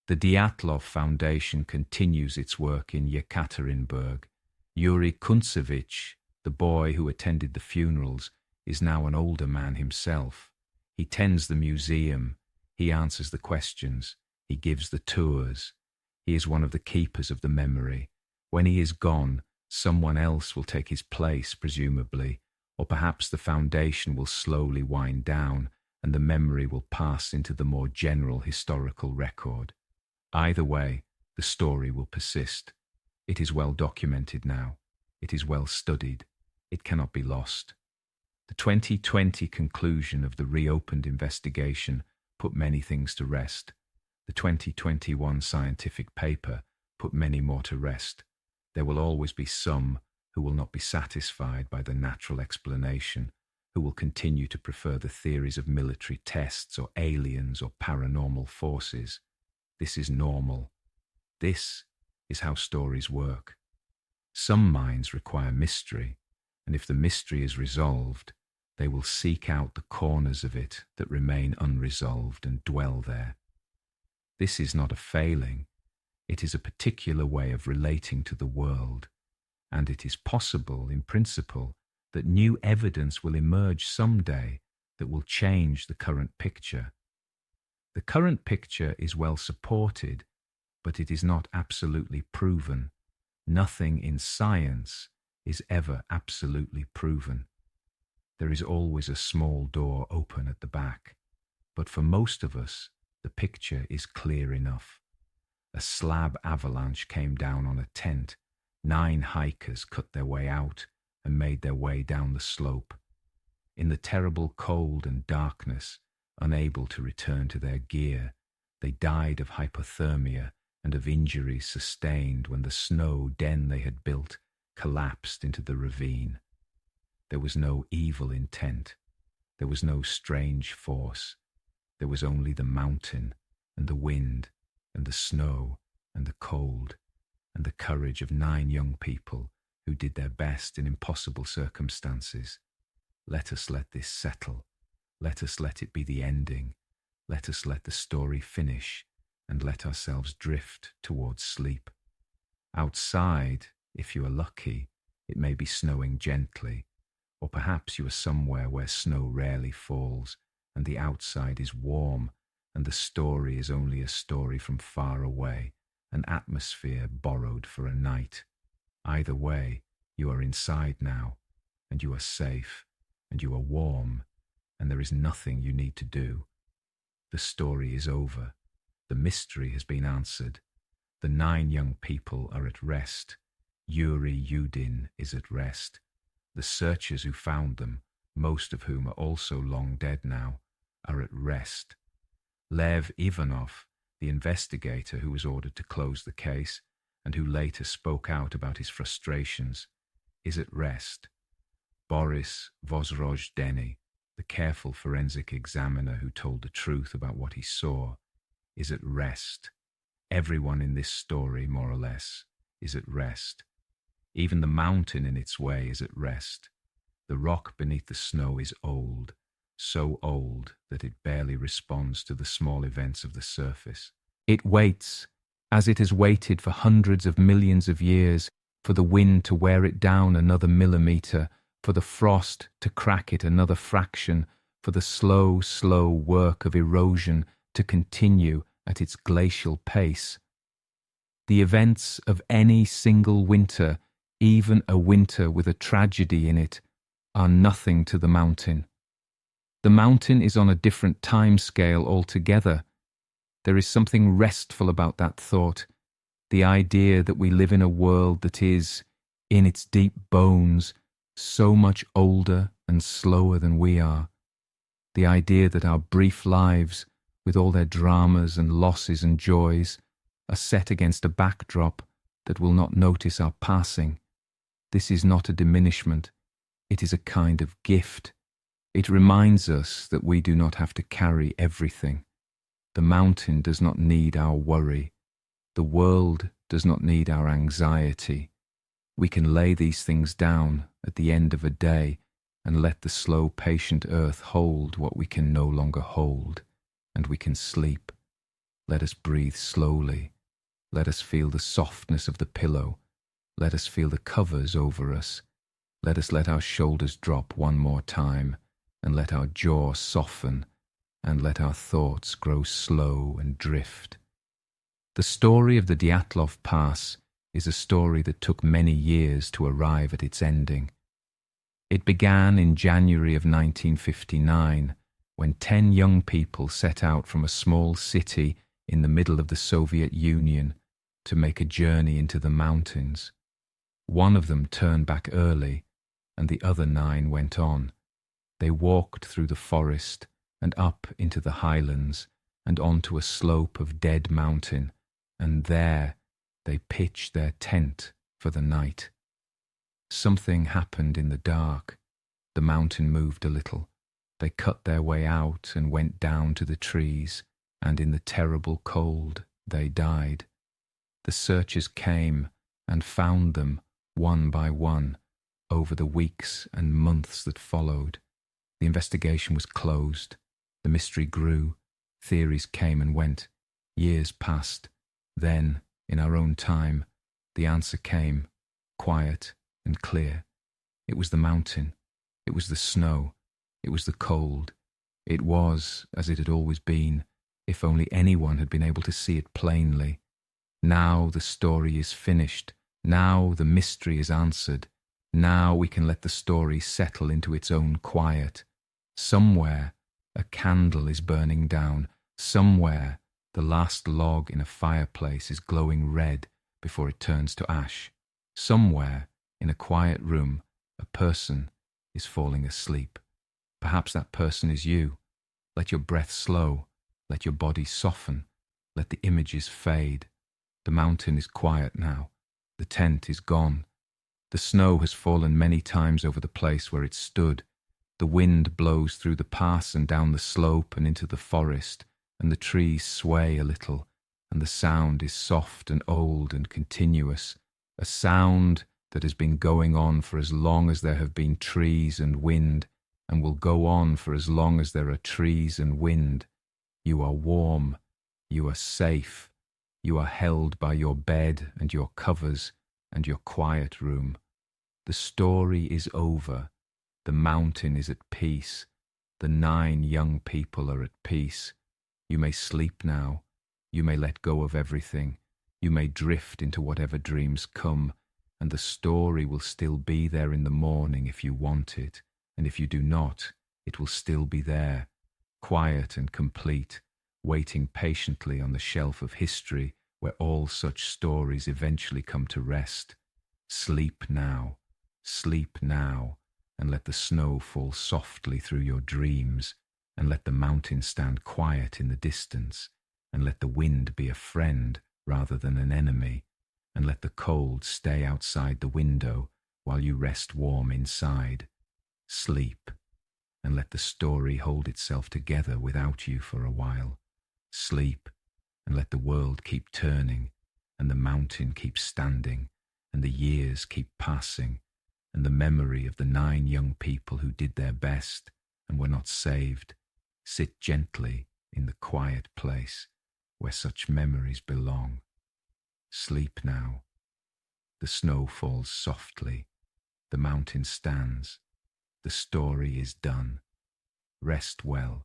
A: The Dyatlov Foundation continues its work in Yekaterinburg. Yuri Kuntsevich, the boy who attended the funerals, is now an older man himself. He tends the museum. He answers the questions. He gives the tours. He is one of the keepers of the memory. When he is gone, someone else will take his place, presumably, or perhaps the foundation will slowly wind down and the memory will pass into the more general historical record. Either way, the story will persist. It is well documented now. It is well studied. It cannot be lost. The 2020 conclusion of the reopened investigation put many things to rest. The 2021 scientific paper put many more to rest. There will always be some who will not be satisfied by the natural explanation, who will continue to prefer the theories of military tests or aliens or paranormal forces. This is normal. This
B: is how stories work. Some minds require mystery, and if the mystery is resolved, they will seek out the corners of it that remain unresolved and dwell there. This is not a failing, it is a particular way of relating to the world, and it is possible, in principle, that new evidence will emerge someday that will change the current picture. The current picture is well supported, but it is not absolutely proven. Nothing in science is ever absolutely proven. There is always a small door open at the back, but for most of us, the picture is clear enough. A slab avalanche came down on a tent. 9 hikers cut their way out and made their way down the slope. In the terrible cold and darkness, unable to return to their gear, they died of hypothermia and of injuries sustained when the snow den they had built collapsed into the ravine. There was no evil intent. There was no strange force. There was only the mountain and the wind and the snow and the cold and the courage of 9 young people who did their best in impossible circumstances. Let us let this settle. Let us let it be the ending. Let us let the story finish and let ourselves drift towards sleep. Outside, if you are lucky, it may be snowing gently, or perhaps you are somewhere where snow rarely falls and the outside is warm and the story is only a story from far away, an atmosphere borrowed for a night. Either way, you are inside now, and you are safe, and you are warm, and there is nothing you need to do. The story is over. The mystery has been answered. The 9 young people are at rest. Yuri Yudin is at rest. The searchers who found them, most of whom are also long dead now, are at rest. Lev Ivanov, the investigator who was ordered to close the case and who later spoke out about his frustrations, is at rest. Boris Vozrojdeny, the careful forensic examiner who told the truth about what he saw, is at rest. Everyone in this story, more or less, is at rest. Even the mountain in its way is at rest. The rock beneath the snow is old, so old that it barely responds to the small events of the surface. It waits, as it has waited for hundreds of millions of years, for the wind to wear it down another millimeter, for the frost to crack it another fraction, for the slow, slow work of erosion to continue at its glacial pace. The events of any single winter, even a winter with a tragedy in it, are nothing to the mountain. The mountain is on a different time scale altogether. There is something restful about that thought, the idea that we live in a world that is, in its deep bones, so much older and slower than we are. The idea that our brief lives, with all their dramas and losses and joys, are set against a backdrop that will not notice our passing. This is not a diminishment. It is a kind of gift. It reminds us that we do not have to carry everything. The mountain does not need our worry. The world does not need our anxiety. We can lay these things down at the end of a day and let the slow, patient earth hold what we can no longer hold, and we can sleep. Let us breathe slowly. Let us feel the softness of the pillow. Let us feel the covers over us. Let us let our shoulders drop one more time, and let our jaw soften, and let our thoughts grow slow and drift. The story of the Dyatlov Pass is a story that took many years to arrive at its ending. It began in January of 1959, when 10 young people set out from a small city in the middle of the Soviet Union to make a journey into the mountains. One of them turned back early, and the other 9 went on. They walked through the forest and up into the highlands and onto a slope of dead mountain, and there they pitched their tent for the night. Something happened in the dark. The mountain moved a little. They cut their way out and went down to the trees, and in the terrible cold they died. The searchers came and found them one by one over the weeks and months that followed. The investigation was closed. The mystery grew. Theories came and went. Years passed. Then, in our own time, the answer came, quiet and clear. It was the mountain. It was the snow. It was the cold. It was, as it had always been, if only anyone had been able to see it plainly. Now the story is finished. Now the mystery is answered. Now we can let the story settle into its own quiet. Somewhere a candle is burning down. Somewhere the last log in a fireplace is glowing red before it turns to ash. Somewhere in a quiet room a person is falling asleep. Perhaps that person is you. Let your breath slow. Let your body soften. Let the images fade. The mountain is quiet now. The tent is gone. The snow has fallen many times over the place where it stood. The wind blows through the pass and down the slope and into the forest, and the trees sway a little, and the sound is soft and old and continuous, a sound that has been going on for as long as there have been trees and wind, and will go on for as long as there are trees and wind. You are warm. You are safe. You are held by your bed and your covers and your quiet room. The story is over. The mountain is at peace. The 9 young people are at peace. You may sleep now. You may let go of everything. You may drift into whatever dreams come, and the story will still be there in the morning if you want it, and if you do not, it will still be there, quiet and complete, waiting patiently on the shelf of history where all such stories eventually come to rest. Sleep now, and let the snow fall softly through your dreams, and let the mountain stand quiet in the distance, and let the wind be a friend rather than an enemy, and let the cold stay outside the window while you rest warm inside. Sleep, and let the story hold itself together without you for a while. Sleep, and let the world keep turning, and the mountain keep standing, and the years keep passing, and the memory of the 9 young people who did their best and were not saved sit gently in the quiet place where such memories belong. Sleep now. The snow falls softly. The mountain stands. The story is done. Rest well.